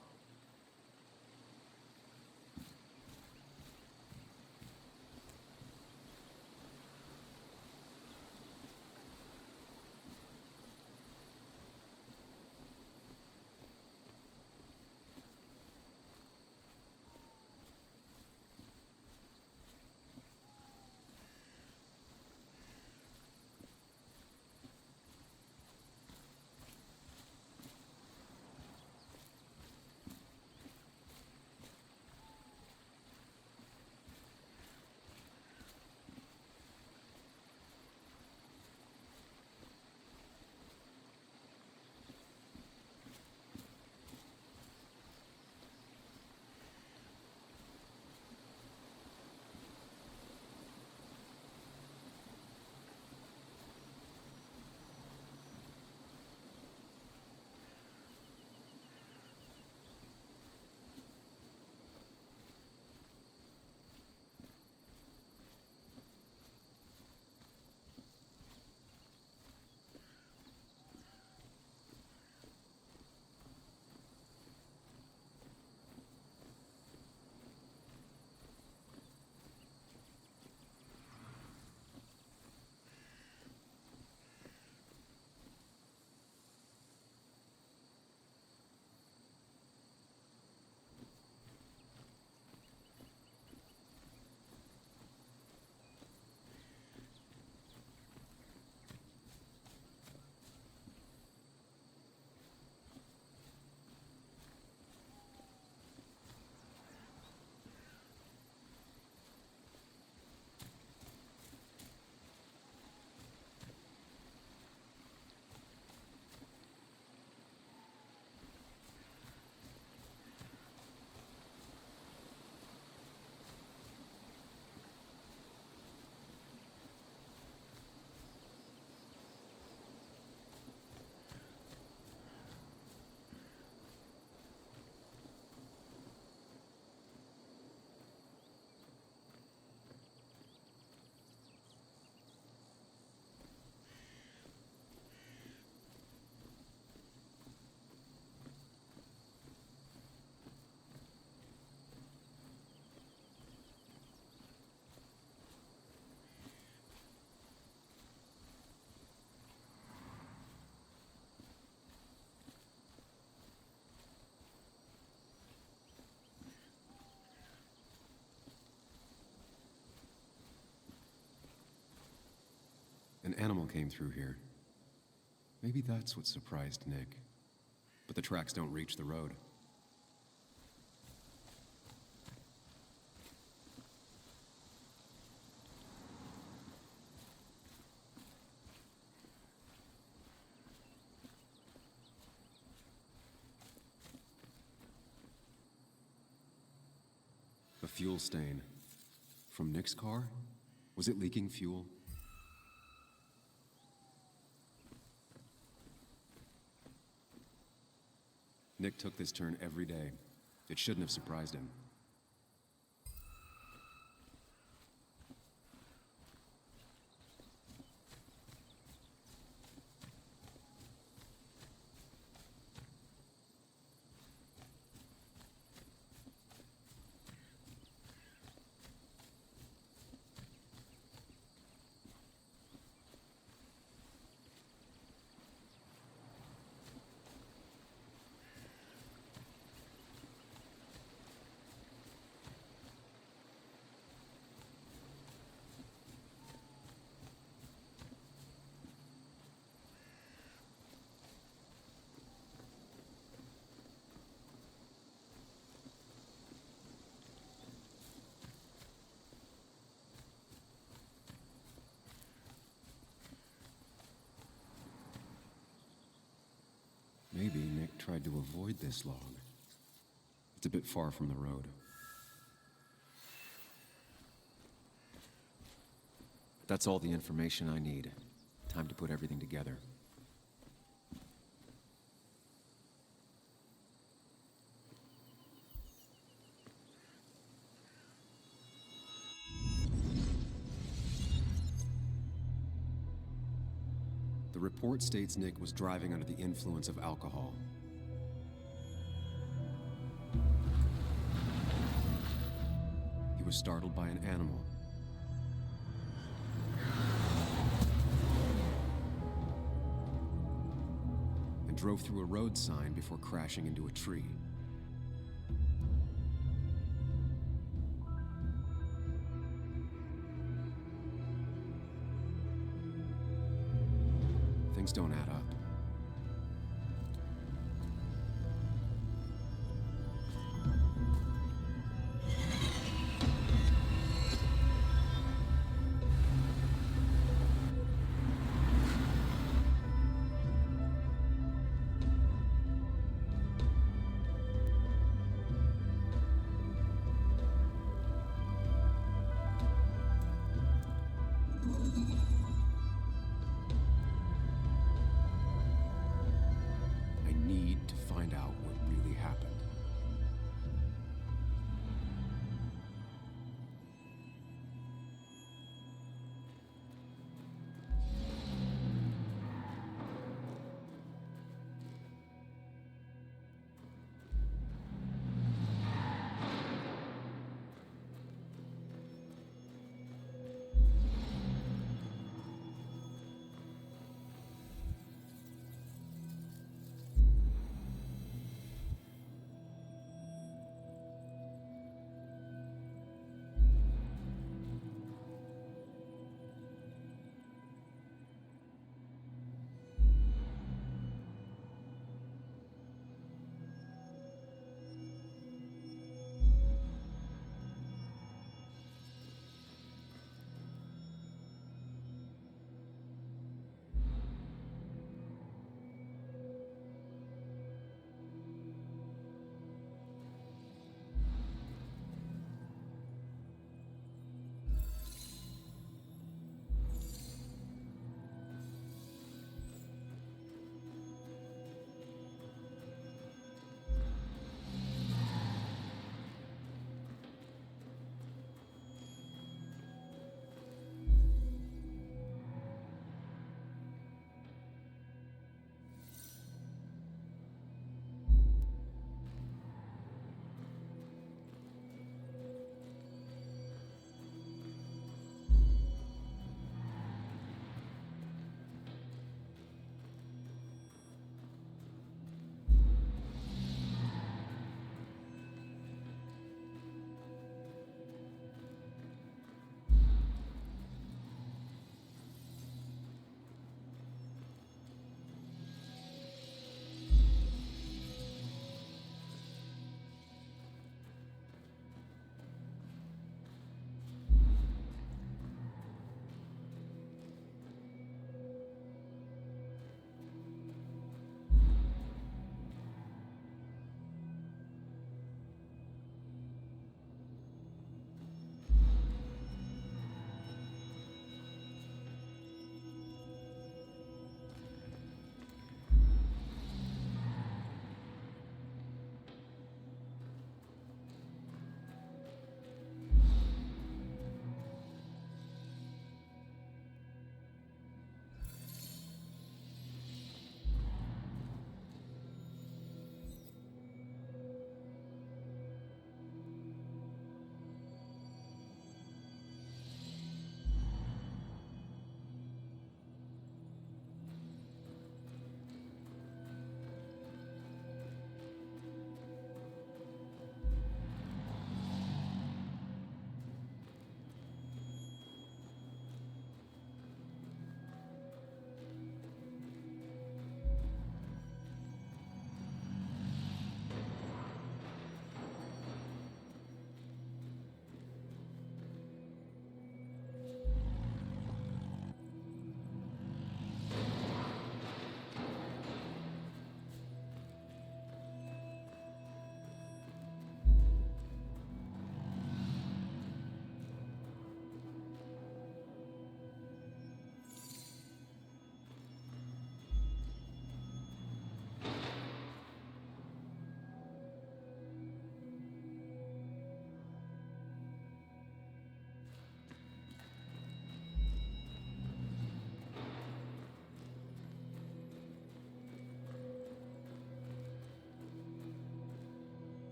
animal came through here. Maybe that's what surprised Nick. But the tracks don't reach the road. A fuel stain. From Nick's car? Was it leaking fuel? Nick took this turn every day. It shouldn't have surprised him. Maybe Nick tried to avoid this log. It's a bit far from the road. That's all the information I need. Time to put everything together. The report states Nick was driving under the influence of alcohol. He was startled by an animal. And drove through a road sign before crashing into a tree. Things don't add up.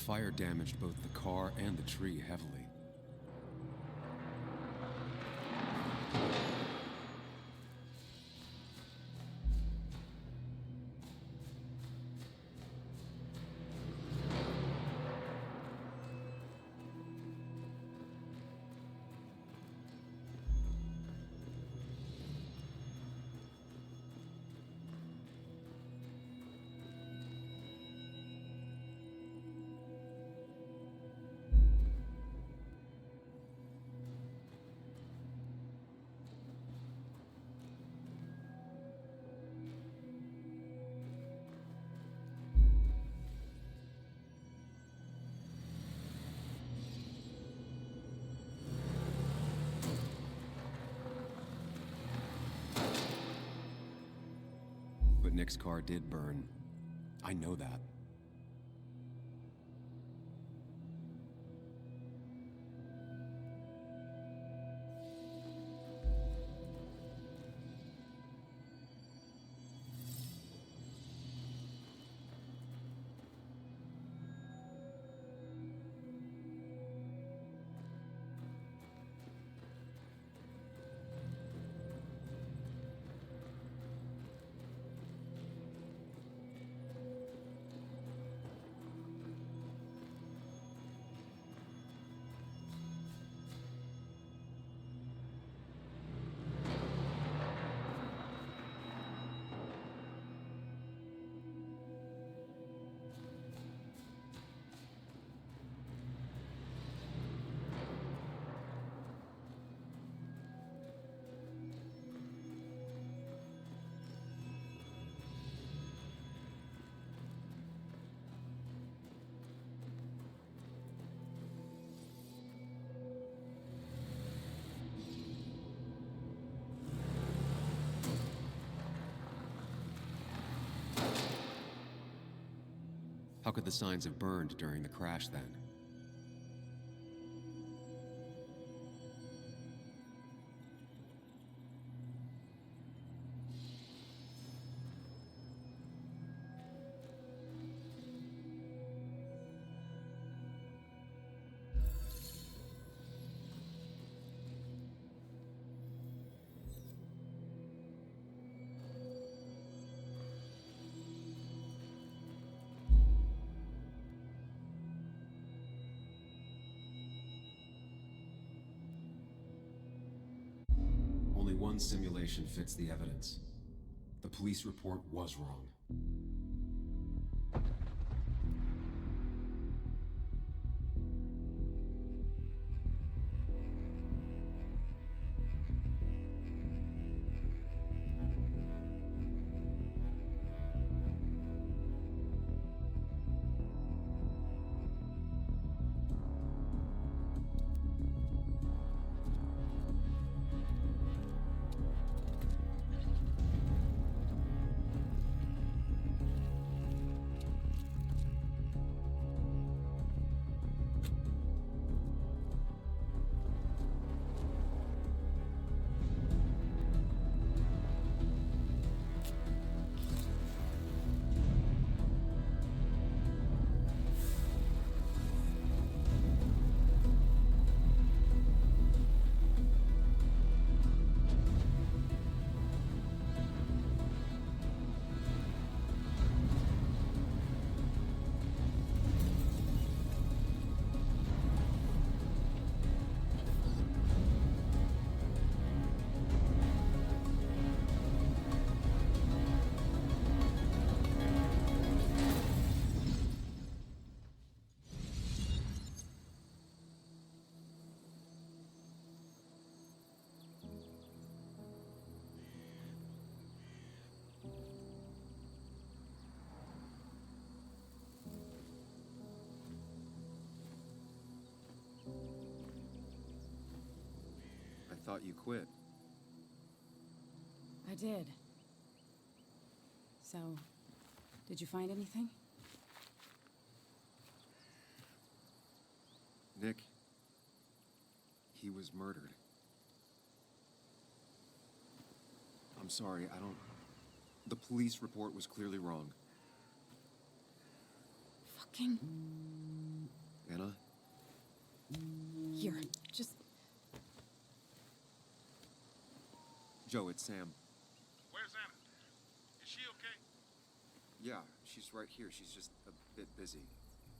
fire damaged both the car and the tree heavily. But Nick's car did burn. I know that. How could the signs have burned during the crash then? Only one simulation fits the evidence. The police report was wrong. I thought you quit. I did. So, did you find anything? Nick, he was murdered. I'm sorry, I don't... The police report was clearly wrong. Fucking Anna? Here, just. Joe, it's Sam. Where's Anna? Is she okay? Yeah, she's right here. She's just a bit busy.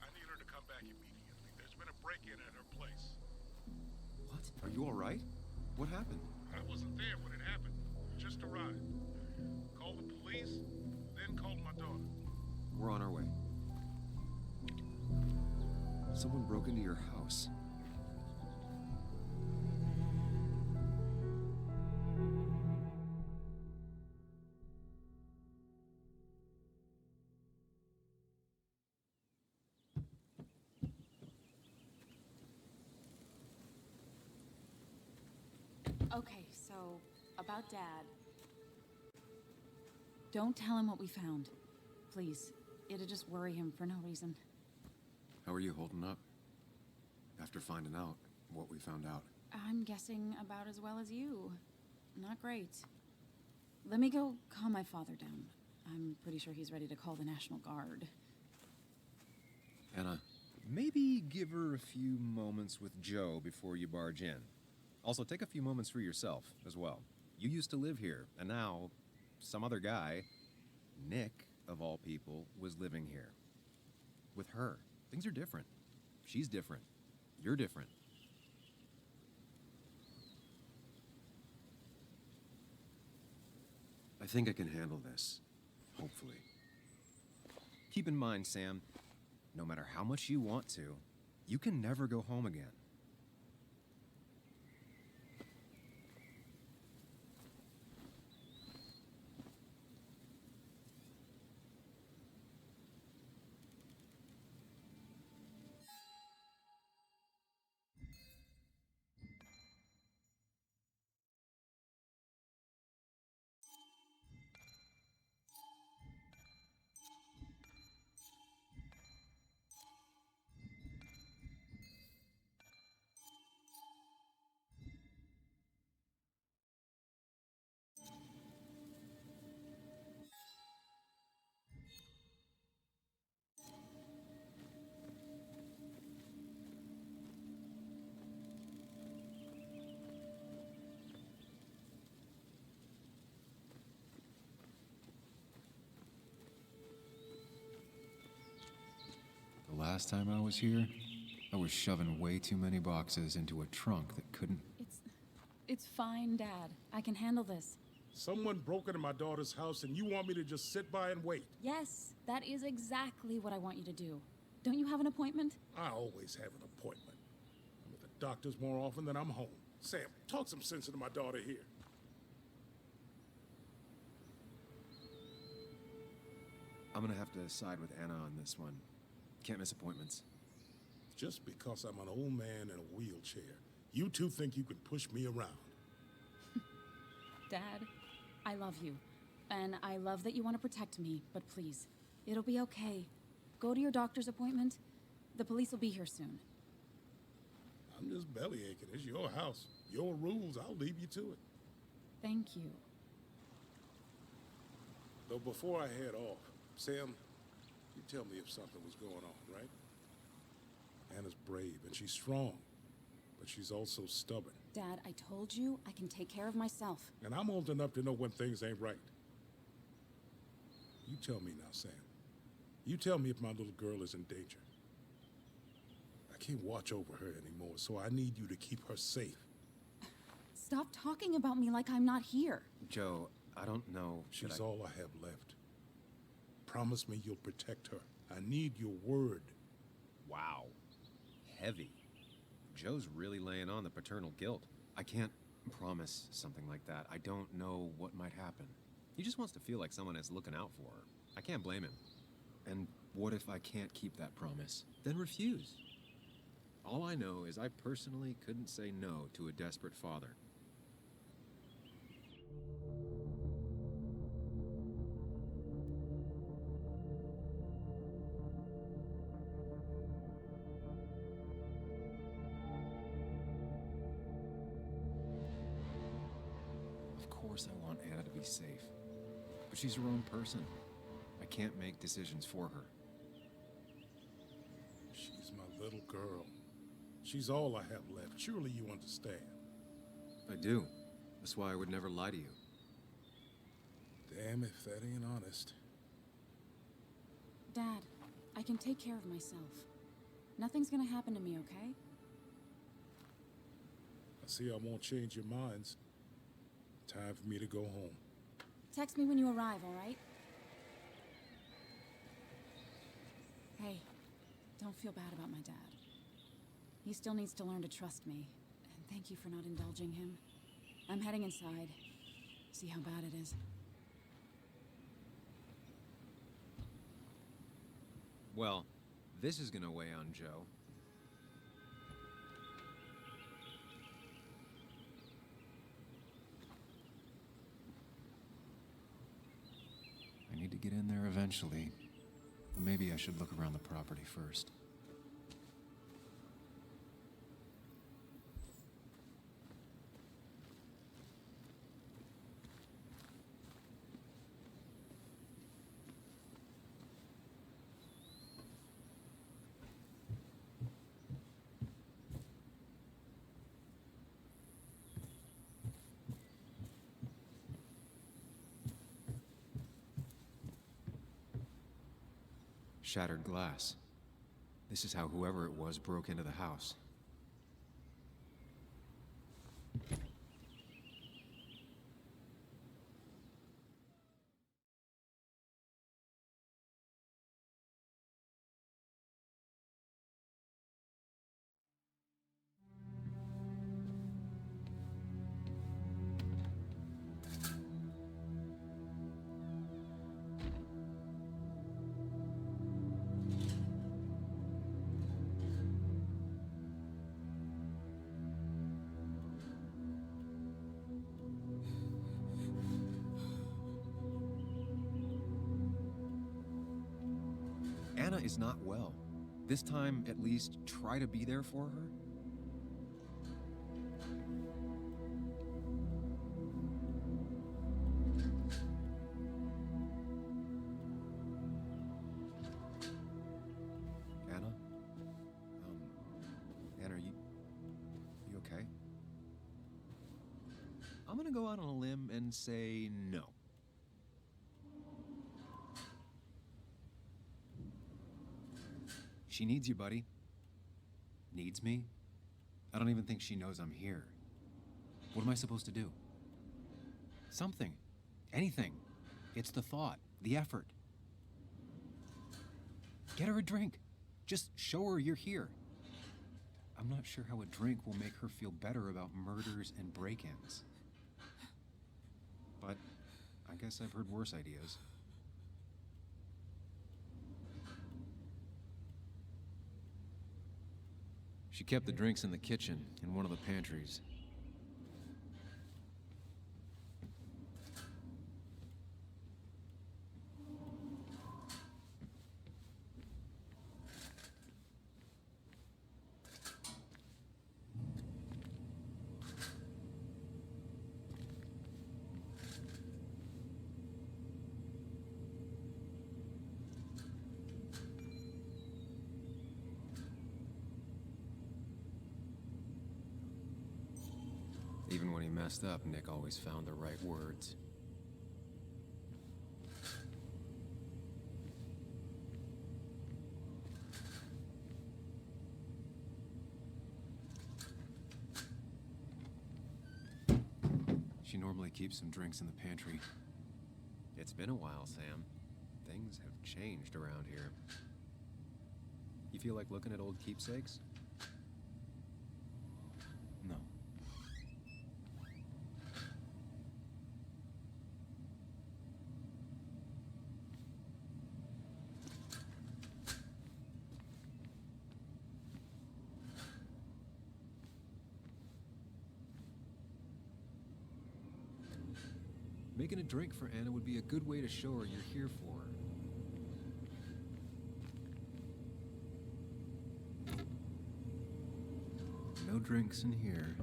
I need her to come back immediately. There's been a break-in at her place. What? Are you all right? What happened? I wasn't there when it happened. Just arrived. Called the police, then called my daughter. We're on our way. Someone broke into your house. Okay, so about Dad. Don't tell him what we found. Please. It'll just worry him for no reason. How are you holding up? After finding out what we found out. I'm guessing about as well as you. Not great. Let me go calm my father down. I'm pretty sure he's ready to call the National Guard. Anna, Maybe give her a few moments with Joe before you barge in. Also, take a few moments for yourself as well. You used to live here, and now some other guy, Nick, of all people, was living here. With her. Things are different. She's different. You're different. I think I can handle this. Hopefully. Keep in mind, Sam, no matter how much you want to, you can never go home again. The last time I was here, I was shoving way too many boxes into a trunk that couldn't... It's fine, Dad. I can handle this. Someone broke into my daughter's house and you want me to just sit by and wait? Yes, that is exactly what I want you to do. Don't you have an appointment? I always have an appointment. I'm at the doctor's more often than I'm home. Sam, talk some sense into my daughter here. I'm gonna have to side with Anna on this one. Can't miss appointments. Just because I'm an old man in a wheelchair, you two think you can push me around. Dad, I love you. And I love that you want to protect me, but please, it'll be okay. Go to your doctor's appointment. The police will be here soon. I'm just belly aching. It's your house. Your rules. I'll leave you to it. Thank you. Though before I head off, Sam, you tell me if something was going on, right? Anna's brave and she's strong, but she's also stubborn. Dad, I told you I can take care of myself. And I'm old enough to know when things ain't right. You tell me now, Sam. You tell me if my little girl is in danger. I can't watch over her anymore, so I need you to keep her safe. Stop talking about me like I'm not here. Joe, I don't know. She's all I have left. Promise me you'll protect her. I need your word. Wow. Heavy. Joe's really laying on the paternal guilt. I can't promise something like that. I don't know what might happen. He just wants to feel like someone is looking out for her. I can't blame him. And what if I can't keep that promise? Then refuse. All I know is I personally couldn't say no to a desperate father. Of course I want Anna to be safe. But she's her own person. I can't make decisions for her. She's my little girl. She's all I have left. Surely you understand. I do. That's why I would never lie to you. Damn if that ain't honest. Dad, I can take care of myself. Nothing's gonna happen to me, okay? I see I won't change your minds. Time for me to go home. Text me when you arrive, all right? Hey, don't feel bad about my dad. He still needs to learn to trust me. And thank you for not indulging him. I'm heading inside. See how bad it is. Well, this is gonna weigh on Joe. I need to get in there eventually, but maybe I should look around the property first. Shattered glass. This is how whoever it was broke into the house. Anna is not well. This time, at least, try to be there for her. Anna? Anna, are you okay? I'm gonna go out on a limb and say no. She needs you, buddy. Needs me? I don't even think she knows I'm here. What am I supposed to do? Something. Anything. It's the thought, the effort. Get her a drink. Just show her you're here. I'm not sure how a drink will make her feel better about murders and break-ins. But I guess I've heard worse ideas. She kept the drinks in the kitchen, in one of the pantries. Even when he messed up, Nick always found the right words. She normally keeps some drinks in the pantry. It's been a while, Sam. Things have changed around here. You feel like looking at old keepsakes? No. Making a drink for Anna would be a good way to show her you're here for her. No drinks in here.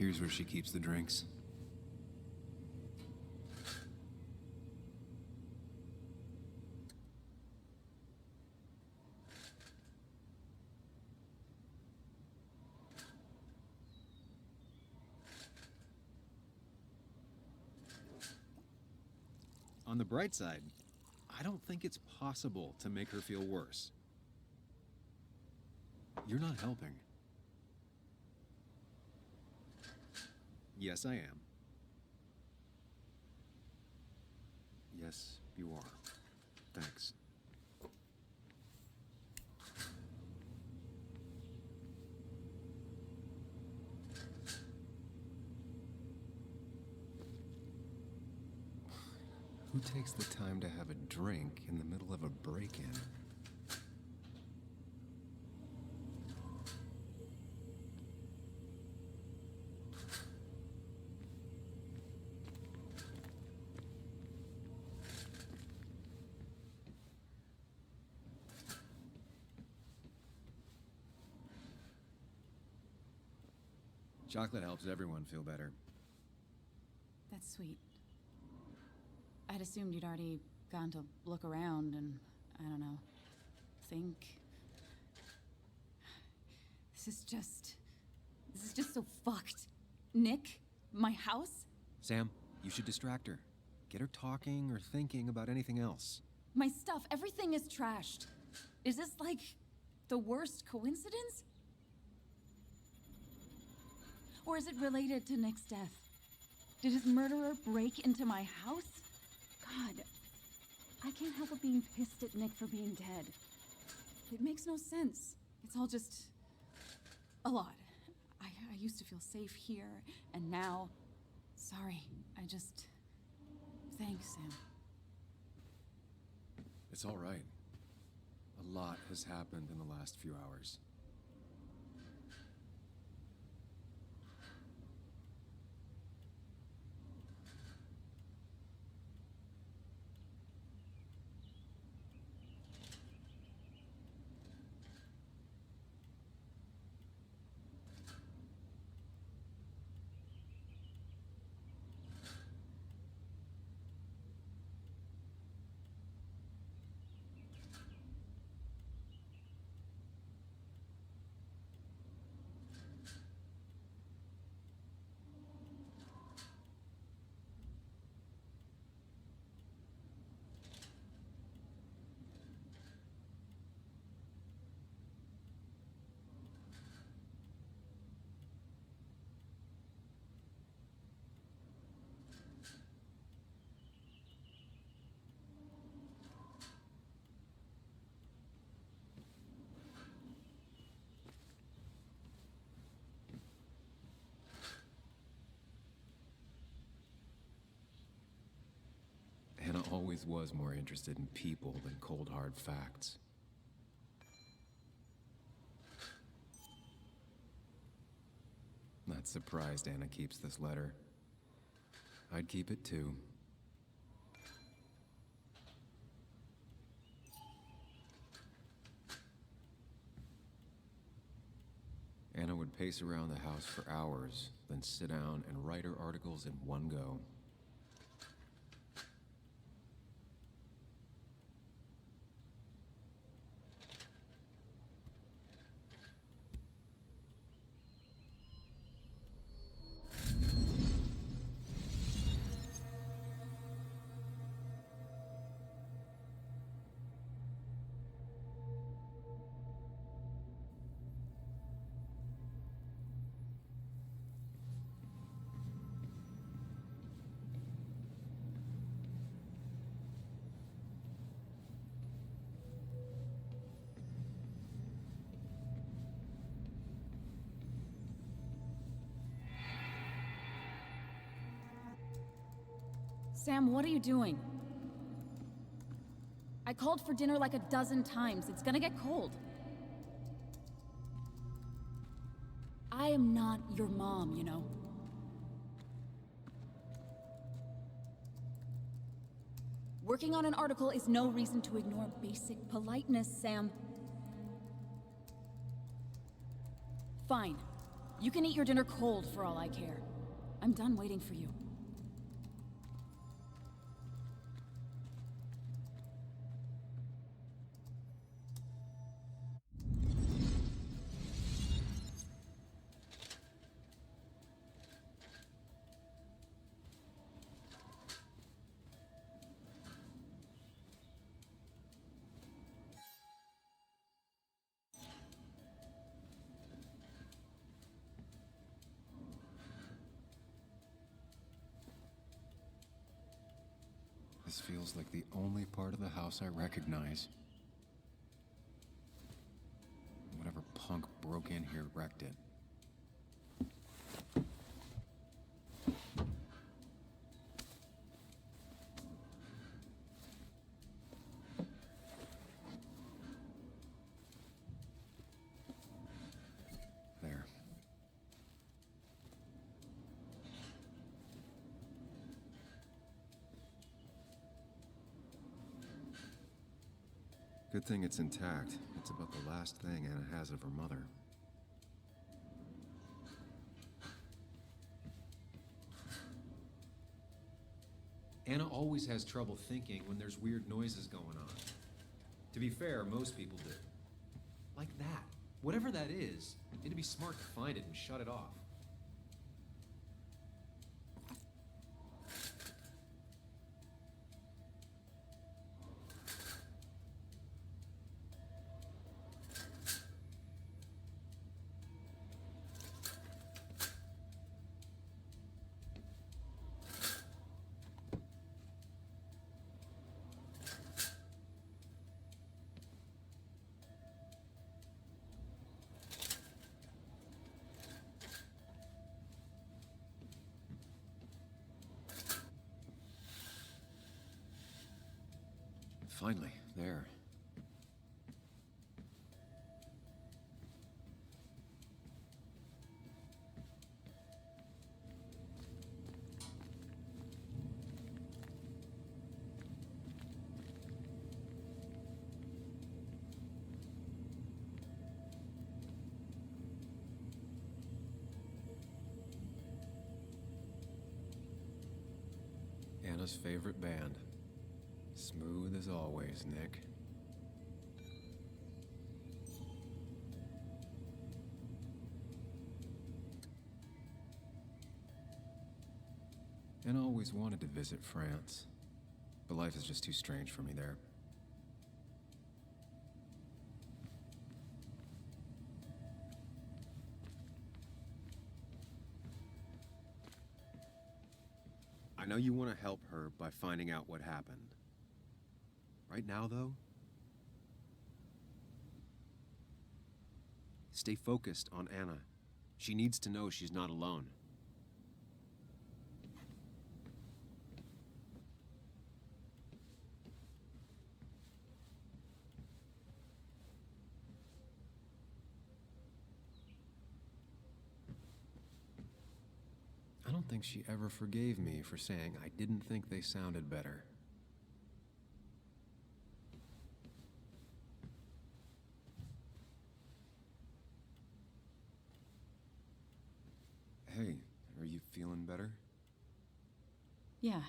Here's where she keeps the drinks. On the bright side, I don't think it's possible to make her feel worse. You're not helping. Yes, I am. Yes, you are. Thanks. Who takes the time to have a drink in the middle of a break-in? Chocolate helps everyone feel better. That's sweet. I'd assumed you'd already gone to look around and, I don't know, think. This is just so fucked. Nick? My house? Sam, you should distract her. Get her talking or thinking about anything else. My stuff, everything is trashed. Is this like the worst coincidence? Or is it related to Nick's death? Did his murderer break into my house? God, I can't help but being pissed at Nick for being dead. It makes no sense. It's all just a lot. I used to feel safe here, and now, sorry, thanks, Sam. It's all right. A lot has happened in the last few hours. Hannah always was more interested in people than cold, hard facts. Not surprised Anna keeps this letter. I'd keep it too. Anna would pace around the house for hours, then sit down and write her articles in one go. Sam, what are you doing? I called for dinner like a dozen times. It's gonna get cold. I am not your mom, you know? Working on an article is no reason to ignore basic politeness, Sam. Fine. You can eat your dinner cold for all I care. I'm done waiting for you. This feels like the only part of the house I recognize. Whatever punk broke in here wrecked it. There. Good thing it's intact. It's about the last thing Anna has of her mother. Anna always has trouble thinking when there's weird noises going on. To be fair, most people do. Like that. Whatever that is, it'd be smart to find it and shut it off. Finally, there. Anna's favorite band. Smooth as always, Nick. And always wanted to visit France, but life is just too strange for me there. I know you want to help her by finding out what happened. Right now, though, stay focused on Anna. She needs to know she's not alone. I don't think she ever forgave me for saying I didn't think they sounded better. Hey, are you feeling better? Yeah.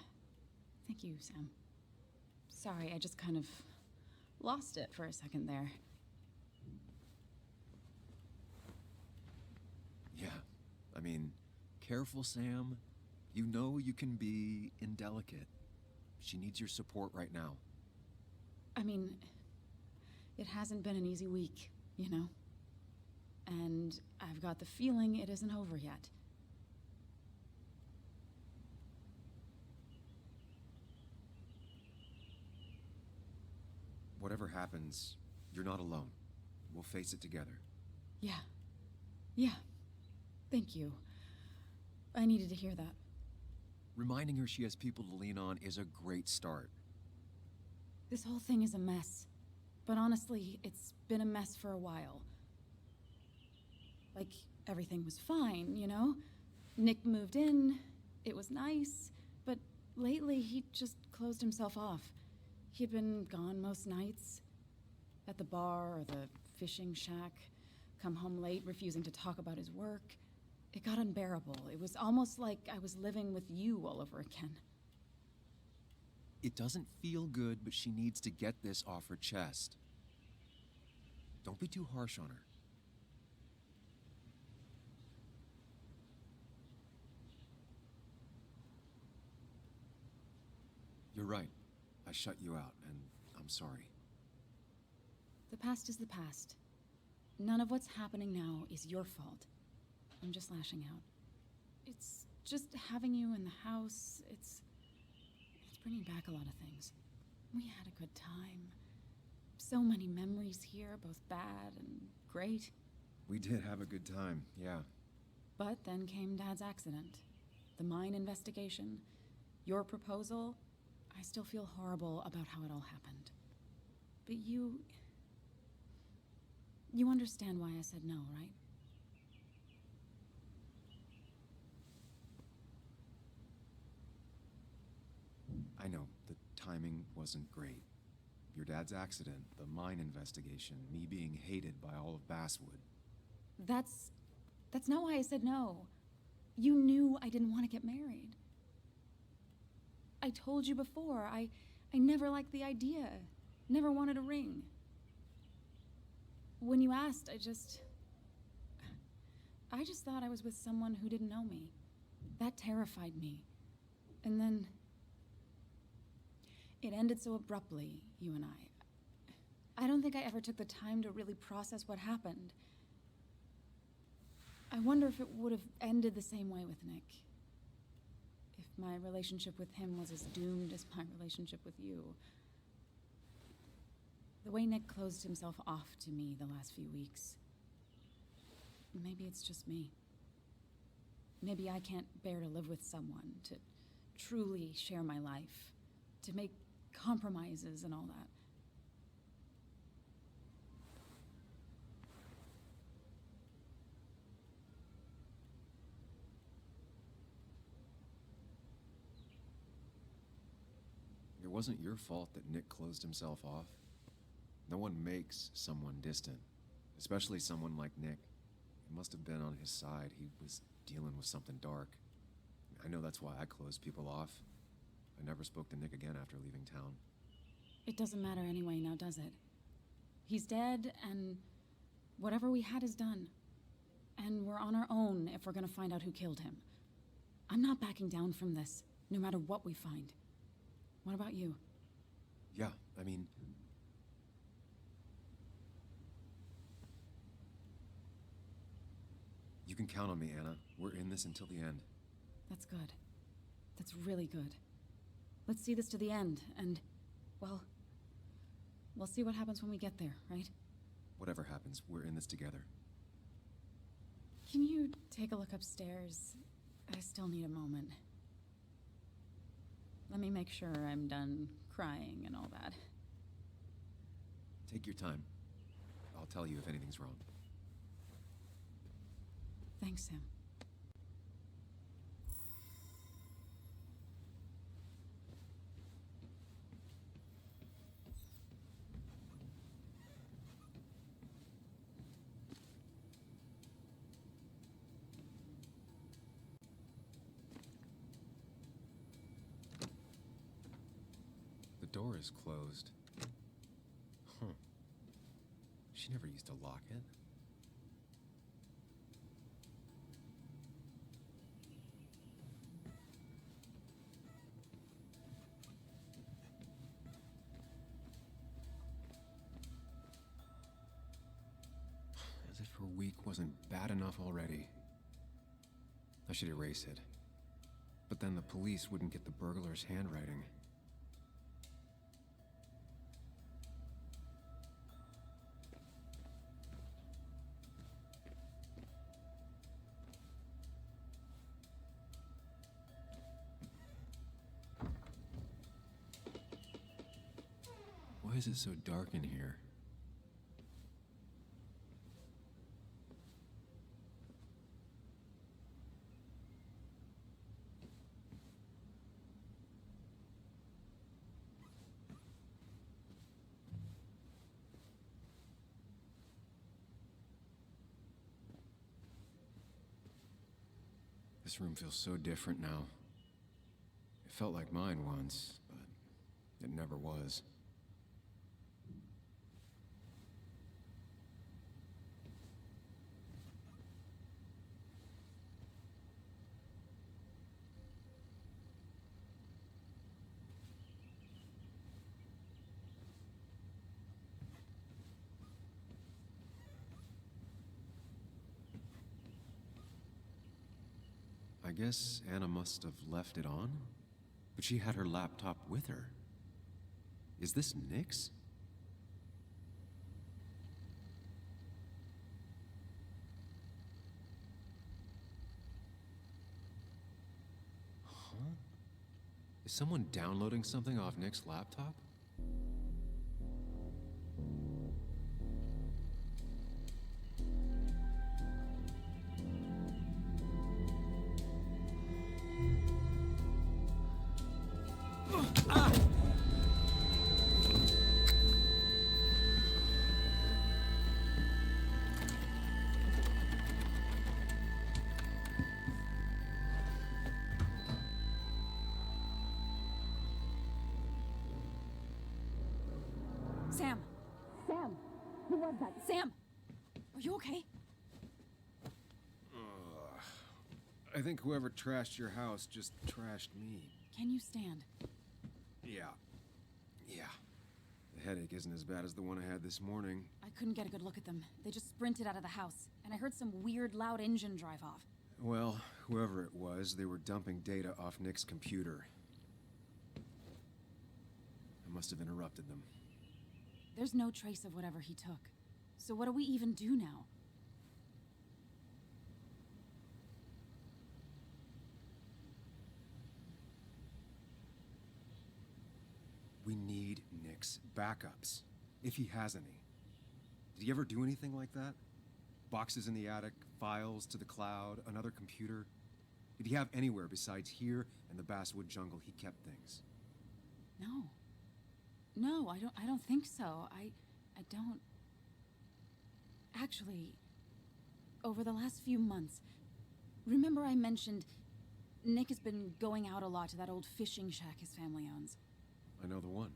Thank you, Sam. Sorry, I just kind of lost it for a second there. Yeah, I mean, careful, Sam. You know you can be indelicate. She needs your support right now. I mean, it hasn't been an easy week, you know? And I've got the feeling it isn't over yet. Whatever happens, you're not alone. We'll face it together. Yeah. Yeah. Thank you. I needed to hear that. Reminding her she has people to lean on is a great start. This whole thing is a mess. But honestly, it's been a mess for a while. Like, everything was fine, you know? Nick moved in, it was nice, but lately he just closed himself off. He'd been gone most nights. At the bar or the fishing shack. Come home late, refusing to talk about his work. It got unbearable. It was almost like I was living with you all over again. It doesn't feel good, but she needs to get this off her chest. Don't be too harsh on her. You're right. I shut you out, and I'm sorry. The past is the past. None of what's happening now is your fault. I'm just lashing out. It's just having you in the house. It's bringing back a lot of things. We had a good time. So many memories here, both bad and great. We did have a good time, yeah. But then came Dad's accident. The mine investigation. Your proposal. I still feel horrible about how it all happened. But you understand why I said no, right? I know, the timing wasn't great. Your dad's accident, the mine investigation, me being hated by all of Basswood. That's not why I said no. You knew I didn't want to get married. I told you before, I never liked the idea. Never wanted a ring. When you asked, I just thought I was with someone who didn't know me. That terrified me. And then it ended so abruptly, you and I. I don't think I ever took the time to really process what happened. I wonder if it would have ended the same way with Nick. If my relationship with him was as doomed as my relationship with you. The way Nick closed himself off to me the last few weeks. Maybe it's just me. Maybe I can't bear to live with someone, to truly share my life, to make compromises and all that. It wasn't your fault that Nick closed himself off. No one makes someone distant, especially someone like Nick. It must have been on his side. He was dealing with something dark. I know that's why I closed people off. I never spoke to Nick again after leaving town. It doesn't matter anyway now, does it? He's dead, and whatever we had is done. And we're on our own if we're gonna find out who killed him. I'm not backing down from this, no matter what we find. What about you? Yeah, I mean... You can count on me, Anna. We're in this until the end. That's good. That's really good. Let's see this to the end, and, well, we'll see what happens when we get there, right? Whatever happens, we're in this together. Can you take a look upstairs? I still need a moment. Let me make sure I'm done crying and all that. Take your time. I'll tell you if anything's wrong. Thanks, Sam. The door is closed. Huh. She never used to lock it. As if her week wasn't bad enough already. I should erase it. But then the police wouldn't get the burglar's handwriting. Why is it so dark in here? This room feels so different now. It felt like mine once, but it never was. I guess Anna must have left it on, but she had her laptop with her. Is this Nick's? Huh? Is someone downloading something off Nick's laptop? Sam! Sam! Who was that? Sam! Are you okay? I think whoever trashed your house just trashed me. Can you stand? Yeah. The headache isn't as bad as the one I had this morning. I couldn't get a good look at them. They just sprinted out of the house, and I heard some weird, loud engine drive off. Well, whoever it was, they were dumping data off Nick's computer. I must have interrupted them. There's no trace of whatever he took. So what do we even do now? We need Nick's backups, if he has any. Did he ever do anything like that? Boxes in the attic, files to the cloud, another computer? Did he have anywhere besides here and the basswood jungle he kept things? No. No, I don't think so. I don't... Actually, over the last few months, remember I mentioned Nick has been going out a lot to that old fishing shack his family owns. I know the one.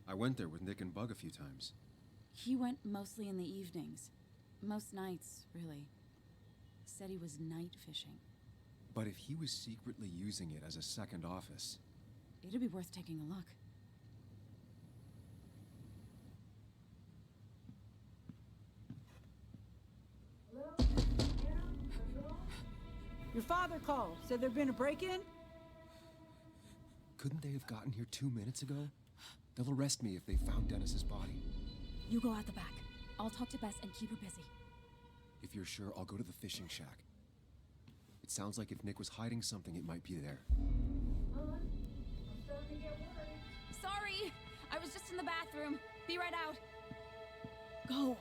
I went there with Nick and Bug a few times. He went mostly in the evenings. Most nights, really. Said he was night fishing. But if he was secretly using it as a second office... It'd be worth taking a look. Your father called. Said there'd been a break-in? Couldn't they have gotten here 2 minutes ago? They'll arrest me if they found Dennis's body. You go out the back. I'll talk to Bess and keep her busy. If you're sure, I'll go to the fishing shack. It sounds like if Nick was hiding something, it might be there. I'm starting to get worried. Sorry! I was just in the bathroom. Be right out. Go.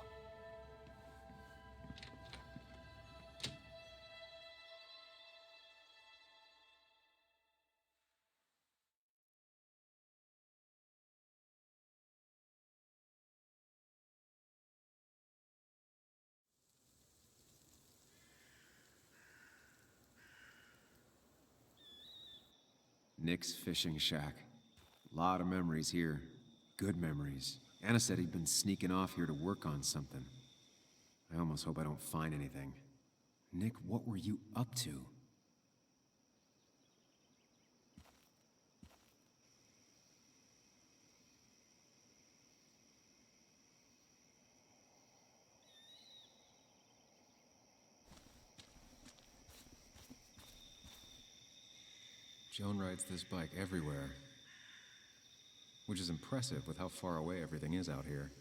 Nick's fishing shack. Lot of memories here. Good memories. Anna said he'd been sneaking off here to work on something. I almost hope I don't find anything. Nick, what were you up to? Joan rides this bike everywhere. Which is impressive with how far away everything is out here.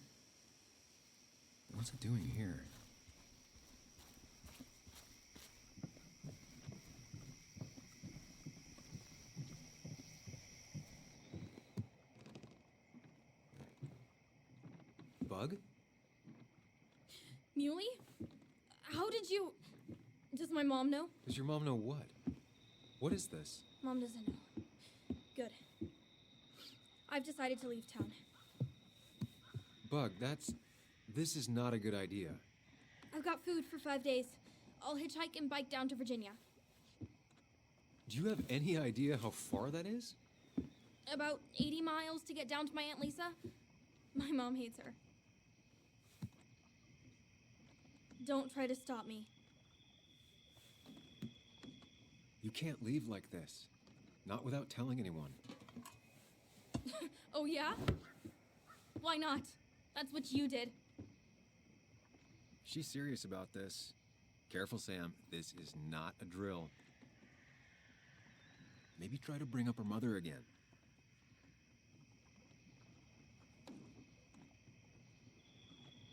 But what's it doing here? Bug? Muley? How did you... Does my mom know? Does your mom know what? What is this? Mom doesn't know. Good. I've decided to leave town. Bug, this is not a good idea. I've got food for 5 days. I'll hitchhike and bike down to Virginia. Do you have any idea how far that is? About 80 miles to get down to my Aunt Lisa? My mom hates her. Don't try to stop me. You can't leave like this. Not without telling anyone. Oh, yeah? Why not? That's what you did. She's serious about this. Careful, Sam. This is not a drill. Maybe try to bring up her mother again.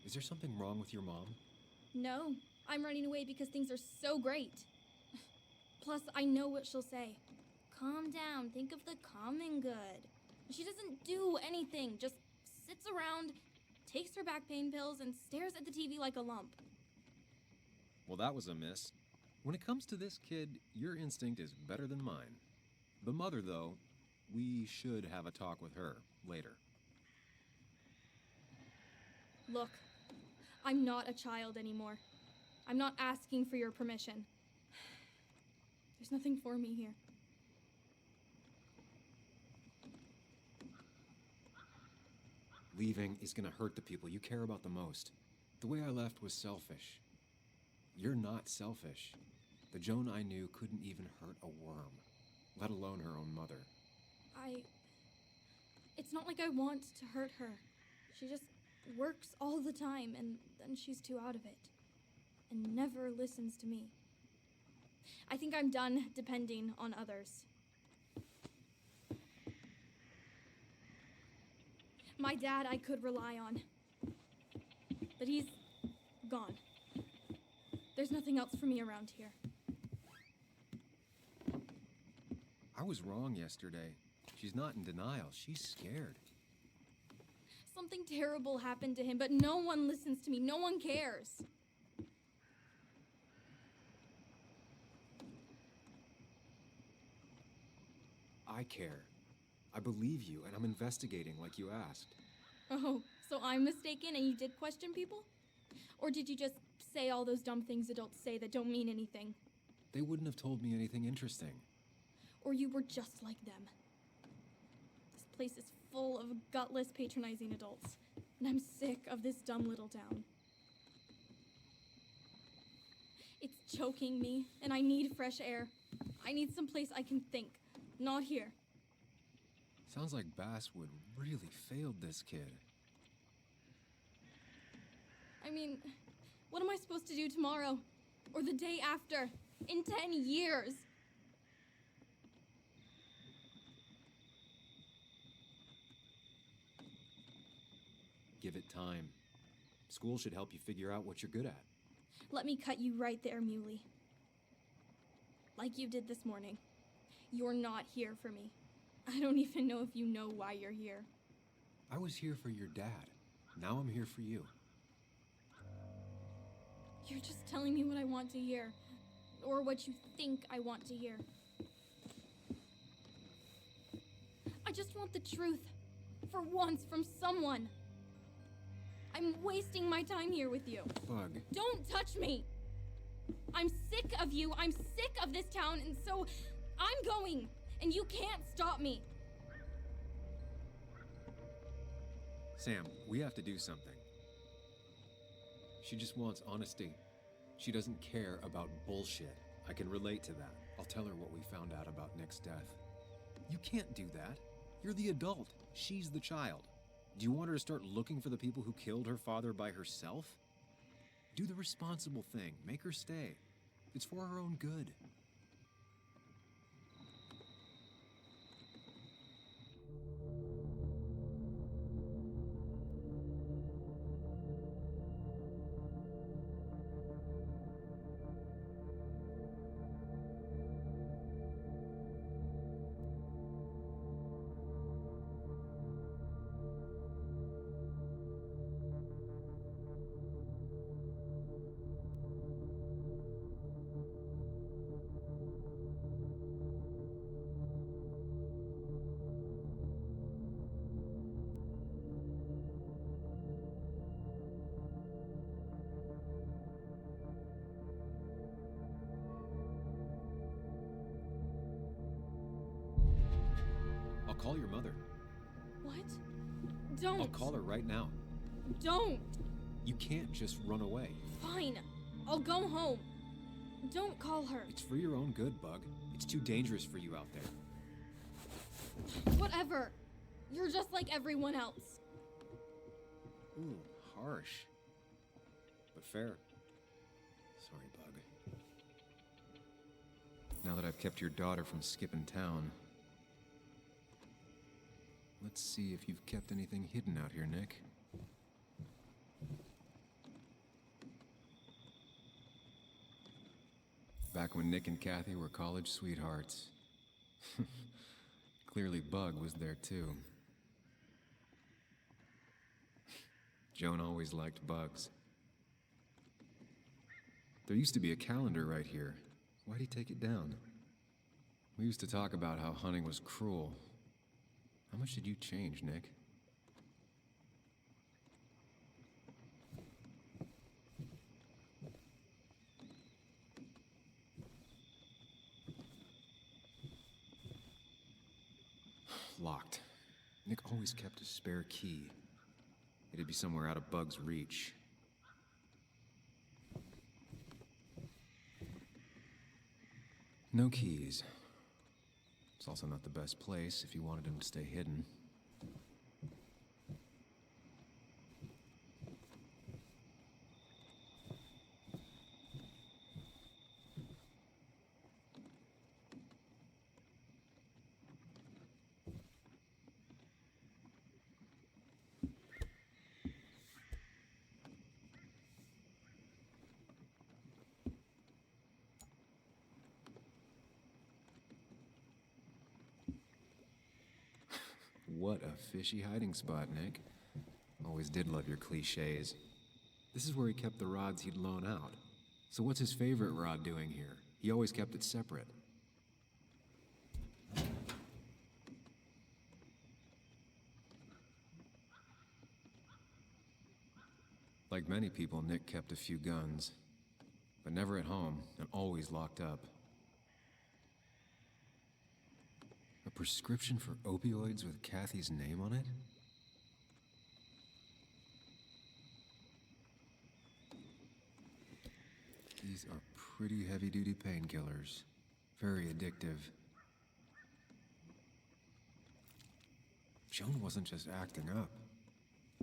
Is there something wrong with your mom? No, I'm running away because things are so great. Plus, I know what she'll say. Calm down, think of the common good. She doesn't do anything, just sits around, takes her back pain pills, and stares at the TV like a lump. Well, that was a miss. When it comes to this kid, your instinct is better than mine. The mother, though, we should have a talk with her later. Look, I'm not a child anymore. I'm not asking for your permission. There's nothing for me here. Leaving is gonna hurt the people you care about the most. The way I left was selfish. You're not selfish. The Joan I knew couldn't even hurt a worm, let alone her own mother. It's not like I want to hurt her. She just works all the time, and then she's too out of it. And never listens to me. I think I'm done depending on others. My dad I could rely on. But he's gone. There's nothing else for me around here. I was wrong yesterday. She's not in denial. She's scared. Something terrible happened to him, but no one listens to me. No one cares. I care. I believe you, and I'm investigating like you asked. Oh, so I'm mistaken and you did question people? Or did you just say all those dumb things adults say that don't mean anything? They wouldn't have told me anything interesting. Or you were just like them? This place is full of gutless, patronizing adults, and I'm sick of this dumb little town. It's choking me, and I need fresh air. I need someplace I can think, not here. Sounds like Basswood really failed this kid. I mean, what am I supposed to do tomorrow? Or the day after? In 10 years? Give it time. School should help you figure out what you're good at. Let me cut you right there, Muley. Like you did this morning. You're not here for me. I don't even know if you know why you're here. I was here for your dad. Now I'm here for you. You're just telling me what I want to hear. Or what you think I want to hear. I just want the truth. For once, from someone. I'm wasting my time here with you. Bug. Don't touch me! I'm sick of you. I'm sick of this town, and so I'm going. And you can't stop me. Sam, we have to do something. She just wants honesty. She doesn't care about bullshit. I can relate to that. I'll tell her what we found out about Nick's death. You can't do that. You're the adult. She's the child. Do you want her to start looking for the people who killed her father by herself? Do the responsible thing. Make her stay. It's for her own good. Call your mother. What? Don't. I'll call her right now. Don't. You can't just run away. Fine. I'll go home. Don't call her. It's for your own good, Bug. It's too dangerous for you out there. Whatever. You're just like everyone else. Ooh, harsh. But fair. Sorry, Bug. Now that I've kept your daughter from skipping town, let's see if you've kept anything hidden out here, Nick. Back when Nick and Kathy were college sweethearts. Clearly Bug was there too. Joan always liked bugs. There used to be a calendar right here. Why'd he take it down? We used to talk about how hunting was cruel. How much did you change, Nick? Locked. Nick always kept a spare key. It'd be somewhere out of Bug's reach. No keys. It's also not the best place if you wanted him to stay hidden. What a fishy hiding spot, Nick. Always did love your cliches. This is where he kept the rods he'd loan out. So what's his favorite rod doing here? He always kept it separate. Like many people, Nick kept a few guns. But never at home, and always locked up. A prescription for opioids with Kathy's name on it? These are pretty heavy-duty painkillers. Very addictive. Joan wasn't just acting up.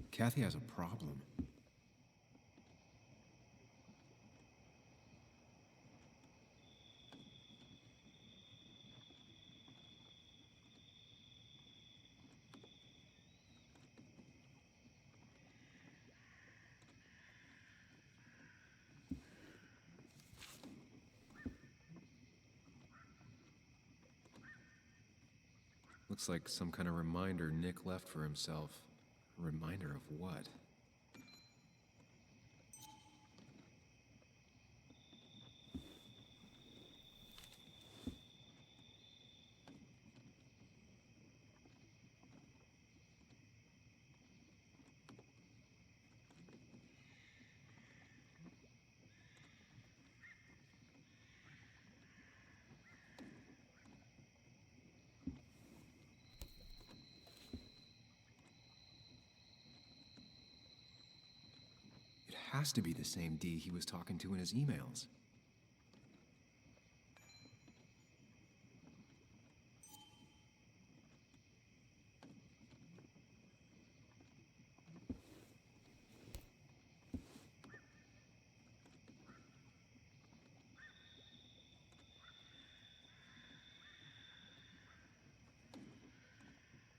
Kathy has a problem. Looks like some kind of reminder Nick left for himself. A reminder of what? Has to be the same D he was talking to in his emails.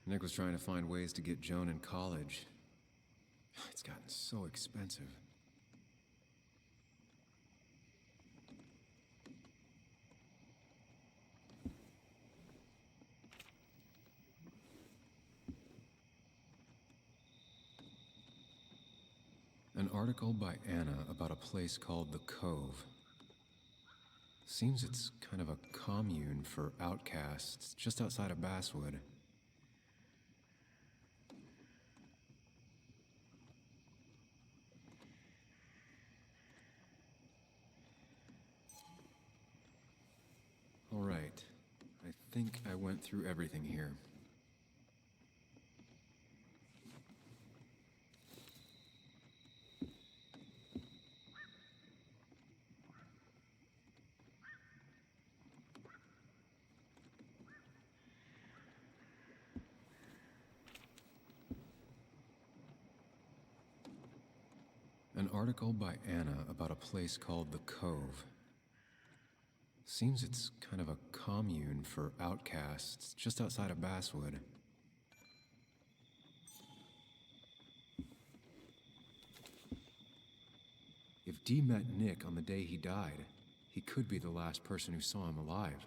Nick was trying to find ways to get Joan in college. It's gotten so expensive. An article by Anna about a place called the Cove. Seems it's kind of a commune for outcasts just outside of Basswood. All right. I think I went through everything here. article by Anna about a place called the Cove. Seems it's kind of a commune for outcasts just outside of Basswood. If Dee met Nick on the day he died, he could be the last person who saw him alive.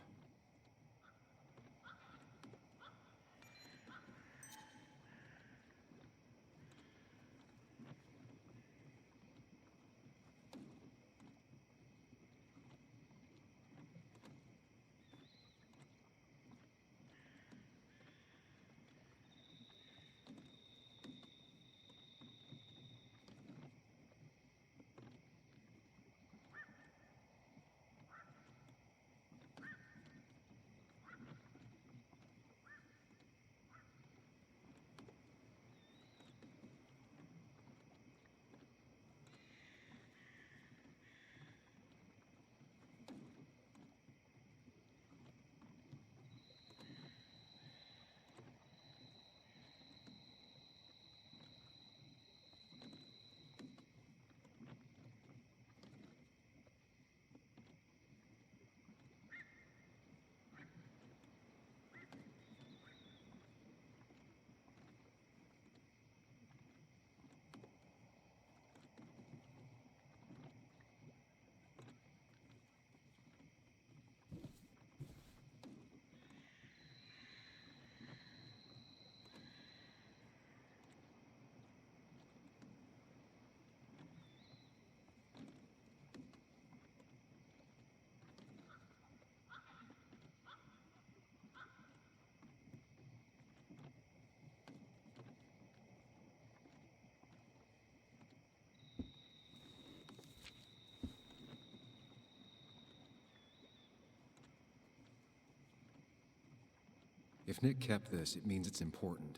If Nick kept this, it means it's important.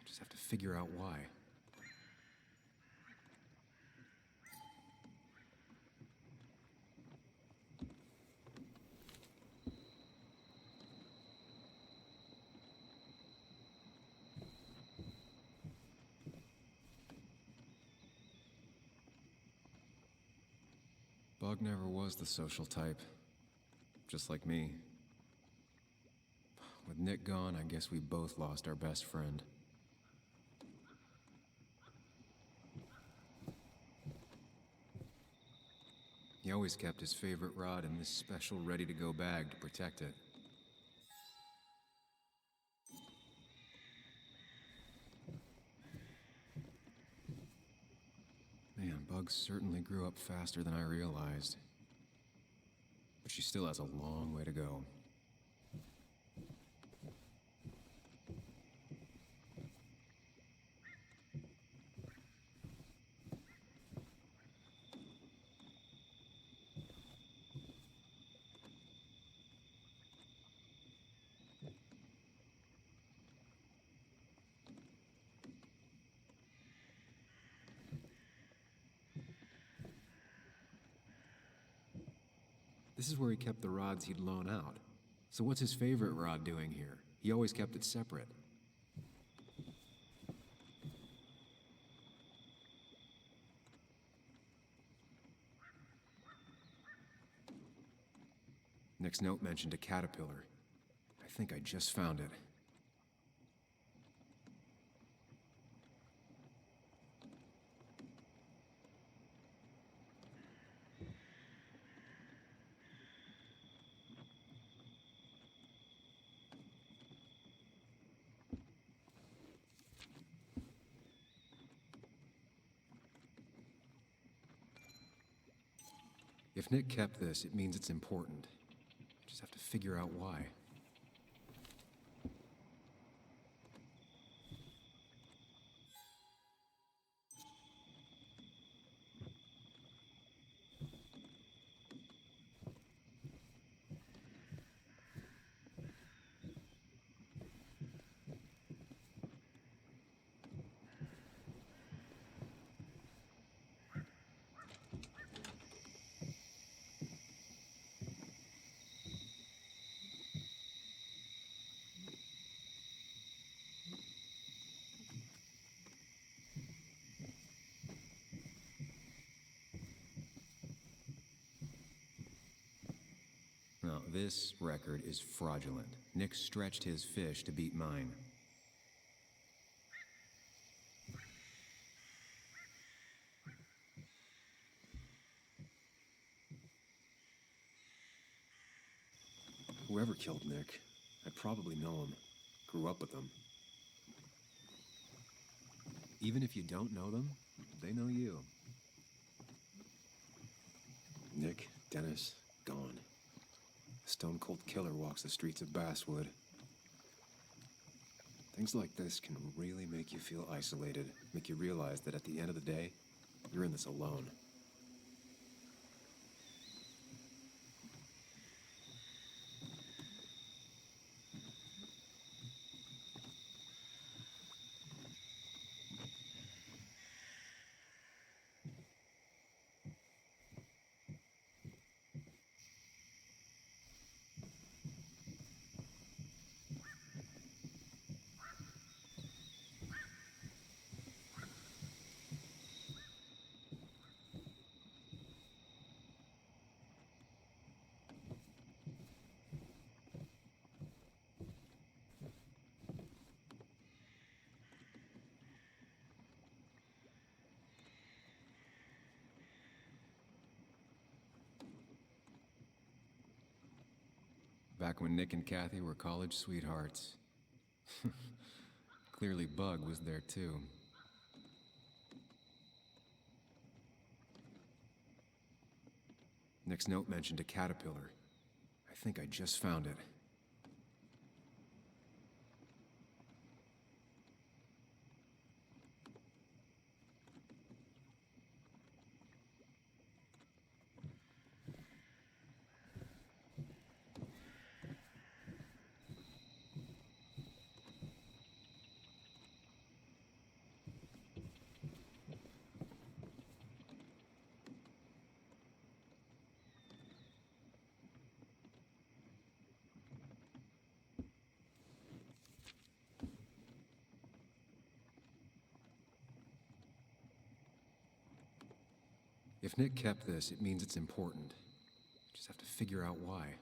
Just have to figure out why. Bug never was the social type. Just like me. With Nick gone, I guess we both lost our best friend. He always kept his favorite rod in this special ready-to-go bag to protect it. Man, Bug certainly grew up faster than I realized. But she still has a long way to go. This is where he kept the rods he'd loan out. So what's his favorite rod doing here? He always kept it separate. Nick's note mentioned a caterpillar. I think I just found it. If Nick kept this, it means it's important. Just have to figure out why. This record is fraudulent. Nick stretched his fish to beat mine. Whoever killed Nick, I probably know him. Grew up with him. Even if you don't know them, they know you. Nick, Dennis, gone. A stone-cold killer walks the streets of Basswood. Things like this can really make you feel isolated, make you realize that at the end of the day, you're in this alone. Back when Nick and Kathy were college sweethearts. Clearly Bug was there too. Nick's note mentioned a caterpillar. I think I just found it. If Nick kept this, it means it's important. Just have to figure out why.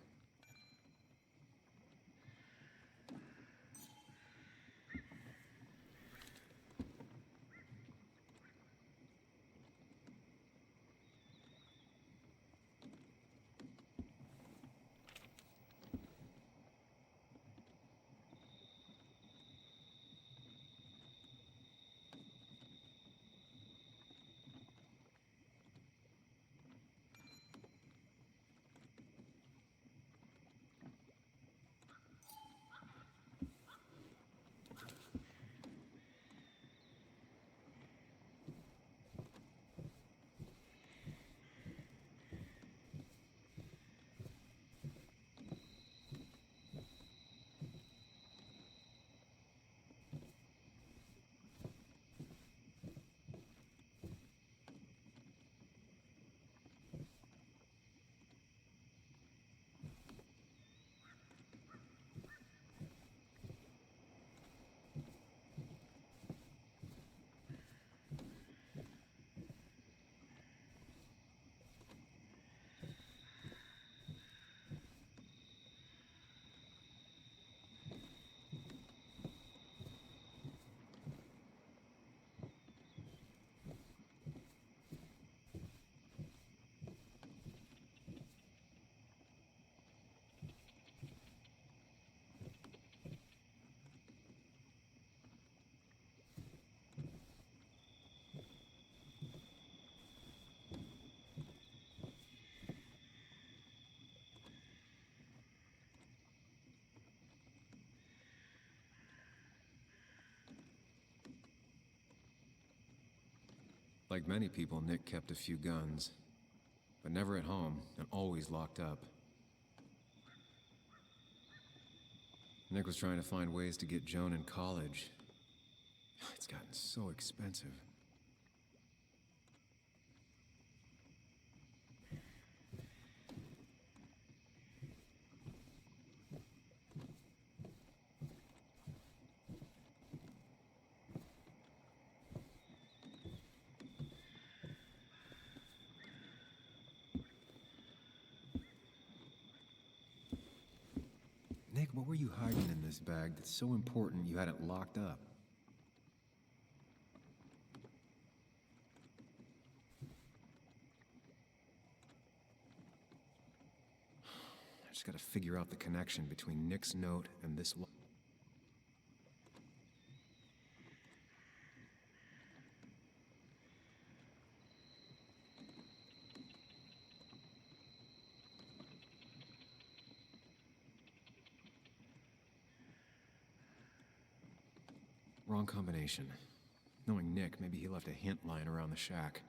Like many people, Nick kept a few guns, but never at home and always locked up. Nick was trying to find ways to get Joan in college. It's gotten so expensive. What were you hiding in this bag that's so important you had it locked up? I just gotta figure out the connection between Nick's note and this. Wrong combination. Knowing Nick, maybe he left a hint lying around the shack.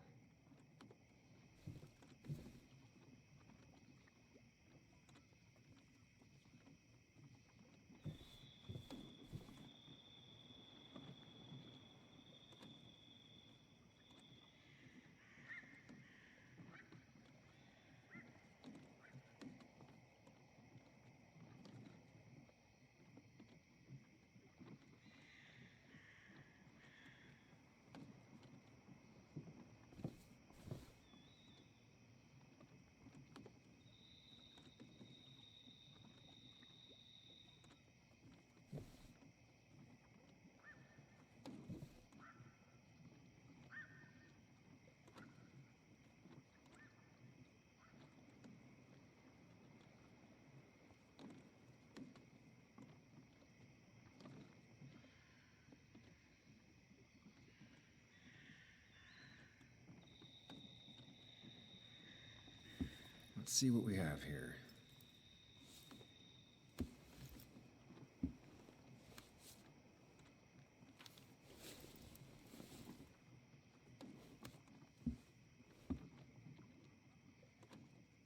Let's see what we have here.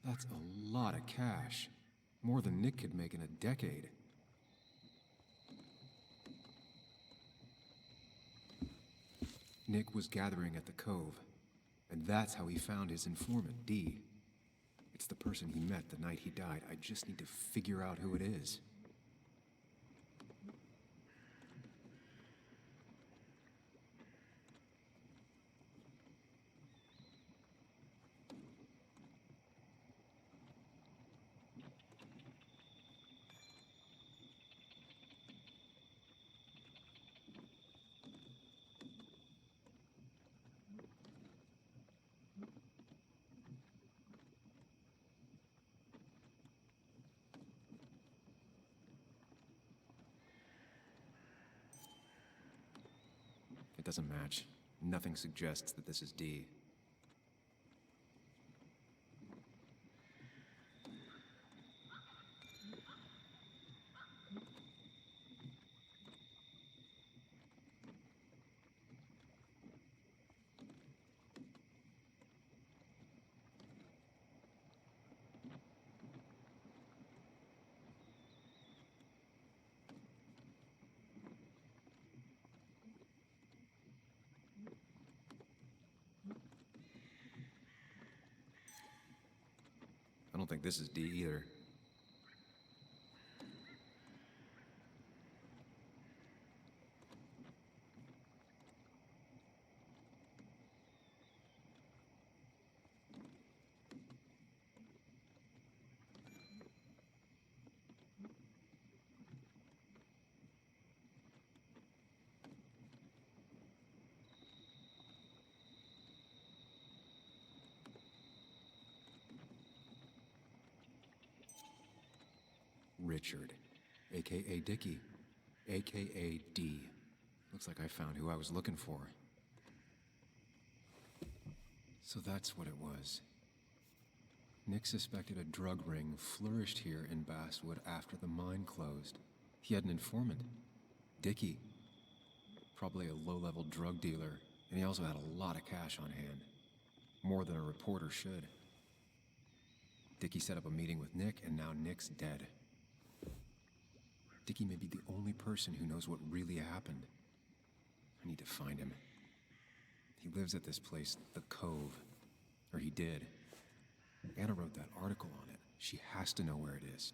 That's a lot of cash. More than Nick could make in a decade. Nick was gathering at the Cove, and that's how he found his informant, Dee. It's the person he met the night he died. I just need to figure out who it is. It doesn't match. Nothing suggests that this is Dee. I don't think this is Dee either. Richard, aka Dickie, aka Dee. Looks like I found who I was looking for. So that's what it was. Nick suspected a drug ring flourished here in Basswood after the mine closed. He had an informant, Dickie. Probably a low-level drug dealer, and he also had a lot of cash on hand. More than a reporter should. Dickie set up a meeting with Nick, and now Nick's dead. Dickie may be the only person who knows what really happened. I need to find him. He lives at this place, the Cove. Or he did. Anna wrote that article on it. She has to know where it is.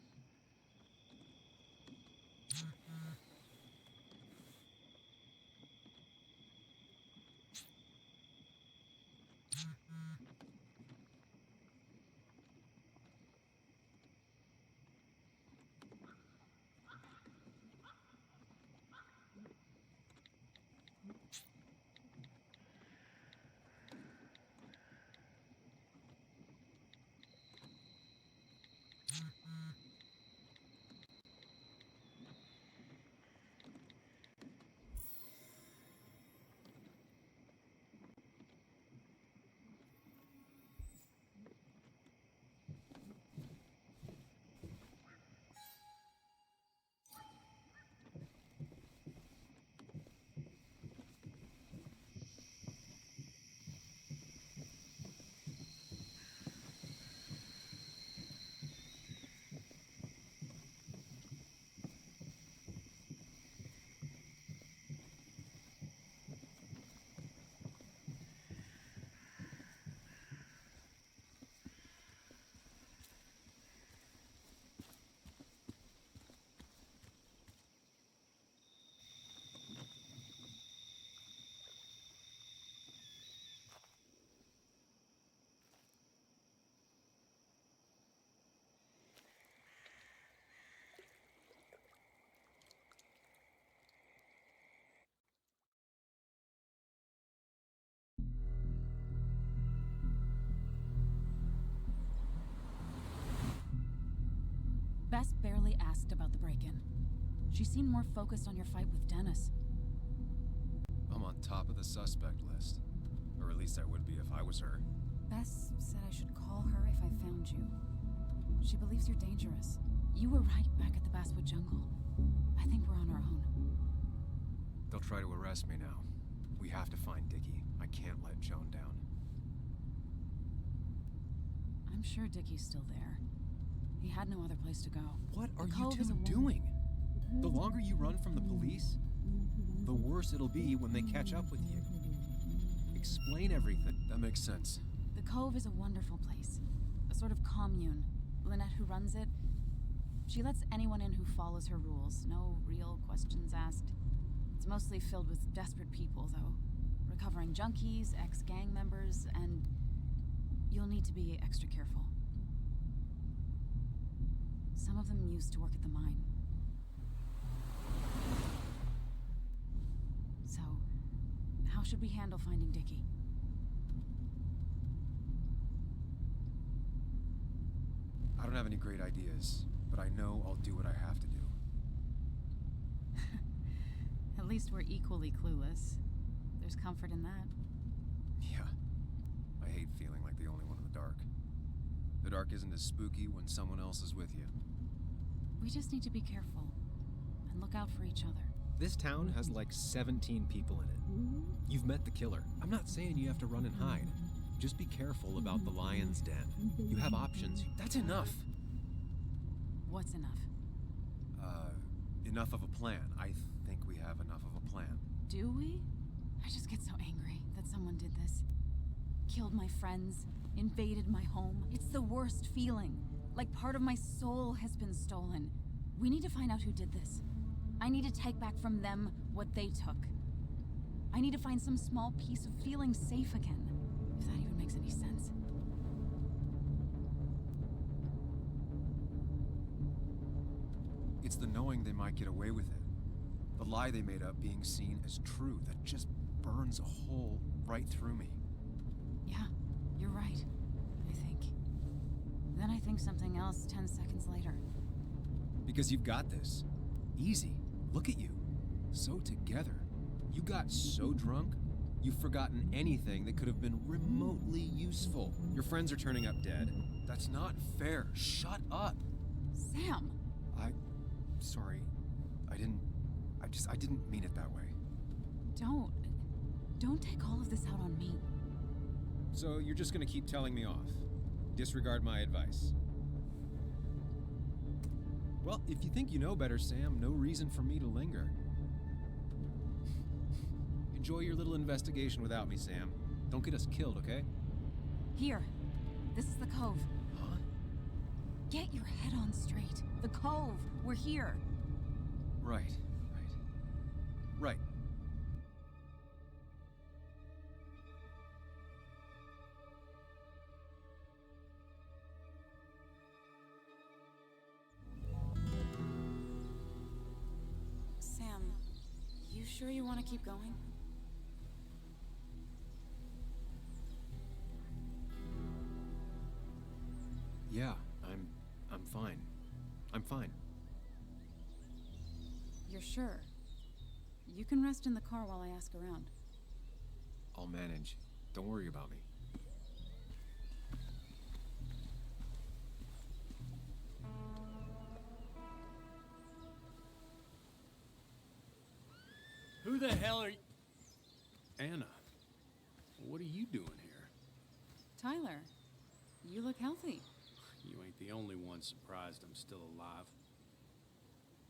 Bess barely asked about the break-in. She seemed more focused on your fight with Dennis. I'm on top of the suspect list. Or at least I would be if I was her. Bess said I should call her if I found you. She believes you're dangerous. You were right back at the Basswood Jungle. I think we're on our own. They'll try to arrest me now. We have to find Dickie. I can't let Joan down. I'm sure Dickie's still there. He had no other place to go. What are The you Cove is two a doing? The longer you run from the police, the worse it'll be when they catch up with you. Explain everything. That makes sense. The Cove is a wonderful place. A sort of commune. Lynette, who runs it, she lets anyone in who follows her rules. No real questions asked. It's mostly filled with desperate people, though. Recovering junkies, ex-gang members, and you'll need to be extra careful. Some of them used to work at the mine. So, how should we handle finding Dickie? I don't have any great ideas, but I know I'll do what I have to do. At least we're equally clueless. There's comfort in that. Yeah. I hate feeling like the only one in the dark. The dark isn't as spooky when someone else is with you. We just need to be careful and look out for each other. This town has like 17 people in it. You've met the killer. I'm not saying you have to run and hide. Just be careful about the lion's den. You have options. That's enough. What's enough? Enough of a plan. I think we have enough of a plan. Do we? I just get so angry that someone did this. Killed my friends, invaded my home. It's the worst feeling. Like part of my soul has been stolen. We need to find out who did this. I need to take back from them what they took. I need to find some small piece of feeling safe again, if that even makes any sense. It's the knowing they might get away with it. The lie they made up being seen as true that just burns a hole right through me. Yeah, you're right, I think. Then I think something else 10 seconds later. Because you've got this. Easy. Look at you. So together. You got so drunk, you've forgotten anything that could have been remotely useful. Your friends are turning up dead. That's not fair. Shut up. Sam! Sorry. I didn't mean it that way. Don't take all of this out on me. So you're just gonna keep telling me off? Disregard my advice? Well, if you think you know better, Sam, no reason for me to linger. Enjoy your little investigation without me, Sam. Don't get us killed, okay? Here. This is the Cove. Huh? Get your head on straight. The Cove. We're here. Right. Sam, you sure you want to keep going? Yeah, I'm fine. I'm fine. You're sure? You can rest in the car while I ask around. I'll manage. Don't worry about me. Who the hell are you? Anna, what are you doing here? Tyler, you look healthy. You ain't the only one surprised I'm still alive.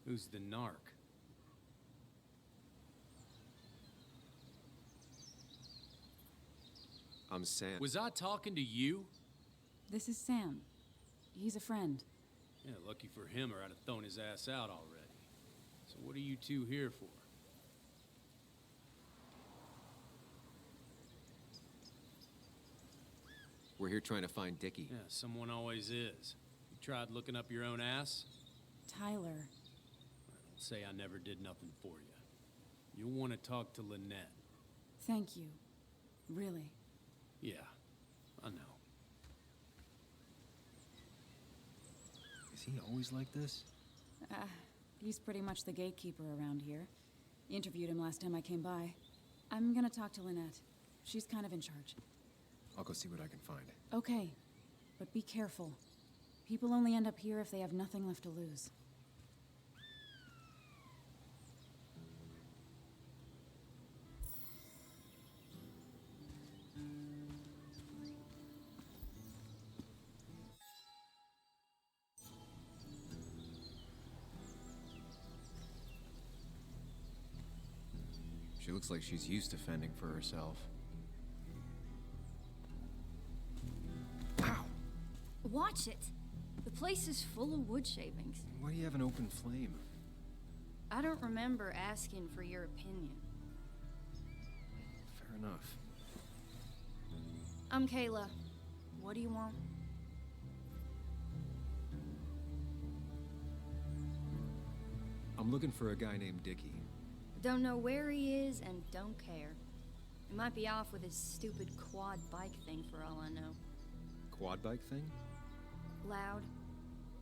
Who's the narc? I'm Sam. Was I talking to you? This is Sam. He's a friend. Yeah, lucky for him or I'd have thrown his ass out already. So what are you two here for? We're here trying to find Dickie. Yeah, someone always is. You tried looking up your own ass? Tyler. Don't say I never did nothing for you. You'll want to talk to Lynette. Thank you. Really. Yeah, I know. Is he always like this? He's pretty much the gatekeeper around here. Interviewed him last time I came by. I'm gonna talk to Lynette. She's kind of in charge. I'll go see what I can find. Okay, but be careful. People only end up here if they have nothing left to lose. She looks like she's used to fending for herself. Ow! Watch it. The place is full of wood shavings. Why do you have an open flame? I don't remember asking for your opinion. Fair enough. I'm Kayla. What do you want? I'm looking for a guy named Dickie. Don't know where he is and don't care. He might be off with his stupid quad bike thing for all I know. Quad bike thing? Loud,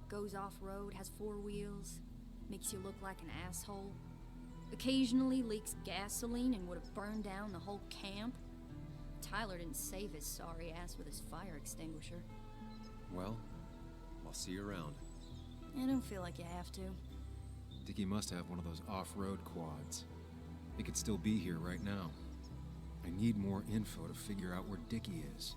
goes off-road, has 4 wheels, makes you look like an asshole. Occasionally leaks gasoline and would have burned down the whole camp. Tyler didn't save his sorry ass with his fire extinguisher. Well, I'll see you around. I don't feel like you have to. Dickie must have one of those off-road quads. He could still be here right now. I need more info to figure out where Dickie is.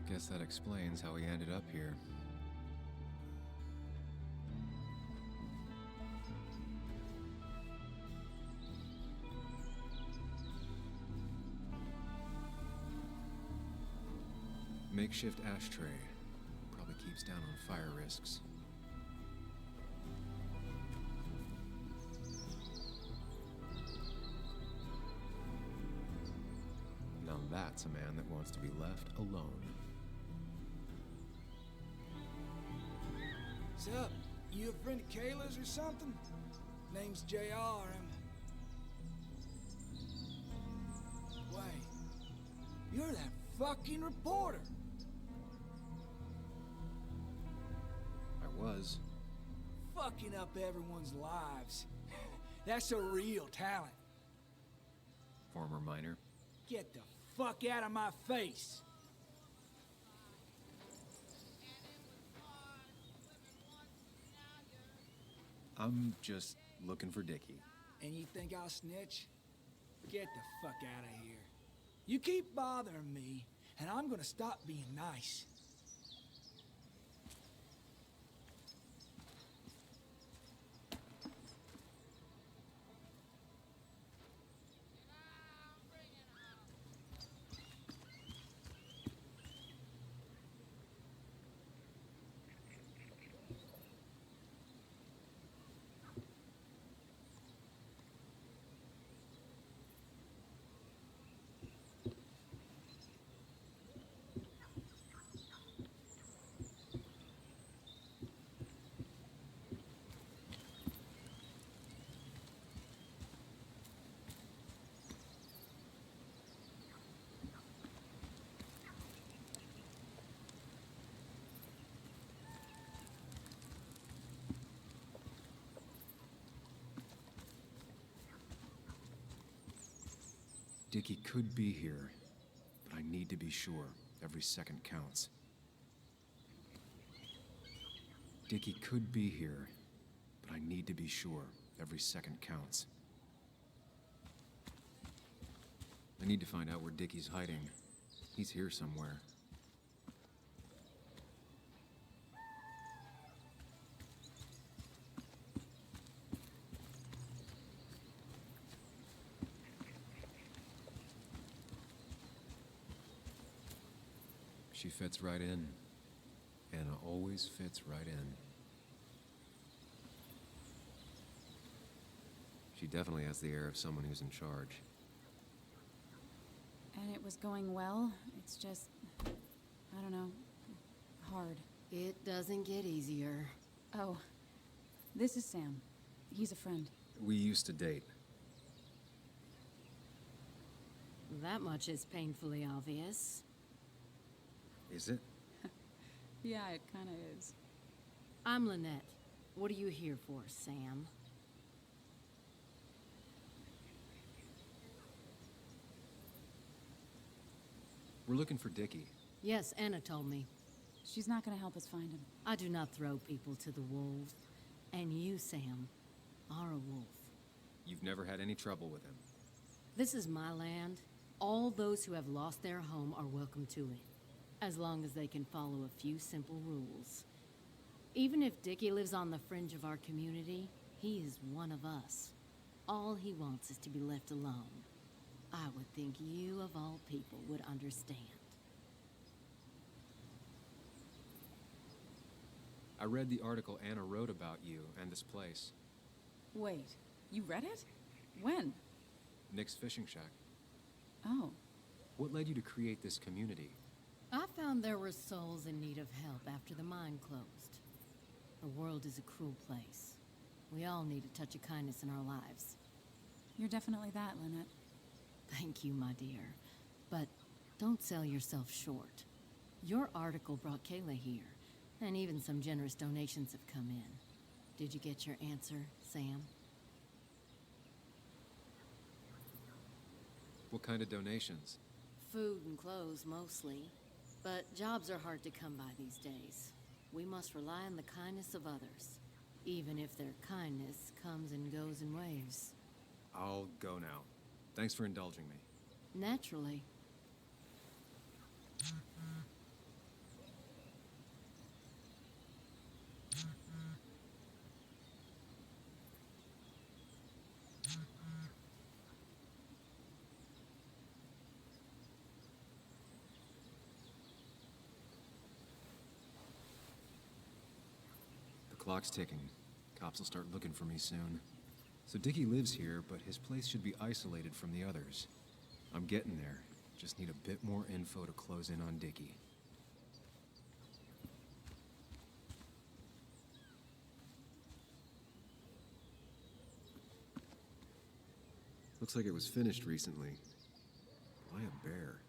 Guess that explains how he ended up here. Makeshift ashtray. Probably keeps down on fire risks. Now that's a man that wants to be left alone. What's up? You a friend of Kayla's or something? Name's JR. Wait. You're that fucking reporter. I was. Fucking up everyone's lives. That's a real talent. Former miner. Get the fuck out of my face. I'm just looking for Dickie. And you think I'll snitch? Get the fuck out of here. You keep bothering me, and I'm gonna stop being nice. Dickie could be here, but I need to be sure. Every second counts. Dickie could be here, but I need to be sure. Every second counts. I need to find out where Dickie's hiding. He's here somewhere. She fits right in. Anna always fits right in. She definitely has the air of someone who's in charge. And it was going well. It's just, I don't know, hard. It doesn't get easier. Oh, this is Sam. He's a friend. We used to date. That much is painfully obvious. Is it? Yeah, it kind of is. I'm Lynette. What are you here for, Sam? We're looking for Dickie. Yes, Anna told me. She's not going to help us find him. I do not throw people to the wolves. And you, Sam, are a wolf. You've never had any trouble with him. This is my land. All those who have lost their home are welcome to it, as long as they can follow a few simple rules. Even if Dickie lives on the fringe of our community, he is one of us. All he wants is to be left alone. I would think you, of all people, would understand. I read the article Anna wrote about you and this place. Wait, you read it? When? Nick's fishing shack. Oh. What led you to create this community? I found there were souls in need of help after the mine closed. The world is a cruel place. We all need a touch of kindness in our lives. You're definitely that, Lynette. Thank you, my dear. But don't sell yourself short. Your article brought Kayla here, and even some generous donations have come in. Did you get your answer, Sam? What kind of donations? Food and clothes, mostly. But jobs are hard to come by these days. We must rely on the kindness of others, even if their kindness comes and goes in waves. I'll go now. Thanks for indulging me. Naturally. The clock's ticking. Cops will start looking for me soon. So Dickie lives here, but his place should be isolated from the others. I'm getting there. Just need a bit more info to close in on Dickie. Looks like it was finished recently. Why a bear?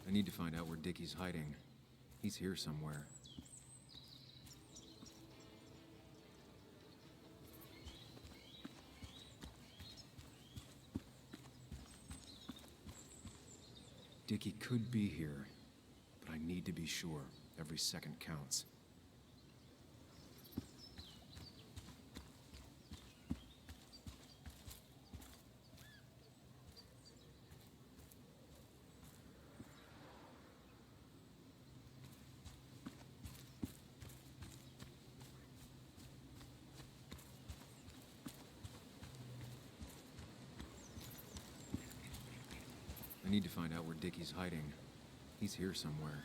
I need to find out where Dickie's hiding. He's here somewhere. Dickie could be here, but I need to be sure. Every second counts. I need to find out where Dickie's hiding. He's here somewhere.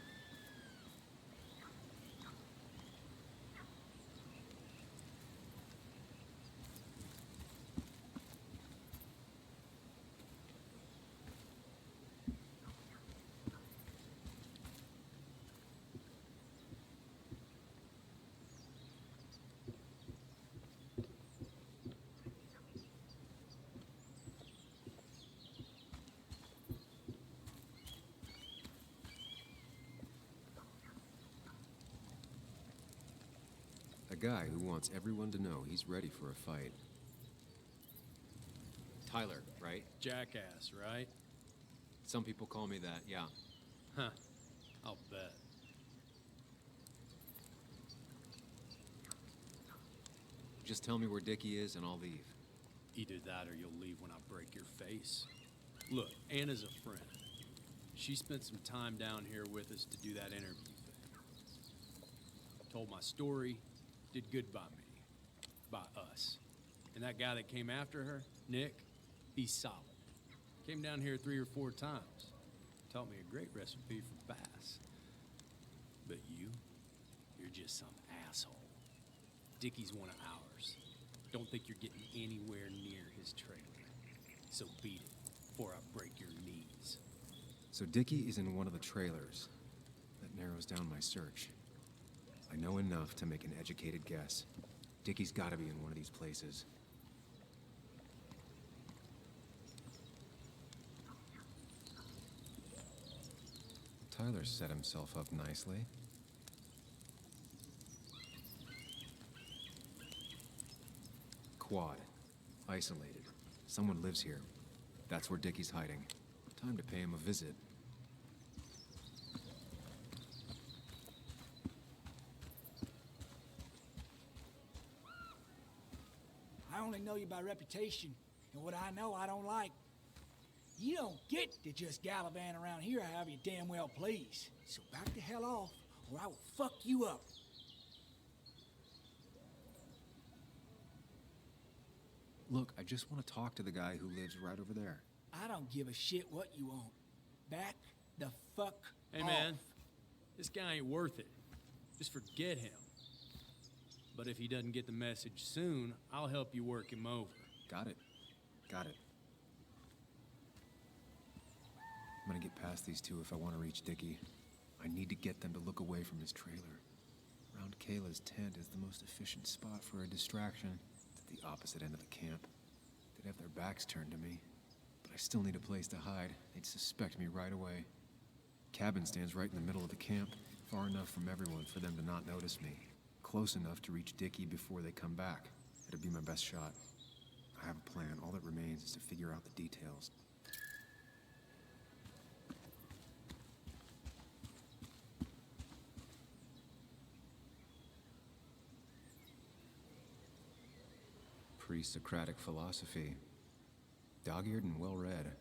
A guy who wants everyone to know he's ready for a fight. Tyler, right? Jackass, right? Some people call me that, yeah. Huh. I'll bet. Just tell me where Dickie is and I'll leave. Either that or you'll leave when I break your face. Look, Anna's a friend. She spent some time down here with us to do that interview thing. Told my story, did good by me. By us. And that guy that came after her, Nick, he's solid. Came down here 3 or 4 times. Taught me a great recipe for bass. But you're just some asshole. Dickie's one of ours. Don't think you're getting anywhere near his trailer. So beat it before I break your knees. So Dickie is in one of the trailers. That narrows down my search. I know enough to make an educated guess. Dickie's gotta be in one of these places. Tyler set himself up nicely. Quad. Isolated. Someone lives here. That's where Dickie's hiding. Time to pay him a visit. I only know you by reputation, and what I know I don't like. You don't get to just gallivant around here however you damn well please. So back the hell off, or I will fuck you up. Look, I just want to talk to the guy who lives right over there. I don't give a shit what you want. Back the fuck Hey off. man, this guy ain't worth it. Just forget him. But if he doesn't get the message soon, I'll help you work him over. Got it. Got it. I'm gonna get past these two if I want to reach Dickie. I need to get them to look away from his trailer. Around Kayla's tent is the most efficient spot for a distraction. It's at the opposite end of the camp. They'd have their backs turned to me. But I still need a place to hide. They'd suspect me right away. Cabin stands right in the middle of the camp, far enough from everyone for them to not notice me. Close enough to reach Dickie before they come back. It'd be my best shot. I have a plan. All that remains is to figure out the details. Pre-Socratic philosophy. Dog-eared and well-read.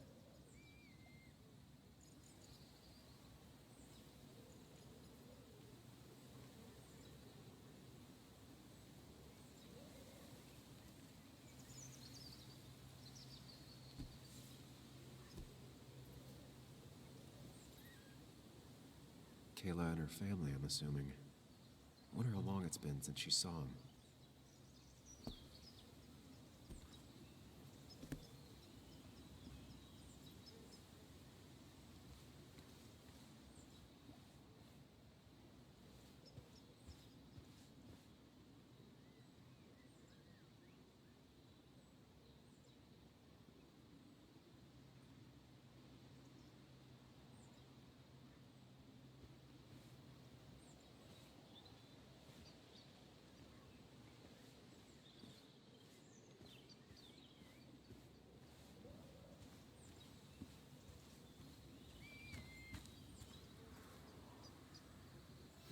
Kayla and her family, I'm assuming. I wonder how long it's been since she saw him.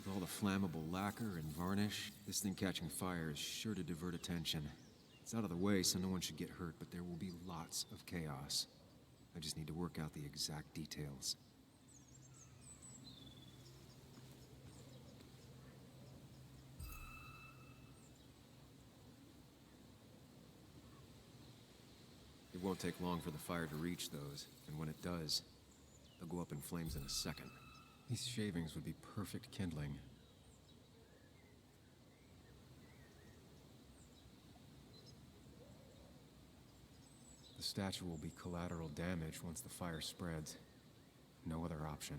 With all the flammable lacquer and varnish, this thing catching fire is sure to divert attention. It's out of the way so no one should get hurt, but there will be lots of chaos. I just need to work out the exact details. It won't take long for the fire to reach those, and when it does, they'll go up in flames in a second. These shavings would be perfect kindling. The statue will be collateral damage once the fire spreads. No other option.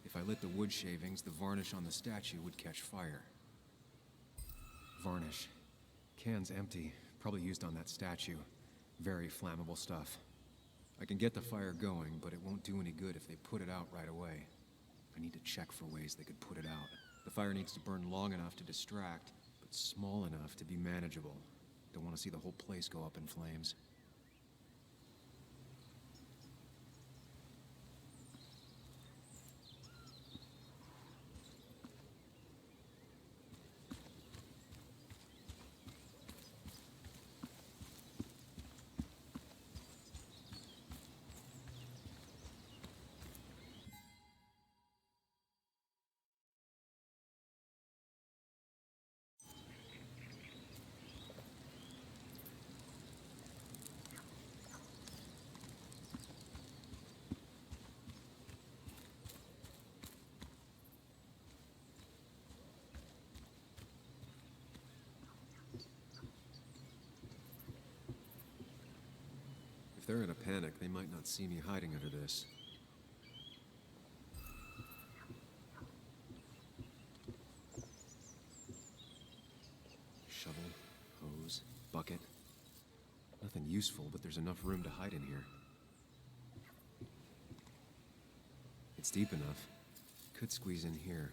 If I lit the wood shavings, the varnish on the statue would catch fire. Varnish. Can's empty. Probably used on that statue. Very flammable stuff. I can get the fire going, but it won't do any good if they put it out right away. I need to check for ways they could put it out. The fire needs to burn long enough to distract, but small enough to be manageable. Don't want to see the whole place go up in flames. If they're in a panic, they might not see me hiding under this. Shovel, hose, bucket. Nothing useful, but there's enough room to hide in here. It's deep enough. Could squeeze in here.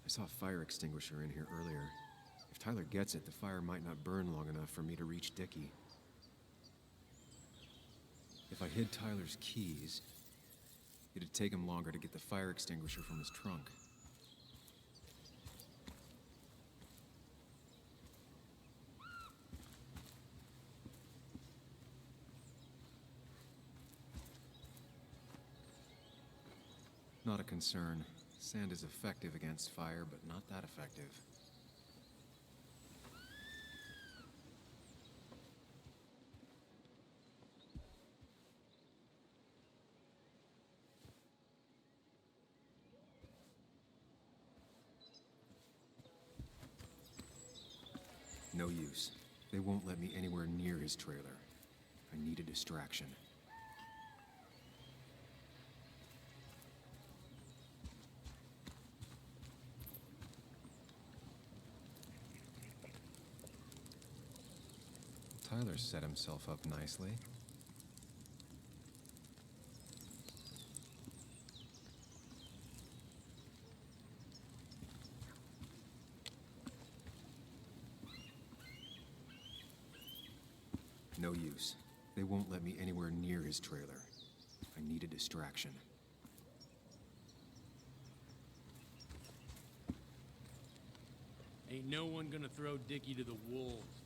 I saw a fire extinguisher in here earlier. If Tyler gets it, the fire might not burn long enough for me to reach Dickie. If I hid Tyler's keys, it'd take him longer to get the fire extinguisher from his trunk. Not a concern. Sand is effective against fire, but not that effective. No use. They won't let me anywhere near his trailer. I need a distraction. Tyler set himself up nicely. No use. They won't let me anywhere near his trailer. I need a distraction. Ain't no one gonna throw Dickie to the wolves.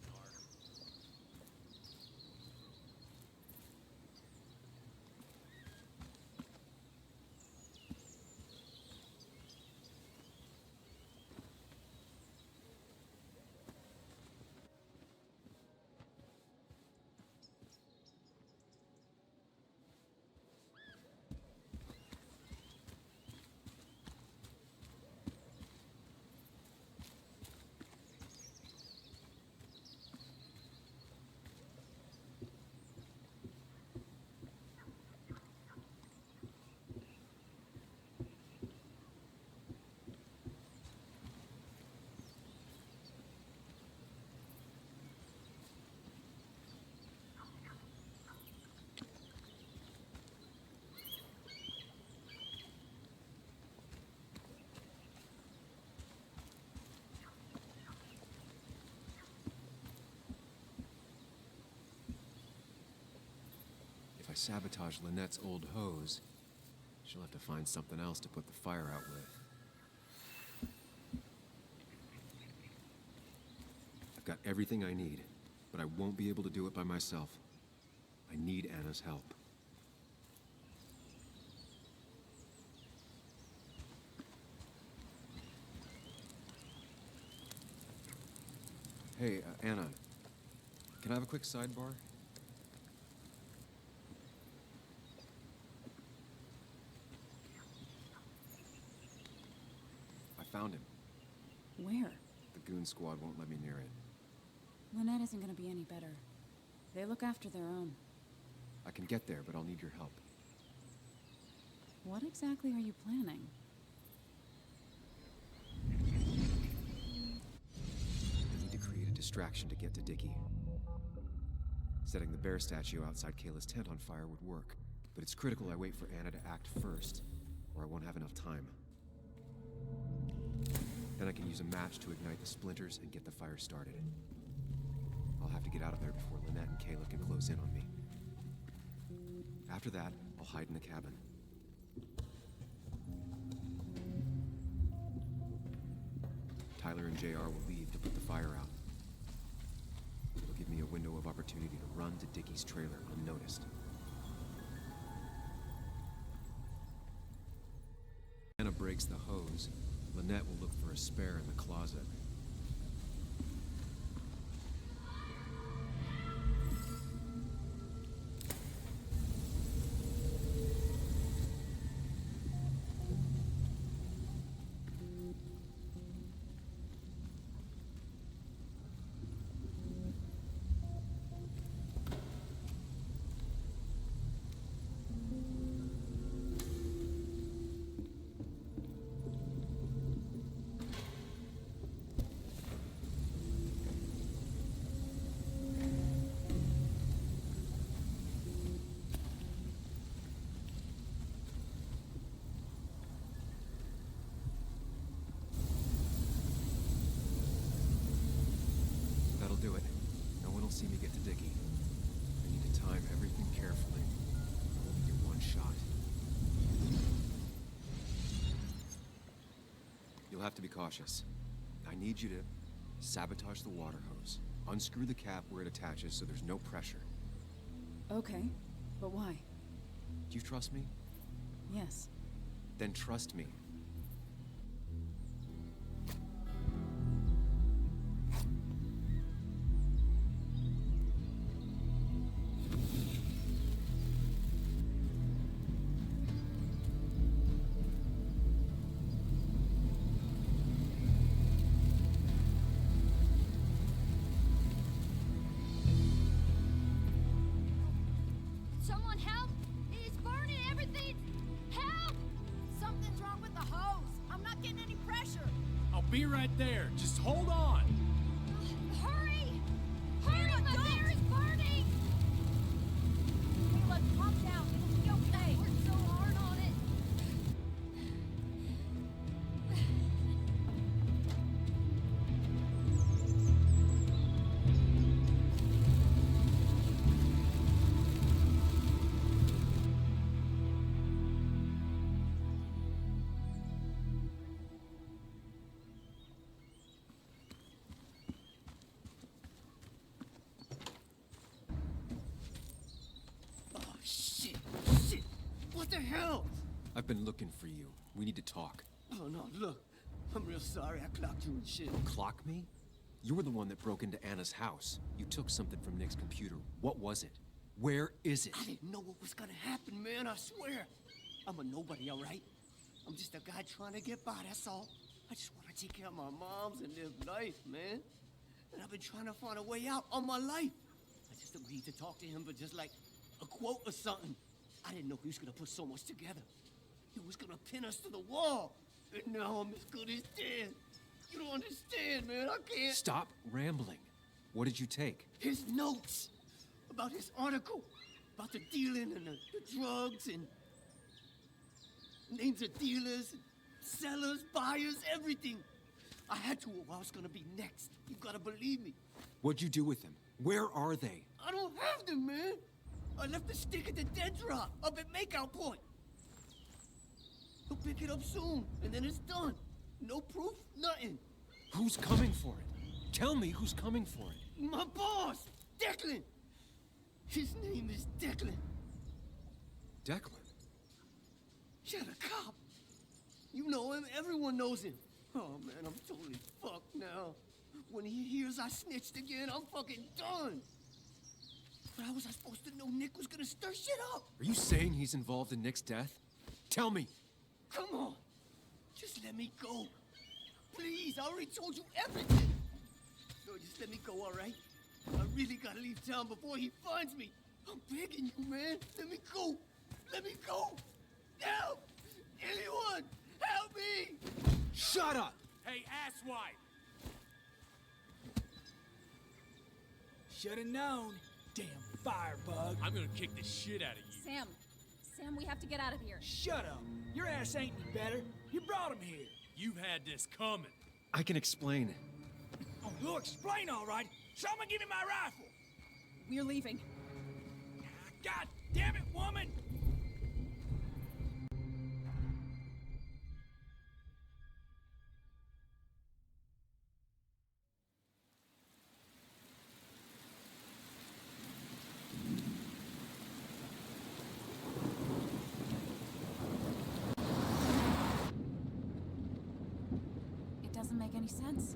If I sabotage Lynette's old hose, she'll have to find something else to put the fire out with. I've got everything I need, but I won't be able to do it by myself. I need Anna's help. Hey, Anna, can I have a quick sidebar? I found him. Where? The goon squad won't let me near it. Lynette isn't gonna be any better. They look after their own. I can get there, but I'll need your help. What exactly are you planning? I need to create a distraction to get to Dickie. Setting the bear statue outside Kayla's tent on fire would work, but it's critical I wait for Anna to act first, or I won't have enough time. Then I can use a match to ignite the splinters and get the fire started. I'll have to get out of there before Lynette and Kayla can close in on me. After that, I'll hide in the cabin. Tyler and JR will leave to put the fire out. It'll give me a window of opportunity to run to Dickie's trailer unnoticed. Anna breaks the hose. Lynette will look for a spare in the closet. do it. No one will see me get to Dickie. I need to time everything carefully. I only get one shot. You'll have to be cautious. I need you to sabotage the water hose. Unscrew the cap where it attaches so there's no pressure. Okay, but why? Do you trust me? Yes. Then trust me. Someone help! It's burning everything! Help! Something's wrong with the hose. I'm not getting any pressure. I'll be right there. Just hold on. Hurry! Hurry! My bear is burning! Caleb, calm down. It'll be okay. I worked so hard on it. Oh, shit. Shit. What the hell? I've been looking for you. We need to talk. Oh, no, look. I'm real sorry I clocked you and shit. Clock me? You were the one that broke into Anna's house. You took something from Nick's computer. What was it? Where is it? I didn't know what was gonna happen, man, I swear. I'm a nobody, all right? I'm just a guy trying to get by, that's all. I just want to take care of my moms and live life, man. And I've been trying to find a way out all my life. I just agreed to talk to him for just like a quote or something. I didn't know he was gonna put so much together. He was gonna pin us to the wall. And now I'm as good as dead. You don't understand, man. I can't. Stop rambling. What did you take? His notes about his article, about the dealing and the drugs and names of dealers, and sellers, buyers, everything. I had to or I was gonna be next. You gotta believe me. What'd you do with them? Where are they? I don't have them, man. I left the stick at the dead drop up at Makeout Point. He'll pick it up soon, and then it's done. No proof, nothing. Who's coming for it? Tell me who's coming for it. My boss, Declan. His name is Declan. Declan? You're the cop. You know him, everyone knows him. Oh man, I'm totally fucked now. When he hears I snitched again, I'm fucking done. But how was I supposed to know Nick was gonna stir shit up? Are you saying he's involved in Nick's death? Tell me. Come on. Just let me go. Please, I already told you everything. No, just let me go, all right? I really gotta leave town before he finds me. I'm begging you, man. Let me go. Let me go. Help! Anyone! Help me! Shut up! Hey, asswipe! Should've known. Damn firebug. I'm gonna kick the shit out of you. Sam, we have to get out of here. Shut up. Your ass ain't any better. You brought him here. You had this coming. I can explain. Oh, you'll explain all right. Someone give me my rifle. We're leaving. God damn it, woman! It doesn't make any sense.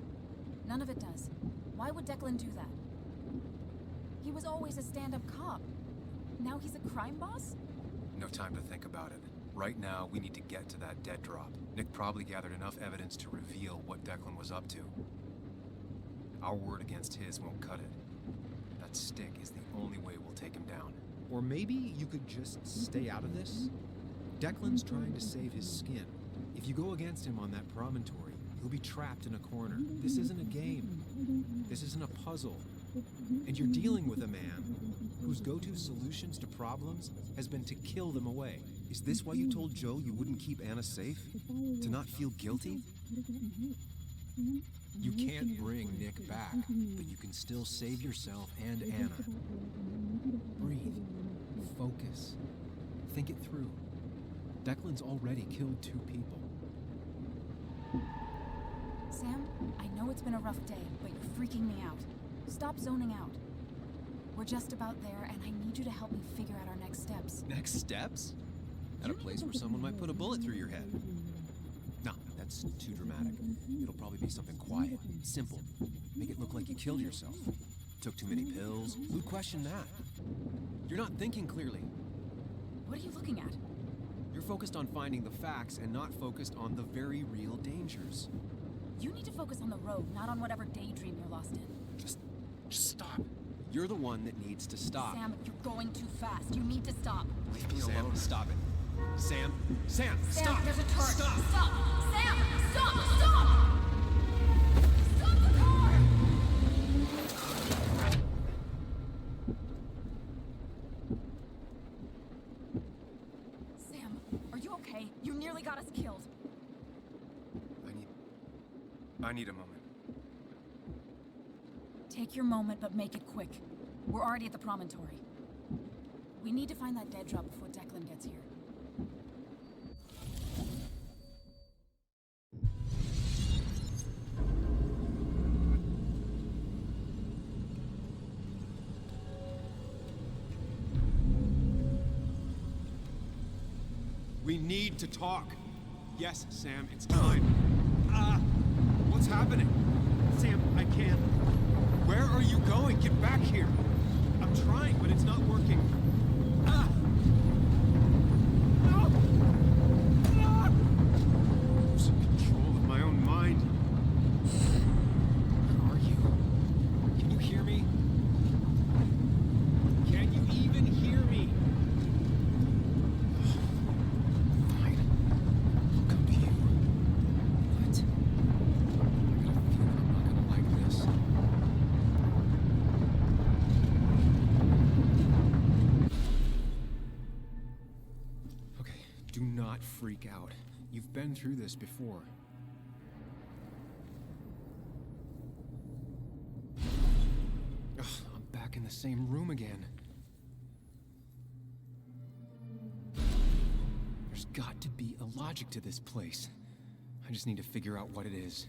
None of it does. Why would Declan do that? He was always a stand-up cop. Now he's a crime boss? No time to think about it. Right now, we need to get to that dead drop. Nick probably gathered enough evidence to reveal what Declan was up to. Our word against his won't cut it. That stick is the only way we'll take him down. Or maybe you could just stay out of this? Declan's trying to save his skin. If you go against him on that promontory, he'll be trapped in a corner. This isn't a game. This isn't a puzzle. And you're dealing with a man whose go-to solutions to problems has been to kill them away. Is this why you told Joe you wouldn't keep Anna safe? To not feel guilty? You can't bring Nick back, but you can still save yourself and Anna. Breathe. Focus. Think it through. Declan's already killed 2 people. Sam, I know it's been a rough day, but you're freaking me out. Stop zoning out. We're just about there, and I need you to help me figure out our next steps. Next steps? At a place where someone might put a bullet through your head. No, that's too dramatic. It'll probably be something quiet, simple. Make it look like you killed yourself. Took too many pills. Who'd question that? You're not thinking clearly. What are you looking at? You're focused on finding the facts and not focused on the very real dangers. You need to focus on the road, not on whatever daydream you're lost in. Just stop. You're the one that needs to stop. Sam, you're going too fast. You need to stop. Leave me alone. Stop it. Sam, Sam, stop! There's a turret. Stop! Stop! Sam, stop! Stop! Stop the car! Sam, are you okay? You nearly got us killed. I need a moment. Take your moment, but make it quick. We're already at the promontory. We need to find that dead drop before Declan gets here. We need to talk. Yes, Sam, it's time. What's happening? Sam, I can't. Where are you going? Get back here. I'm trying, but it's not working. No! I'm losing control of my own mind. Where are you? Can you hear me? Can you even hear me? Fine. I'll come to you. What? I got a feeling I'm not gonna like this. Okay, do not freak out. You've been through this before. Ugh, I'm back in the same room again. There's got to be a logic to this place. I just need to figure out what it is.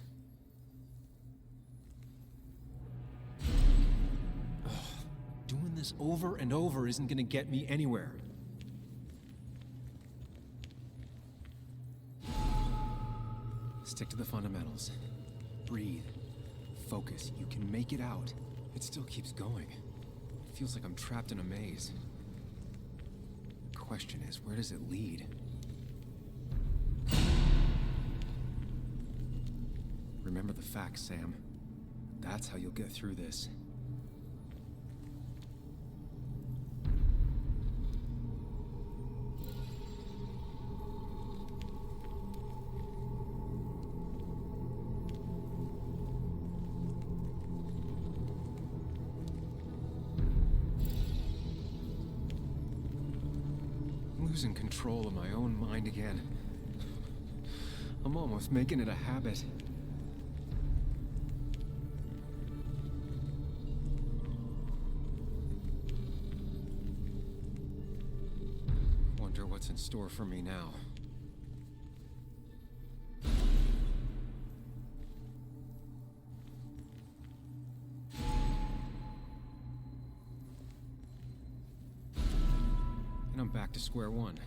Ugh, doing this over and over isn't gonna get me anywhere. Stick to the fundamentals. Breathe. Focus. You can make it out. It still keeps going. It feels like I'm trapped in a maze. The question is, where does it lead? Remember the facts, Sam. That's how you'll get through this. I'm losing control of my own mind again. I'm almost making it a habit. Wonder what's in store for me now. And I'm back to square one.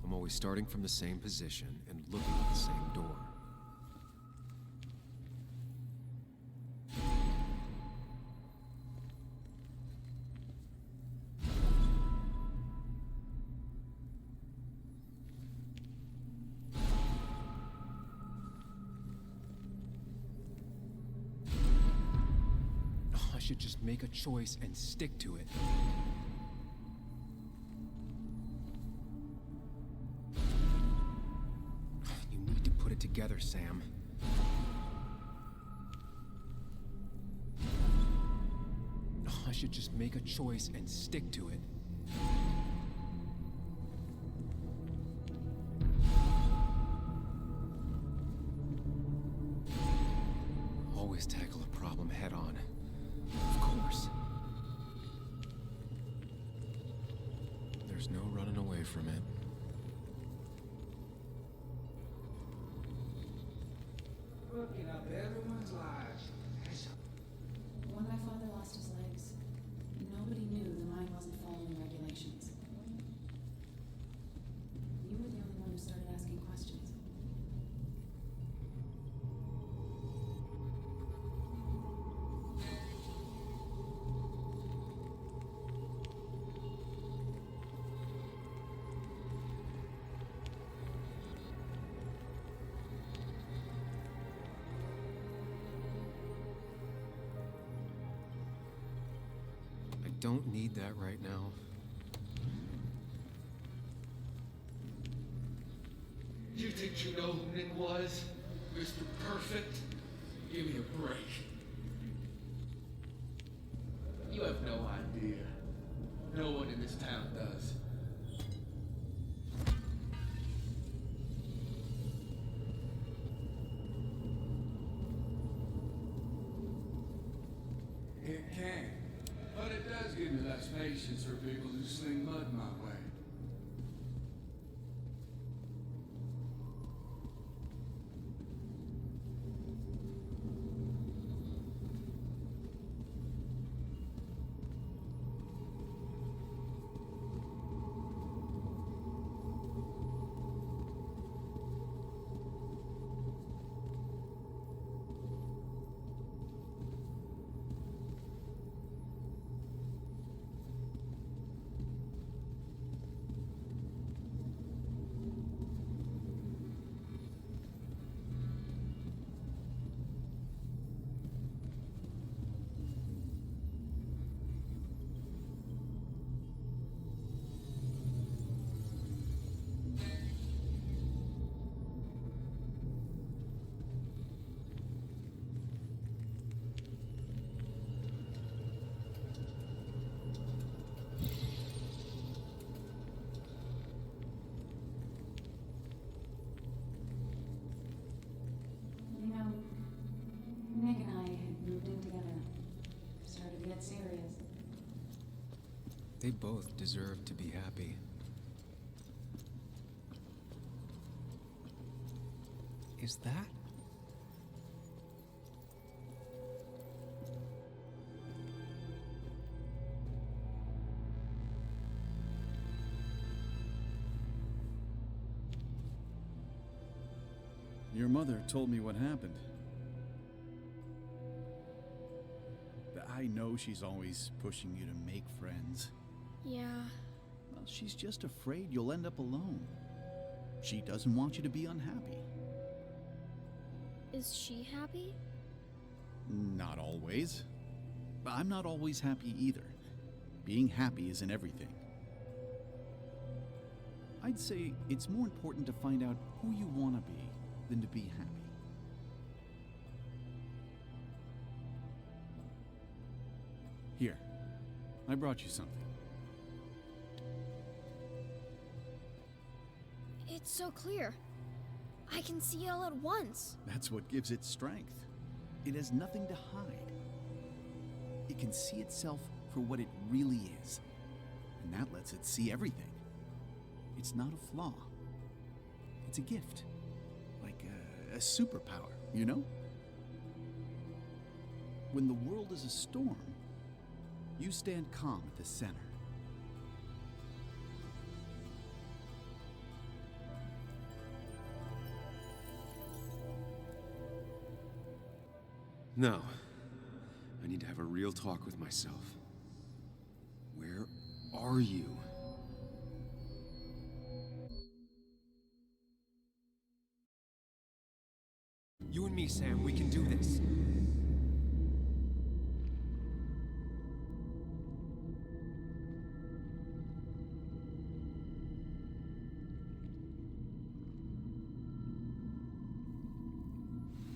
I'm always starting from the same position and looking at the same door. I should just make a choice and stick to it. You need to put it together, Sam. I should just make a choice and stick to it. Always tackle a problem head on. Of course. There's no running away from it. Fucking up everyone's lives. When my father lost his legs, nobody knew the mine wasn't following regulations. You were the only one who started asking questions. I don't need that right now. You think you know who Nick was? Mr. Perfect? Give me a break. You have no idea. No one in this town does. It can. But it does give me less patience for people who sling mud my way. You know, Nick and I had moved in together. Started to get serious. They both deserve to be happy. Is that? Your mother told me what happened. I know she's always pushing you to make friends. Yeah. Well, she's just afraid you'll end up alone. She doesn't want you to be unhappy. Is she happy? Not always. I'm not always happy either. Being happy isn't everything. I'd say it's more important to find out who you want to be than to be happy. Here, I brought you something. It's so clear. I can see it all at once. That's what gives it strength. It has nothing to hide. It can see itself for what it really is, and that lets it see everything. It's not a flaw. It's a gift. Like a superpower, you know? When the world is a storm, you stand calm at the center. Now, I need to have a real talk with myself. Where are you? You and me, Sam, we can do this.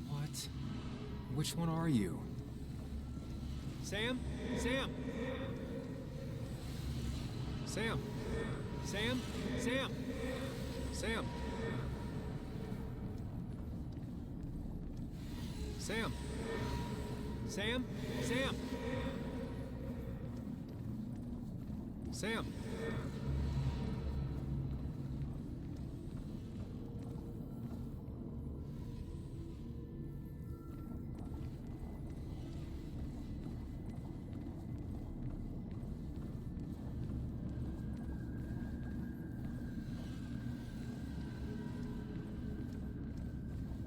What? Which one are you? Sam? Sam? Sam? Sam? Sam? Sam? Sam? Sam? Sam?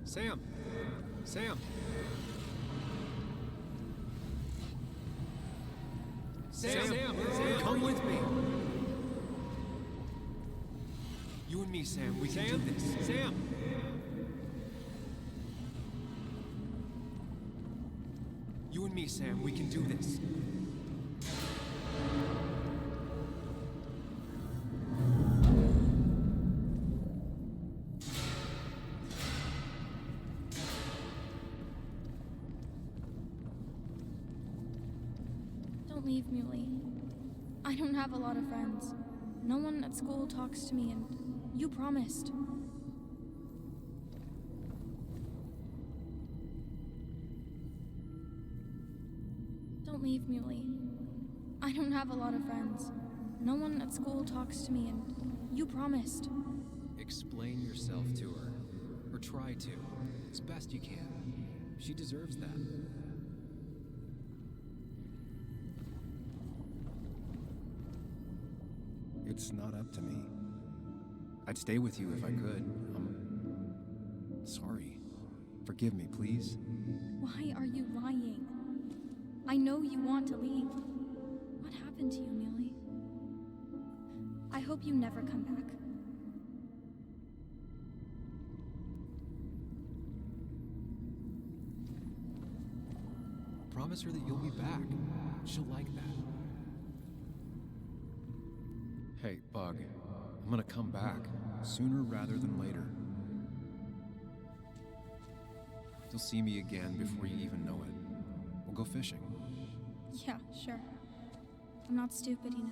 Sam? Sam? Sam? Sam, come with me. You and me, Sam, we can do this. Sam! You and me, Sam, we can do this. Don't leave, Muley. I don't have a lot of friends. No one at school talks to me, and you promised. Don't leave, Muley. I don't have a lot of friends. No one at school talks to me, and you promised. Explain yourself to her. Or try to. As best you can. She deserves that. It's not up to me. I'd stay with you if I could. I'm sorry. Forgive me, please. Why are you lying? I know you want to leave. What happened to you, Muley? I hope you never come back. Promise her that you'll be back. She'll like that. Hey, Bug. I'm gonna come back. Sooner rather than later. You'll see me again before you even know it. We'll go fishing. Yeah, sure. I'm not stupid, you know.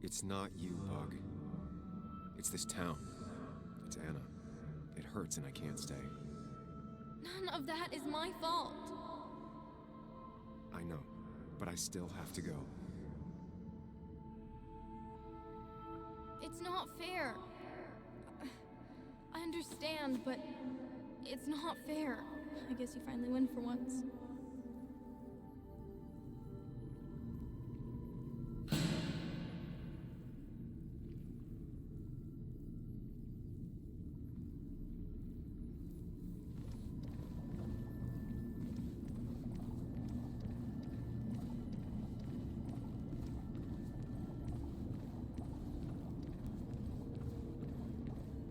It's not you, Bug. It's this town. It's Anna. It hurts and I can't stay. None of that is my fault. I know, but I still have to go. It's not fair. I understand, but it's not fair. I guess you finally win for once.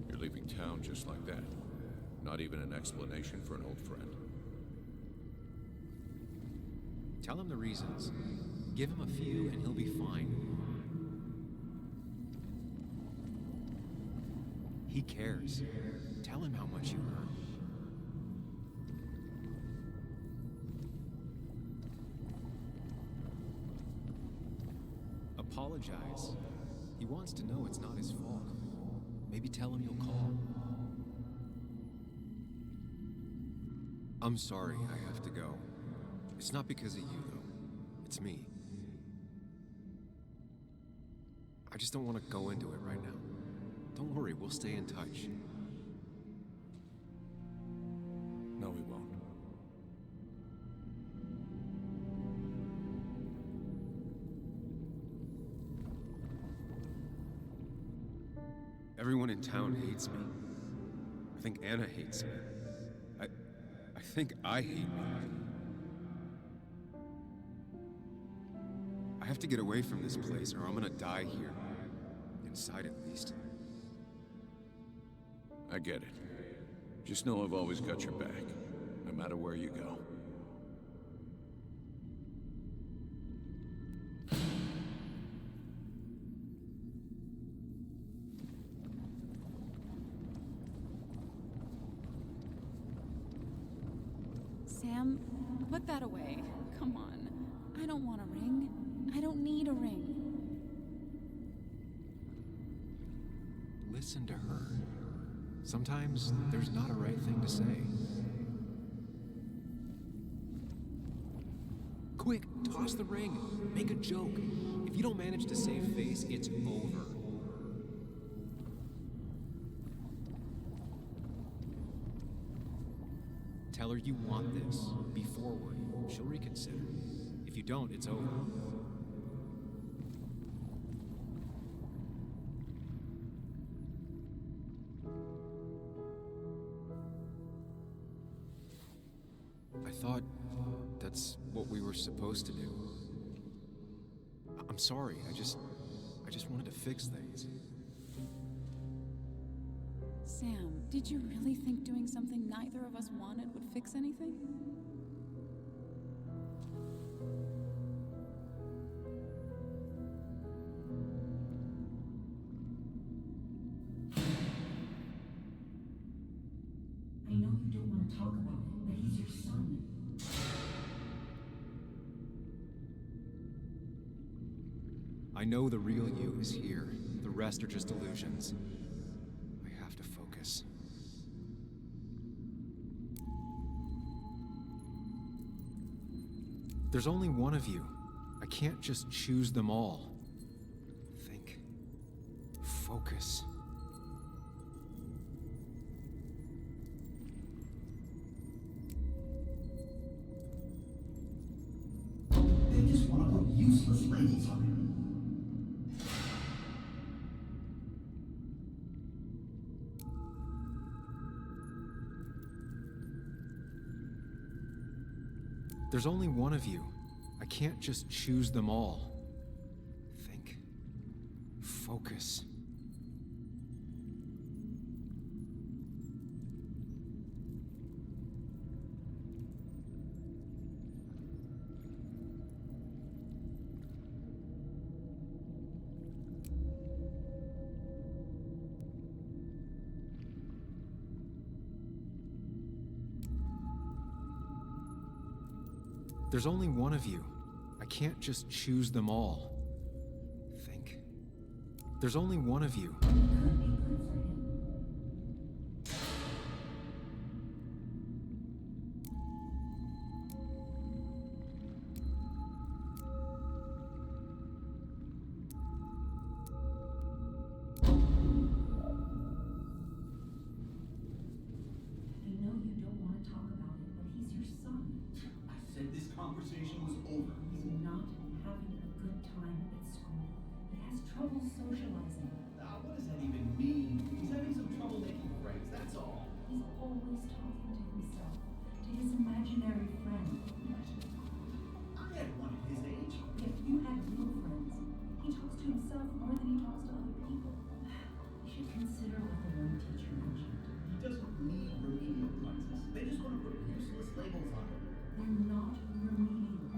You're leaving town just like that. Not even an explanation for an old friend. Tell him the reasons. Give him a few and he'll be fine. He cares. Tell him how much you hurt. Apologize. He wants to know it's not his fault. Maybe tell him you'll call. I'm sorry I have to go. It's not because of you, though. It's me. I just don't want to go into it right now. Don't worry, we'll stay in touch. No, we won't. Everyone in town hates me. I think Anna hates me. I think I hate me. I have to get away from this place or I'm gonna die here. Inside at least. I get it. Just know I've always got your back, no matter where you go. Sam, put that away. Come on. I don't want a ring. I don't need a ring. Listen to her. Sometimes there's not a right thing to say. Quick, toss the ring. Make a joke. If you don't manage to save face, it's over. Tell her you want this. Be forward. She'll reconsider. If you don't, it's over. I thought that's what we were supposed to do. I'm sorry. I just wanted to fix things. Sam, did you really think doing something neither of us wanted would fix anything? I know you don't want to talk about it, but he's your son. I know the real you is here. The rest are just illusions. I have to focus. There's only one of you. I can't just choose them all. Think. Focus. They just want to put useless labels on him. There's only one of you. I can't just choose them all. Think. Focus. There's only one of you. I can't just choose them all. Think. There's only one of you. I know you don't want to talk about it, but he's your son. I said this conversation was over. He's not having a good time at school. He has trouble socializing. What does that even mean? He's having some trouble making friends, that's all. He's always talking to himself, to his imaginary friend. I had one at his age. If you had real friends, he talks to himself more than he talks to other people. You should consider what the one teacher mentioned. He doesn't need remedial classes. They just want to put useless labels on him. They're not remedial.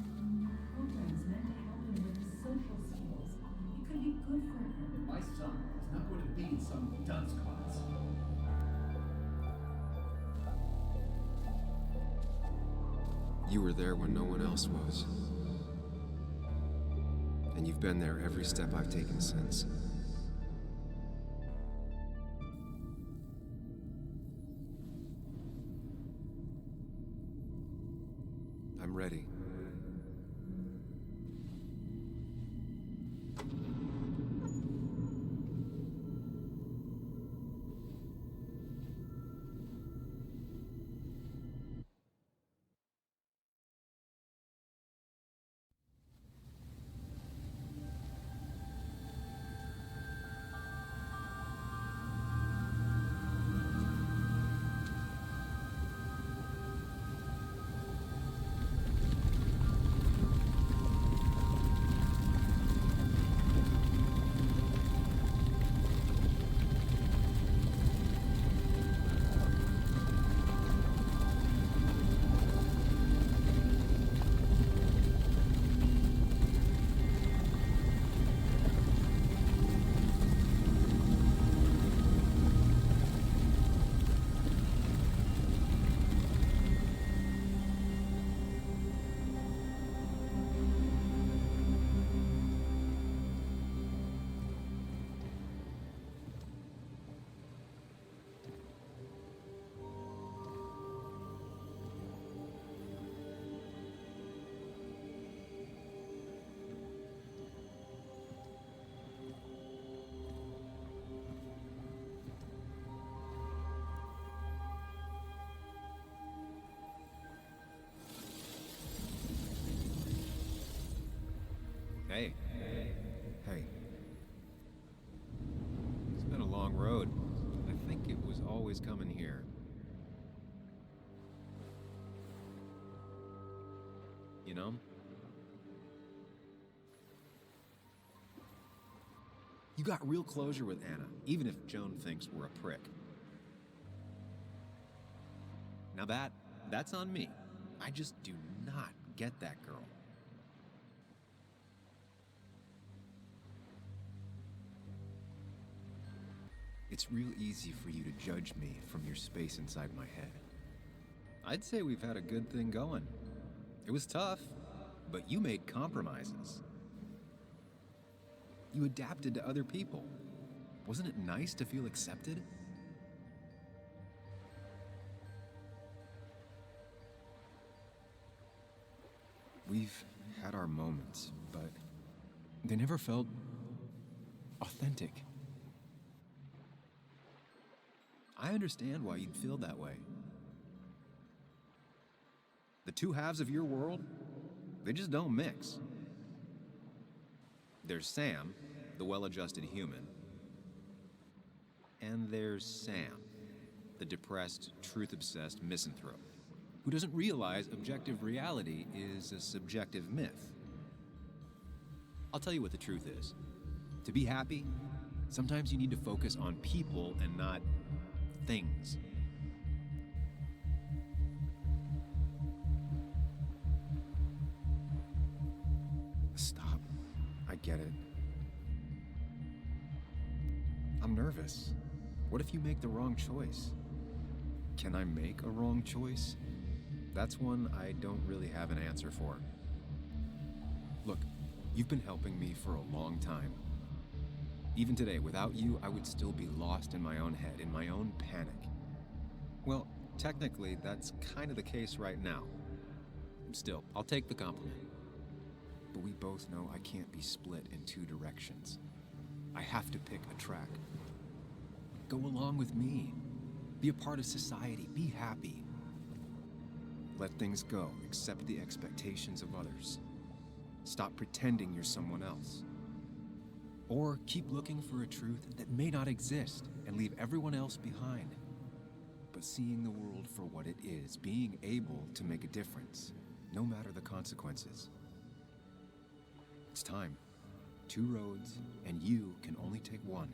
Programs meant to help him with his social skills. It could be good for him. My son is not going to be in some dunce class. You were there when no one else was. And you've been there every step I've taken since. I'm ready. Hey. Hey. It's been a long road. I think it was always coming here. You know? You got real closure with Anna, even if Joan thinks we're a prick. Now that's on me. I just do not get that girl. It's real easy for you to judge me from your space inside my head. I'd say we've had a good thing going. It was tough, but you made compromises. You adapted to other people. Wasn't it nice to feel accepted? We've had our moments, but they never felt authentic. I understand why you'd feel that way. The two halves of your world, they just don't mix. There's Sam, the well-adjusted human, and there's Sam, the depressed, truth-obsessed misanthrope, who doesn't realize objective reality is a subjective myth. I'll tell you what the truth is. To be happy, sometimes you need to focus on people and not things. Stop. I get it. I'm nervous. What if you make the wrong choice? Can I make a wrong choice? That's one I don't really have an answer for. Look, you've been helping me for a long time. Even today, without you, I would still be lost in my own head, in my own panic. Well, technically, that's kind of the case right now. Still, I'll take the compliment. But we both know I can't be split in two directions. I have to pick a track. Go along with me. Be a part of society. Be happy. Let things go. Accept the expectations of others. Stop pretending you're someone else. Or keep looking for a truth that may not exist and leave everyone else behind. But seeing the world for what it is, being able to make a difference, no matter the consequences. It's time. Two roads, and you can only take one.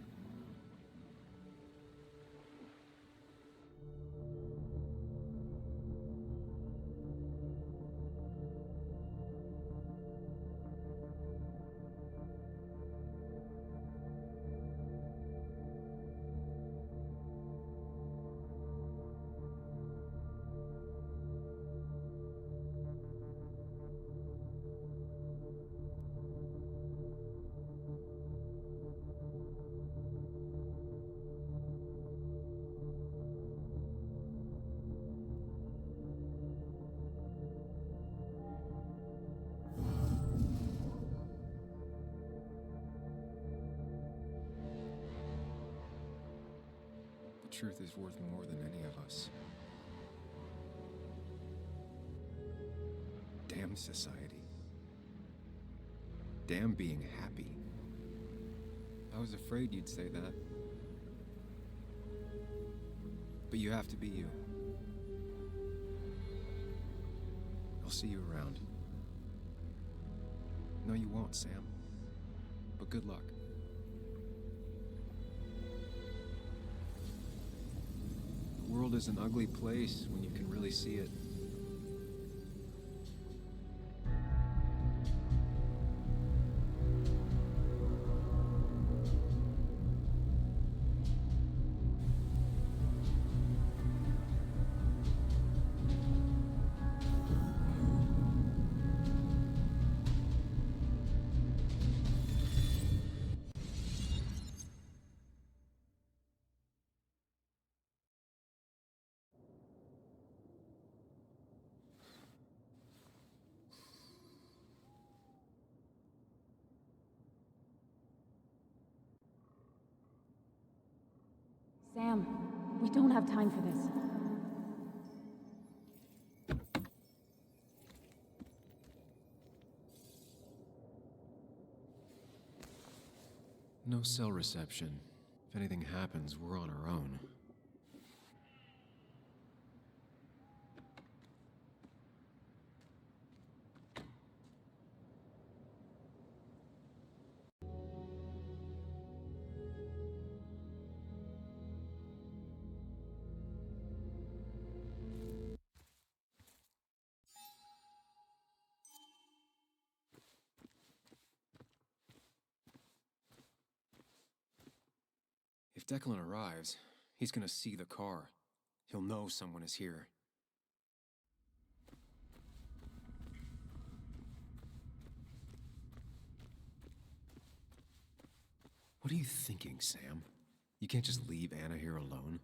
The truth is worth more than any of us. Damn society. Damn being happy. I was afraid you'd say that. But you have to be you. I'll see you around. No, you won't, Sam. But good luck. The world is an ugly place when you can really see it. Sam, we don't have time for this. No cell reception. If anything happens, we're on our own. If Declan arrives, he's gonna see the car. He'll know someone is here. What are you thinking, Sam? You can't just leave Anna here alone.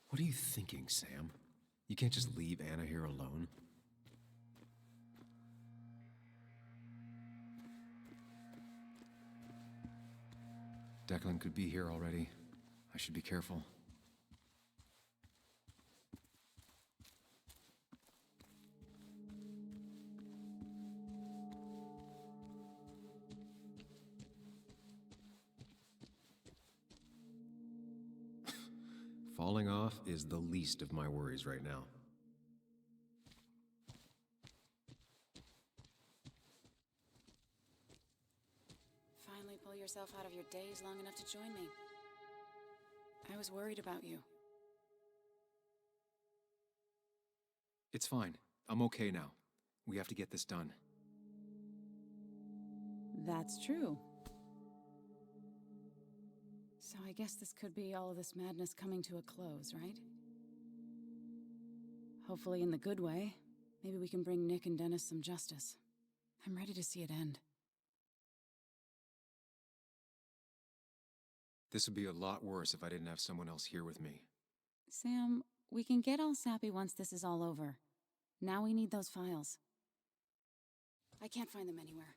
What are you thinking, Sam? You can't just leave Anna here alone. Declan could be here already. I should be careful. Falling off is the least of my worries right now. Finally pull yourself out of your daze long enough to join me. I was worried about you. It's fine. I'm okay now. We have to get this done. That's true. So I guess this could be all of this madness coming to a close, right? Hopefully in the good way. Maybe we can bring Nick and Dennis some justice. I'm ready to see it end. This would be a lot worse if I didn't have someone else here with me. Sam, we can get all sappy once this is all over. Now we need those files. I can't find them anywhere.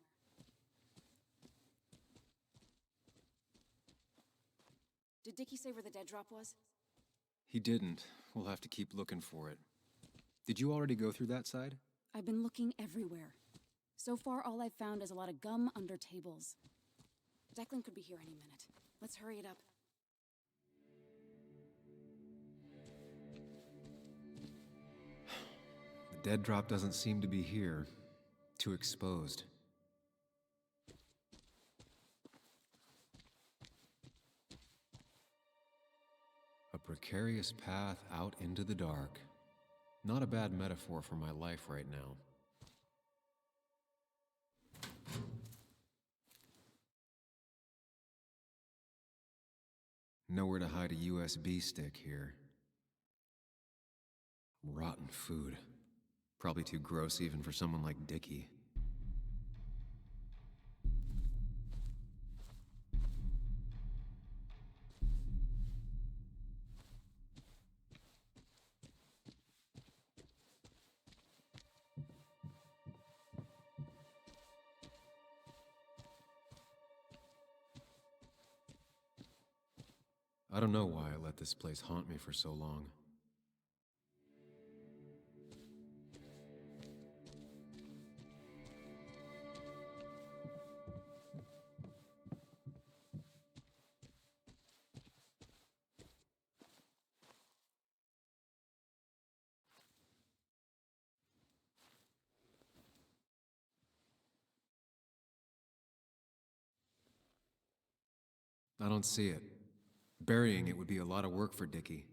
Did Dickie say where the dead drop was? He didn't. We'll have to keep looking for it. Did you already go through that side? I've been looking everywhere. So far, all I've found is a lot of gum under tables. Declan could be here any minute. Let's hurry it up. The dead drop doesn't seem to be here. Too exposed. A precarious path out into the dark. Not a bad metaphor for my life right now. Nowhere to hide a USB stick here. Rotten food. Probably too gross even for someone like Dickie. I don't know why I let this place haunt me for so long. I don't see it. Burying it would be a lot of work for Dickie.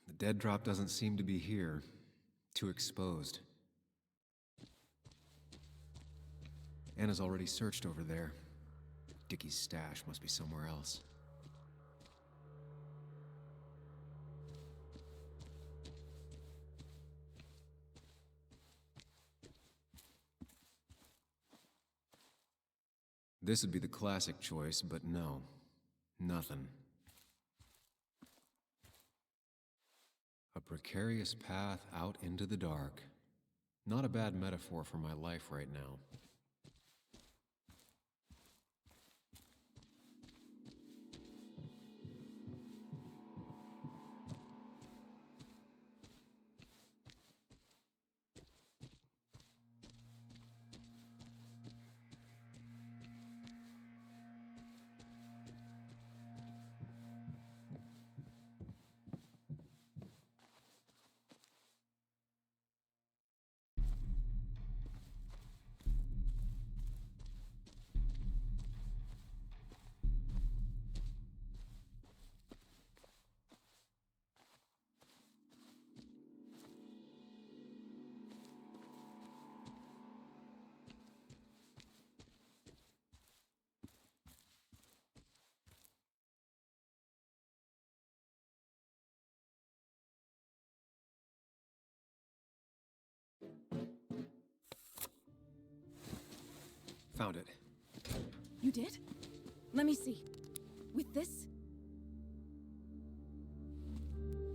The dead drop doesn't seem to be here. Too exposed. Anna's already searched over there. Dickie's stash must be somewhere else. This would be the classic choice, but no. Nothing. A precarious path out into the dark. Not a bad metaphor for my life right now. Found it. You did? Let me see. With this,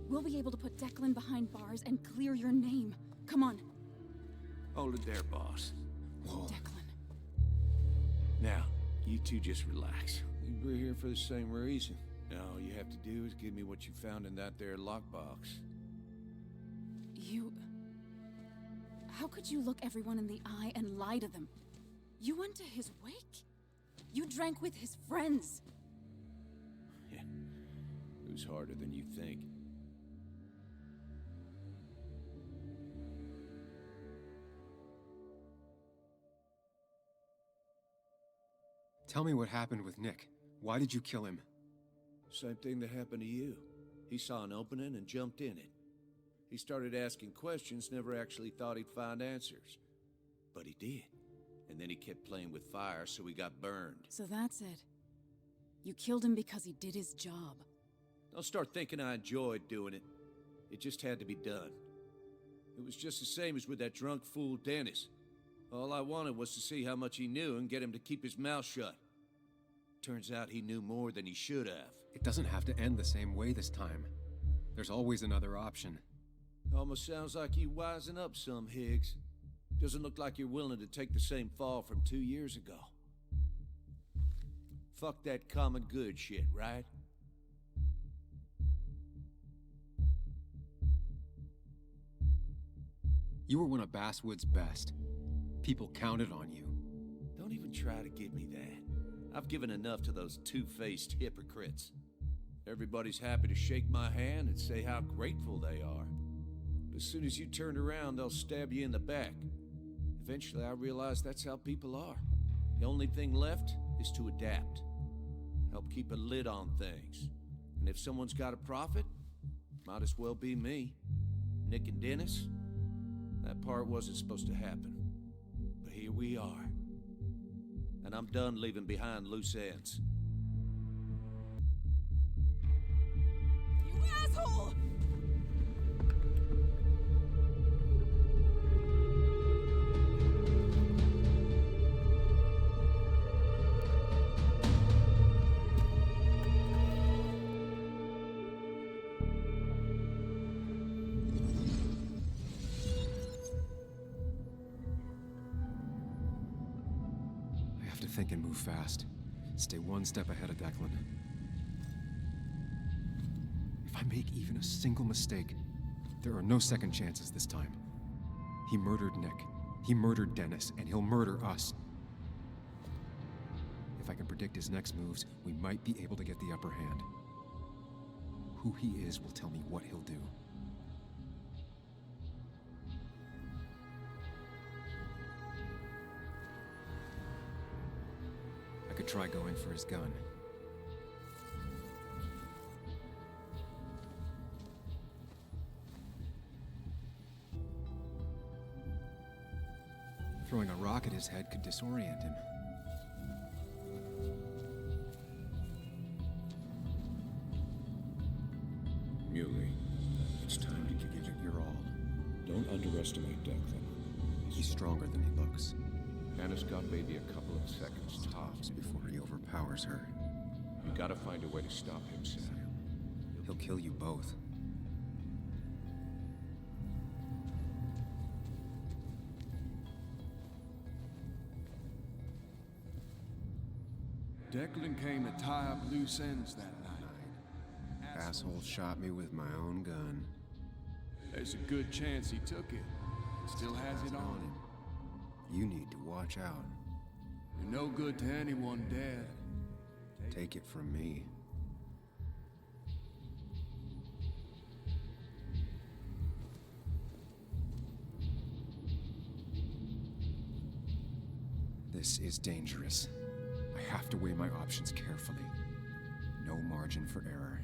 we'll be able to put Declan behind bars and clear your name. Come on. Hold it there, boss. Whoa. Declan. Now, you two just relax. We're here for the same reason. Now, all you have to do is give me what you found in that there lockbox. You... How could you look everyone in the eye and lie to them? You went to his wake? You drank with his friends. Yeah. It was harder than you think. Tell me what happened with Nick. Why did you kill him? Same thing that happened to you. He saw an opening and jumped in it. He started asking questions, never actually thought he'd find answers. But he did. And then he kept playing with fire, so he got burned. So that's it. You killed him because he did his job. Don't start thinking I enjoyed doing it. It just had to be done. It was just the same as with that drunk fool Dennis. All I wanted was to see how much he knew and get him to keep his mouth shut. Turns out he knew more than he should have. It doesn't have to end the same way this time. There's always another option. Almost sounds like you wising up some, Higgs. Doesn't look like you're willing to take the same fall from 2 years ago. Fuck that common good shit, right? You were one of Basswood's best. People counted on you. Don't even try to give me that. I've given enough to those two-faced hypocrites. Everybody's happy to shake my hand and say how grateful they are. But as soon as you turn around, they'll stab you in the back. Eventually, I realized that's how people are. The only thing left is to adapt. Help keep a lid on things. And if someone's got a profit, might as well be me. Nick and Dennis, that part wasn't supposed to happen. But here we are. And I'm done leaving behind loose ends. You asshole! Think and move fast. Stay one step ahead of Declan. If I make even a single mistake, there are no second chances this time. He murdered Nick. He murdered Dennis, and he'll murder us. If I can predict his next moves, we might be able to get the upper hand. Who he is will tell me what he'll do. I could try going for his gun. Throwing a rock at his head could disorient him. Muley, it's time to give it your all. Don't underestimate Declan. He's stronger than he looks. Hannah's got maybe a couple of seconds tops before he overpowers her. You gotta find a way to stop him, Sam. He'll kill you both. Declan came to tie up loose ends that night. Asshole shot me with my own gun. There's a good chance he took it. Still has it on him. You need to watch out. You're no good to anyone dead. Take it from me. This is dangerous. I have to weigh my options carefully. No margin for error.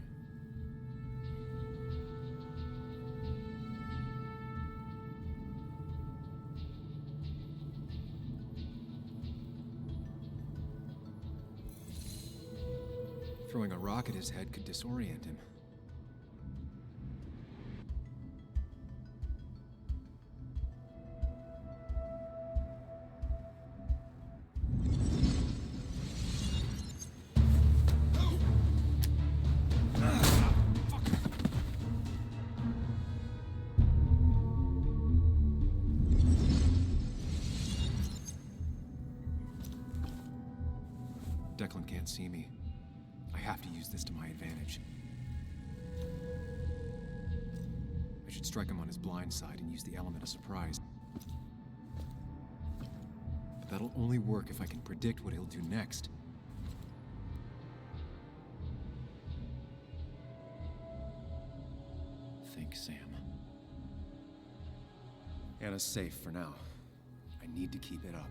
Throwing a rock at his head could disorient him. Declan can't see me. I have to use this to my advantage. I should strike him on his blind side and use the element of surprise. But that'll only work if I can predict what he'll do next. Think, Sam. Anna's safe for now. I need to keep it up.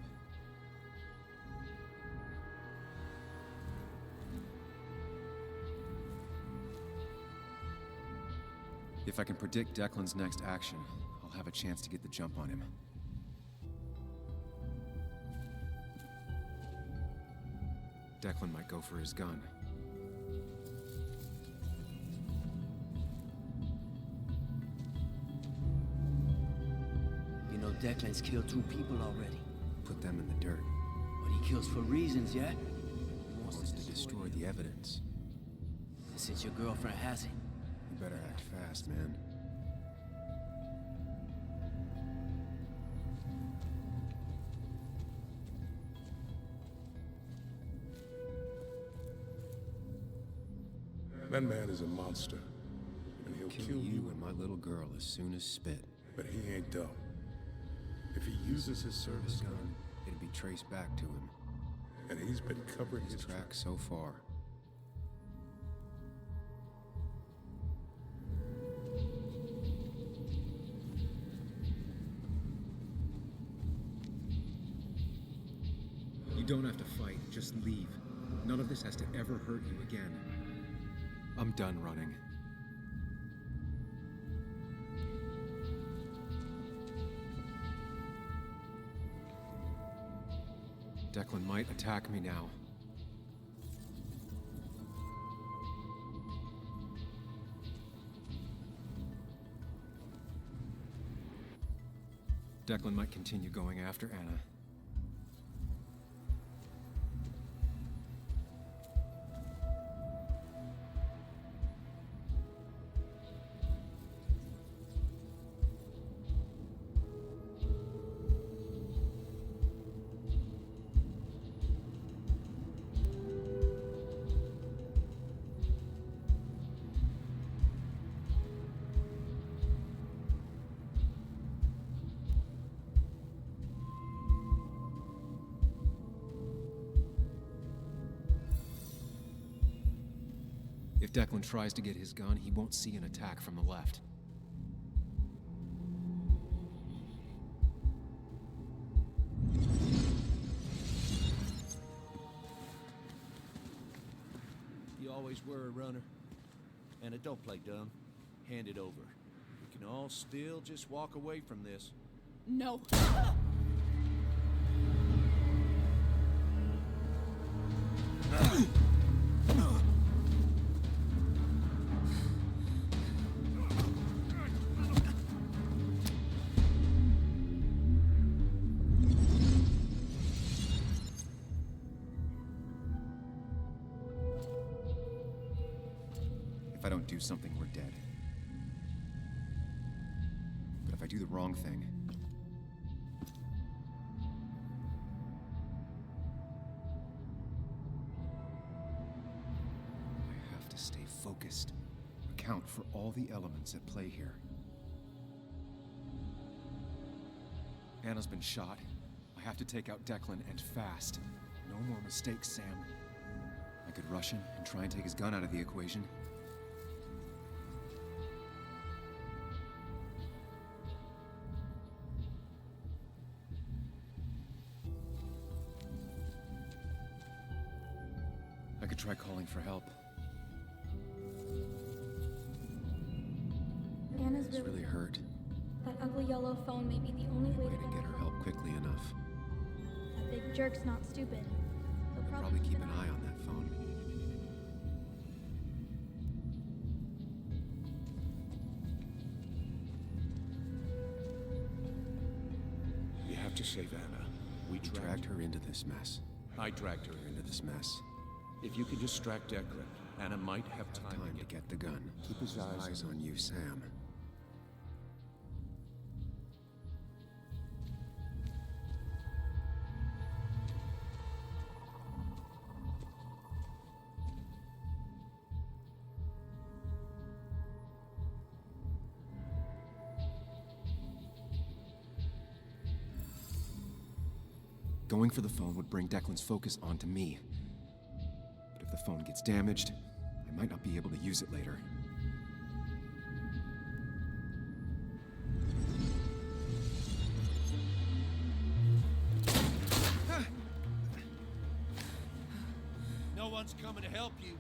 If I can predict Declan's next action, I'll have a chance to get the jump on him. Declan might go for his gun. You know Declan's killed 2 people already. Put them in the dirt. But he kills for reasons, yeah? He wants to destroy the evidence. And since your girlfriend has it, You better act fast, man. That man is a monster, and he'll Kill you and my little girl as soon as spit. But he ain't dumb. If he uses his service gun, it'll be traced back to him. And he's been covering his tracks so far. You don't have to fight, just leave. None of this has to ever hurt you again. I'm done running. Declan might attack me now. Declan might continue going after Anna. If Declan tries to get his gun, he won't see an attack from the left. You always were a runner. Anna, don't play dumb. Hand it over. We can all still just walk away from this. No. If I don't do something, we're dead. But if I do the wrong thing, account for all the elements at play here. Anna's been shot. I have to take out Declan, and fast. No more mistakes, Sam. I could rush him and try and take his gun out of the equation. I could try calling for help. Anna's It's really hurt. That ugly yellow phone may be the only way Way to get her help quickly enough. That big jerk's not stupid. He'll Probably keep an eye on that phone. We have to save Anna. We dragged her into this mess. I dragged her into this mess. If you could distract Declan, Anna might have time to get the gun. Keep his eyes on you, Sam. Going for the phone would bring Declan's focus onto me. But if the phone gets damaged, I might not be able to use it later. No one's coming to help you.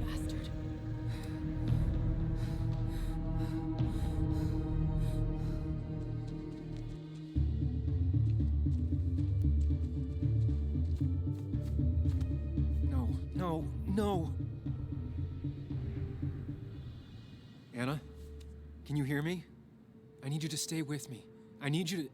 Bastard. No. Anna? Can you hear me? I need you to stay with me. I need you to...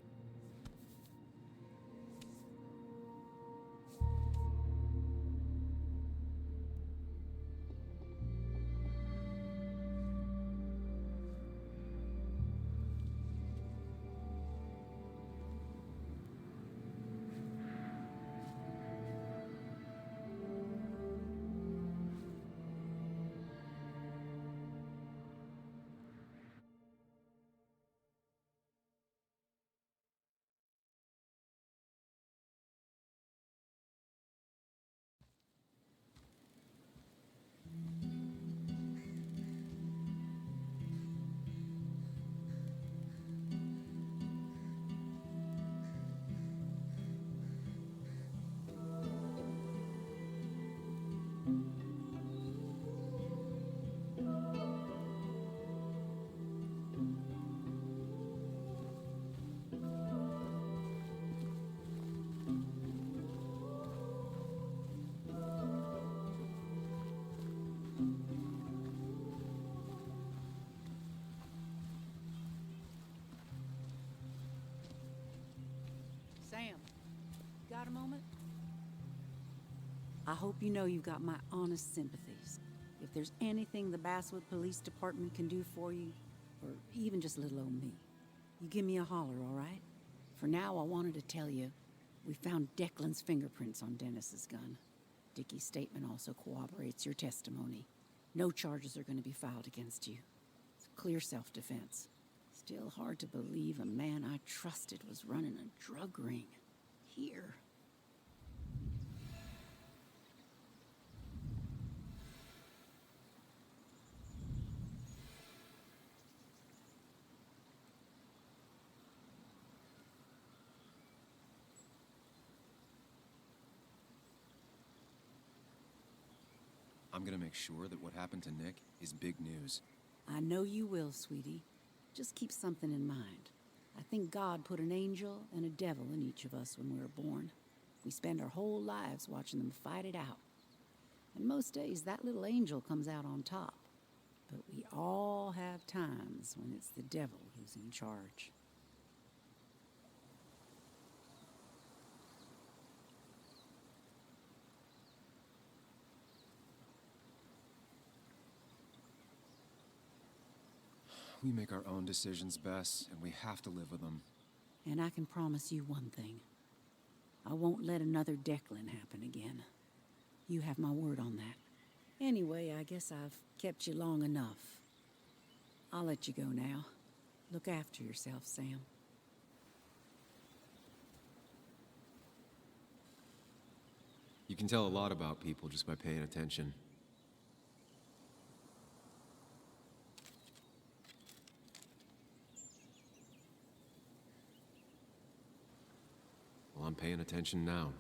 Sam, got a moment? I hope you know you've got my honest sympathies. If there's anything the Basswood Police Department can do for you, or even just little old me, you give me a holler, all right? For now, I wanted to tell you, we found Declan's fingerprints on Dennis's gun. Dickie's statement also corroborates your testimony. No charges are going to be filed against you. It's clear self-defense. Still hard to believe a man I trusted was running a drug ring. Here. I'm gonna make sure that what happened to Nick is big news. I know you will, sweetie. Just keep something in mind. I think God put an angel and a devil in each of us when we were born. We spend our whole lives watching them fight it out. And most days, that little angel comes out on top. But we all have times when it's the devil who's in charge. We make our own decisions, Bess, and we have to live with them. And I can promise you one thing. I won't let another Declan happen again. You have my word on that. Anyway, I guess I've kept you long enough. I'll let you go now. Look after yourself, Sam. You can tell a lot about people just by paying attention. Well, I'm paying attention now.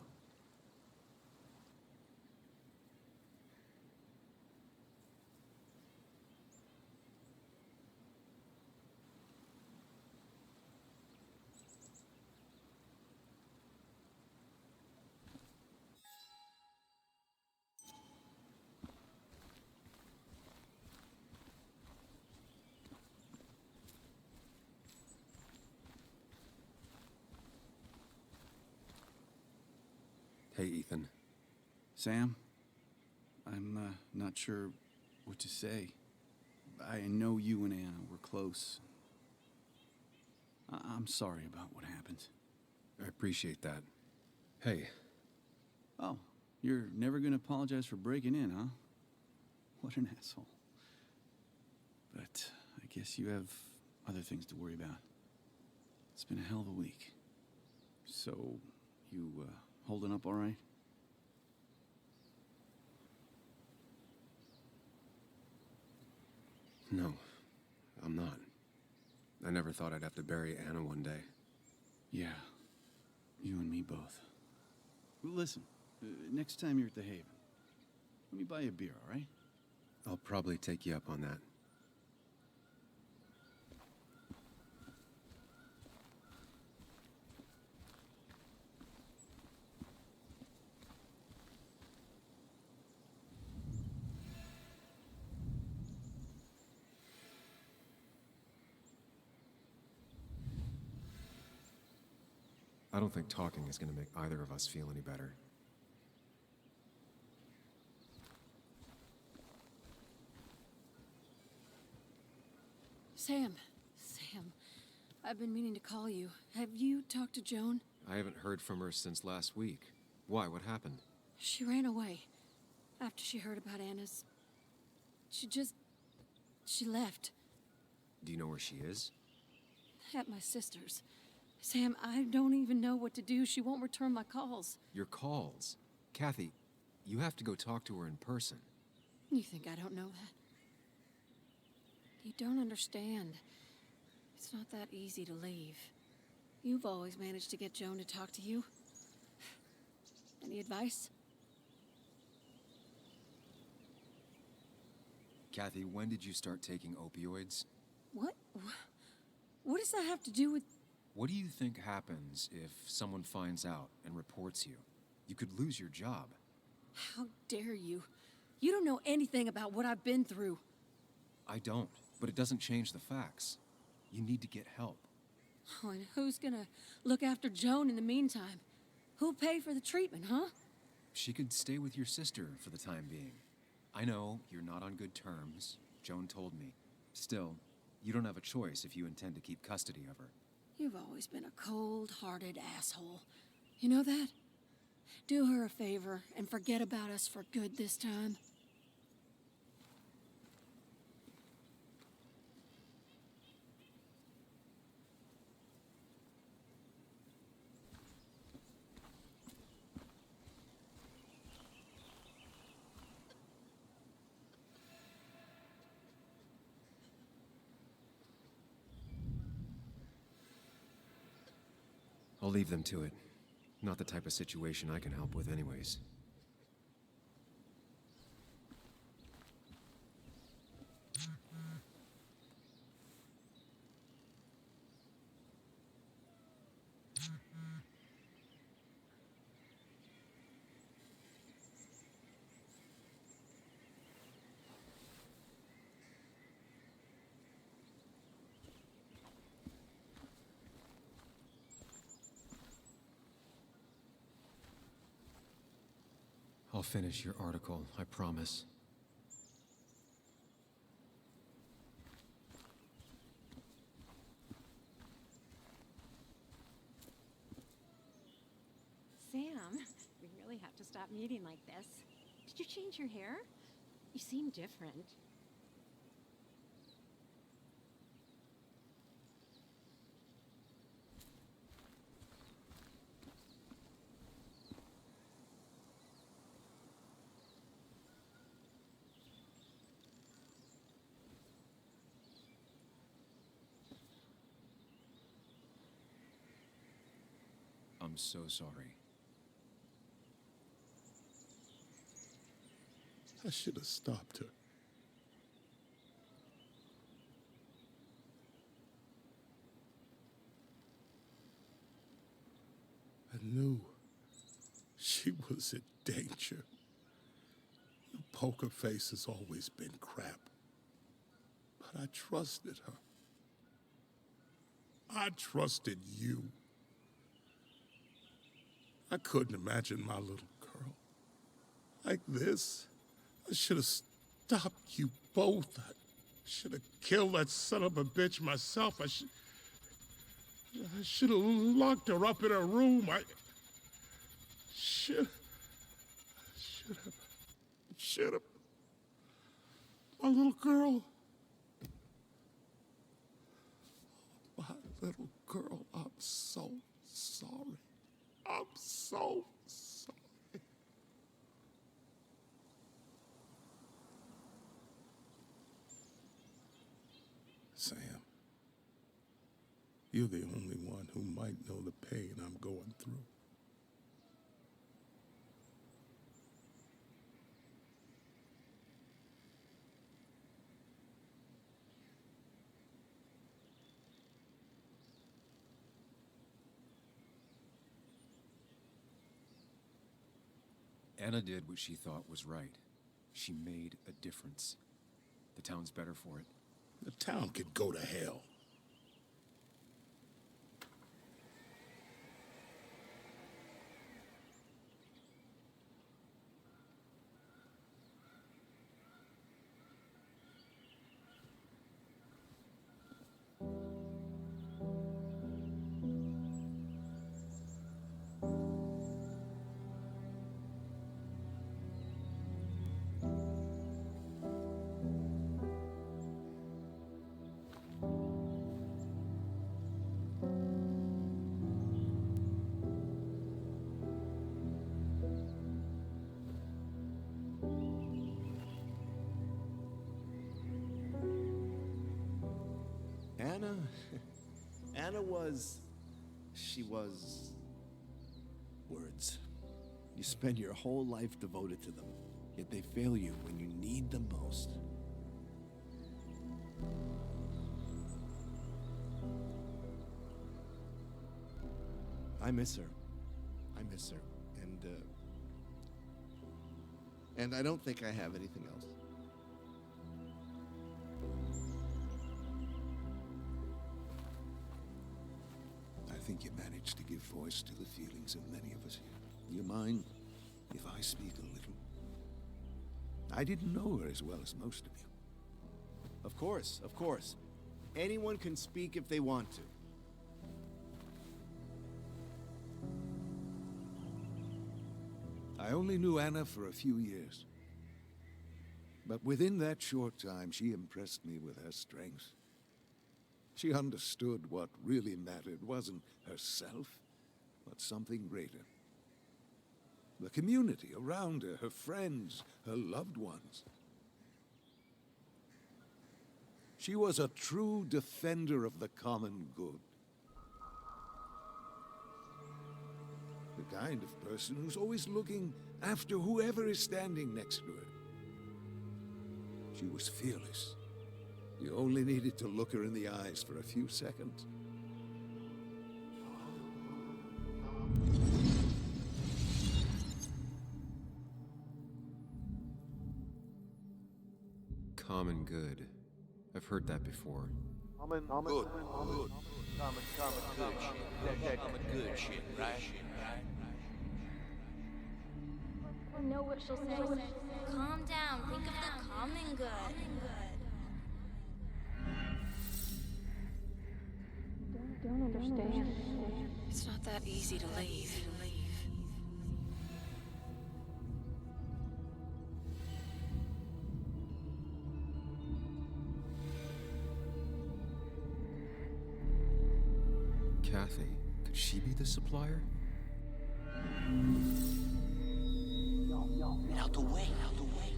Hey, Ethan. Sam, I'm not sure what to say. I know you and Anna were close. I'm sorry about what happened. I appreciate that. Hey. Oh, you're never gonna apologize for breaking in, huh? What an asshole. But I guess you have other things to worry about. It's been a hell of a week. So, you, holding up all right? No, I'm not. I never thought I'd have to bury Anna one day. Yeah, you and me both. Well, listen, next time you're at the Haven, let me buy you a beer, all right? I'll probably take you up on that. I don't think talking is going to make either of us feel any better. Sam, I've been meaning to call you. Have you talked to Joan? I haven't heard from her since last week. Why? What happened? She ran away. After she heard about Anna's... She left. Do you know where she is? At my sister's. Sam, I don't even know what to do. She won't return my calls. Your calls? Kathy, you have to go talk to her in person. You think I don't know that? You don't understand. It's not that easy to leave. You've always managed to get Joan to talk to you. Any advice? Kathy, when did you start taking opioids? What? What does that have to do with... What do you think happens if someone finds out and reports you? You could lose your job. How dare you? You don't know anything about what I've been through. I don't, but it doesn't change the facts. You need to get help. Oh, and who's gonna look after Joan in the meantime? Who'll pay for the treatment, huh? She could stay with your sister for the time being. I know you're not on good terms. Joan told me. Still, you don't have a choice if you intend to keep custody of her. You've always been a cold-hearted asshole. You know that? Do her a favor and forget about us for good this time. I'll leave them to it. Not the type of situation I can help with anyways. I'll finish your article, I promise. Sam, we really have to stop meeting like this. Did you change your hair? You seem different. I'm so sorry. I should have stopped her. I knew she was in danger. Poker Face has always been crap. But I trusted her. I trusted you. I couldn't imagine my little girl like this. I should have stopped you both. I should have killed that son of a bitch myself. I should have locked her up in her room. I should have. My little girl. My little girl, I'm so sorry. I'm so sorry. Sam, you're the only one who might know the pain I'm going through. Anna did what she thought was right. She made a difference. The town's better for it. The town could go to hell. Anna was... she was... words. You spend your whole life devoted to them, yet they fail you when you need them most. I miss her. I miss her. And I don't think I have anything else. I think you managed to give voice to the feelings of many of us here. You mind if I speak a little? I didn't know her as well as most of you. Of course, of course. Anyone can speak if they want to. I only knew Anna for a few years. But within that short time, she impressed me with her strength. She understood what really mattered wasn't herself, but something greater. The community around her, her friends, her loved ones. She was a true defender of the common good. The kind of person who's always looking after whoever is standing next to her. She was fearless. You only needed to look her in the eyes for a few seconds. Common good. I've heard that before. Good. Common good shit. That common good shit, right? I know what she'll say. Calm down. Think of the common good. Don't understand. It's not that easy to leave. Kathy. Could she be the supplier? Get out the way, out the way.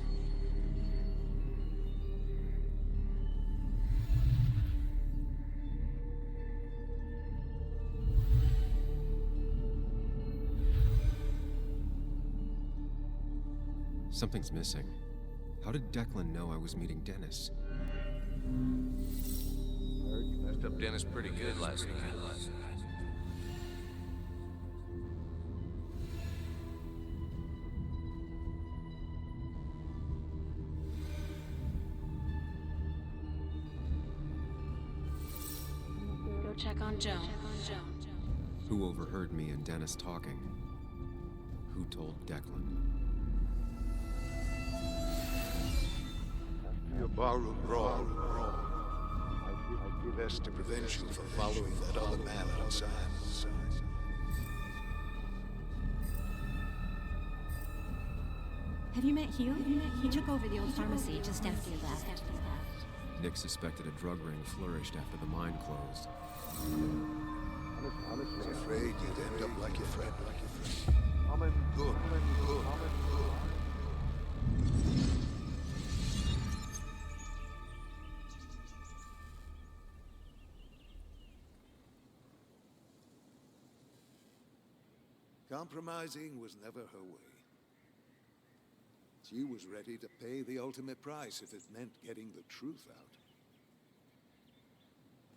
Something's missing. How did Declan know I was meeting Dennis? Heard you messed up Dennis pretty good last night. Go check on Joe. Who overheard me and Dennis talking? Who told Declan? Your barroom brawl. I did best to prevent you from following that other man outside. Have you met Hugh? He took over the old pharmacy just after you left. Nick suspected a drug ring flourished after the mine closed. I was afraid you'd end up like your friend. Good. Compromising was never her way. She was ready to pay the ultimate price if it meant getting the truth out.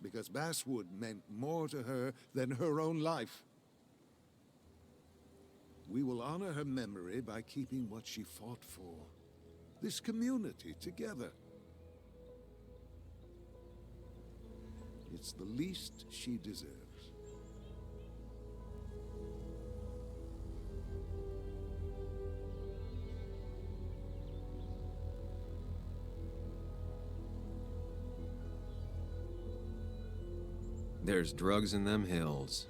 Because Basswood meant more to her than her own life. We will honor her memory by keeping what she fought for. This community together. It's the least she deserves. There's drugs in them hills.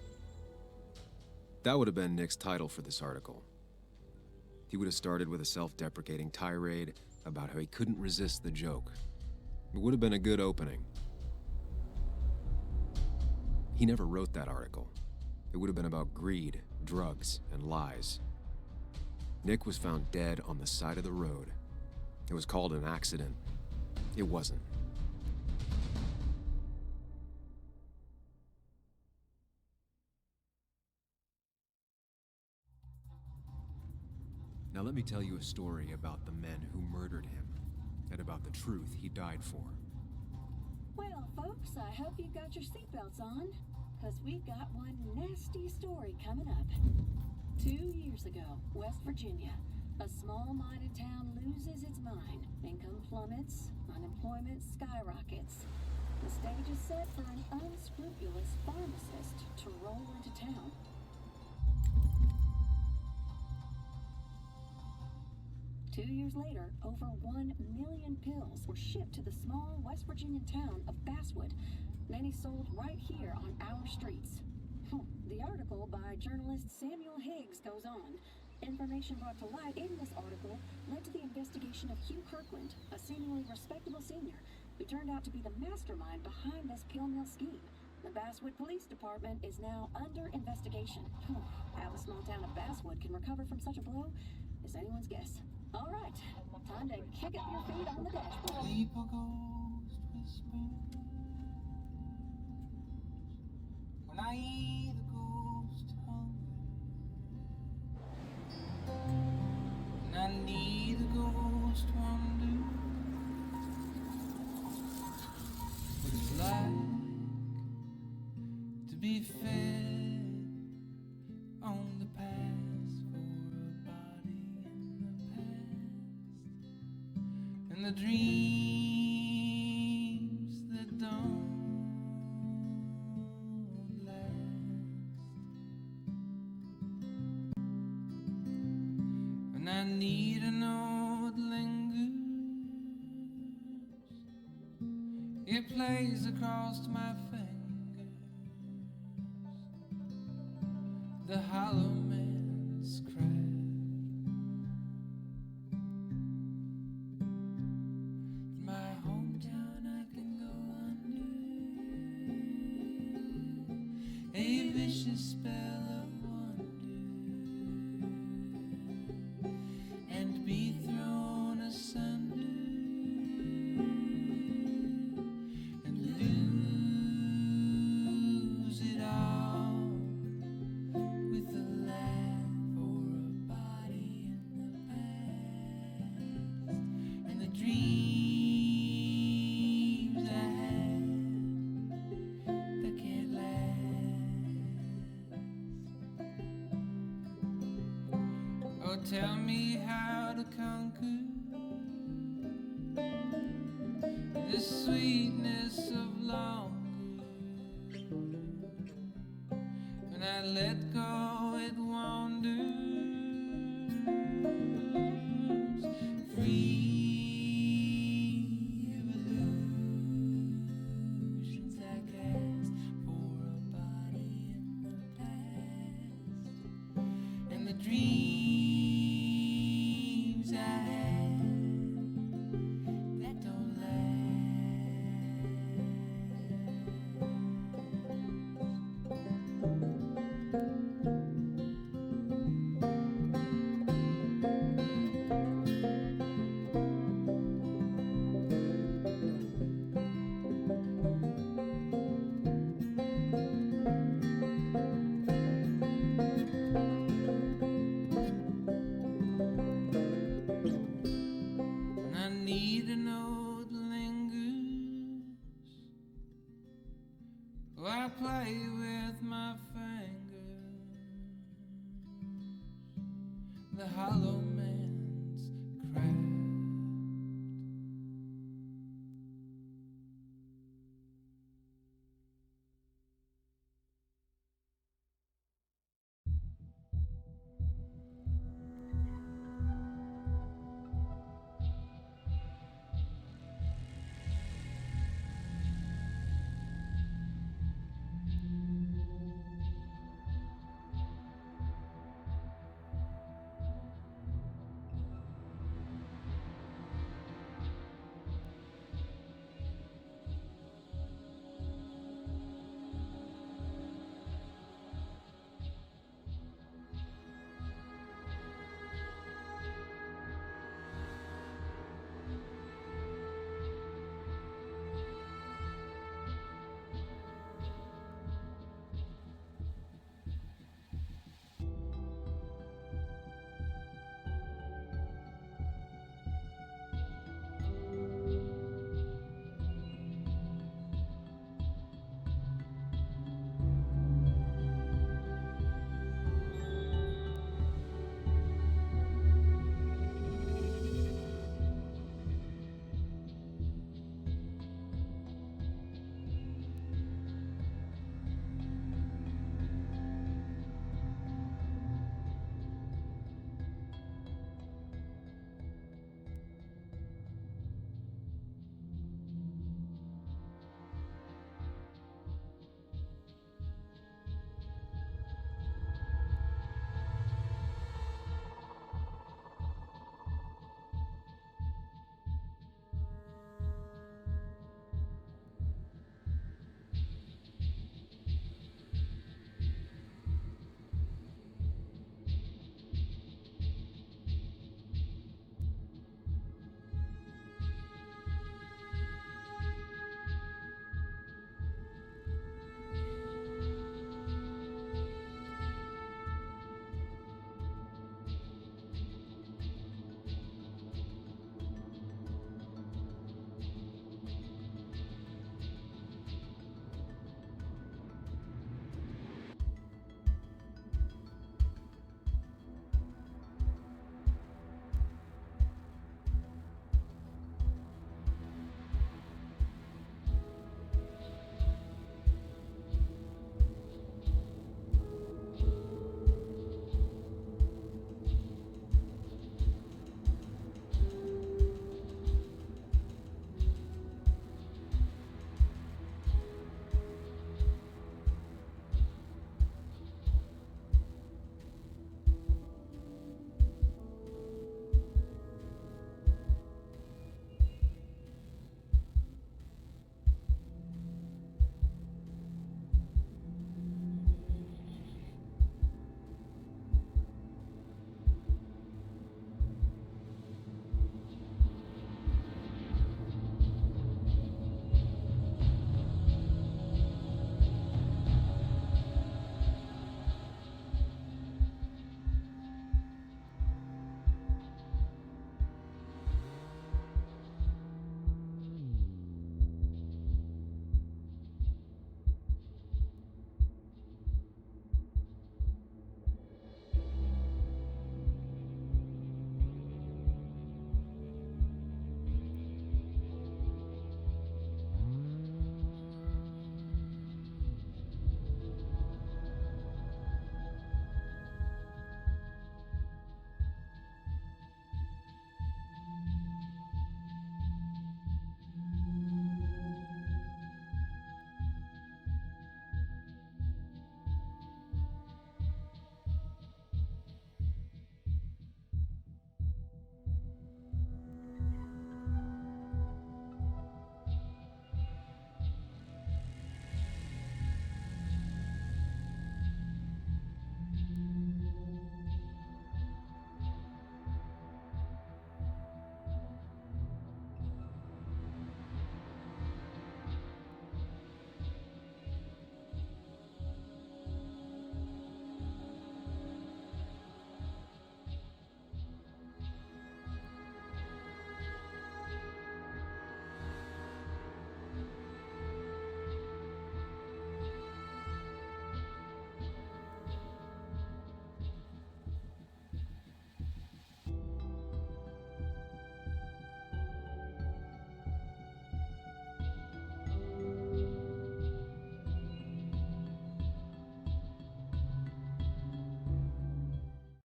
That would have been Nick's title for this article. He would have started with a self-deprecating tirade about how he couldn't resist the joke. It would have been a good opening. He never wrote that article. It would have been about greed, drugs, and lies. Nick was found dead on the side of the road. It was called an accident. It wasn't. Now let me tell you a story about the men who murdered him, and about the truth he died for. Well, folks, I hope you got your seatbelts on, because we've got one nasty story coming up. 2 years ago, West Virginia, a small-minded town loses its mind. Income plummets, unemployment skyrockets. The stage is set for an unscrupulous pharmacist to roll into town. Two years later, over 1 million pills were shipped to the small West Virginian town of Basswood, many sold right here on our streets. The article by journalist Samuel Higgs goes on. Information brought to light in this article led to the investigation of Hugh Kirkland, a seemingly respectable senior, who turned out to be the mastermind behind this pill mill scheme. The Basswood Police Department is now under investigation. How the small town of Basswood can recover from such a blow is anyone's guess. All right, time to kick up your feet on the dashboard. Sleep a ghost whisper when I eat the ghost hunger, and I need the ghost wonder what it's like to be fed on the past for a body in the past, and the dreams that don't last, and I need to know it lingers. It plays across my fingers, the hollow man's craft. My hometown I can go under, even tell me how to conquer the sweetness of longer. When I let go, it wanders free evolutions I cast for a body in the past, and the dreams I had that don't And I need a note that lingers. Oh, I play with my fingers. The hollow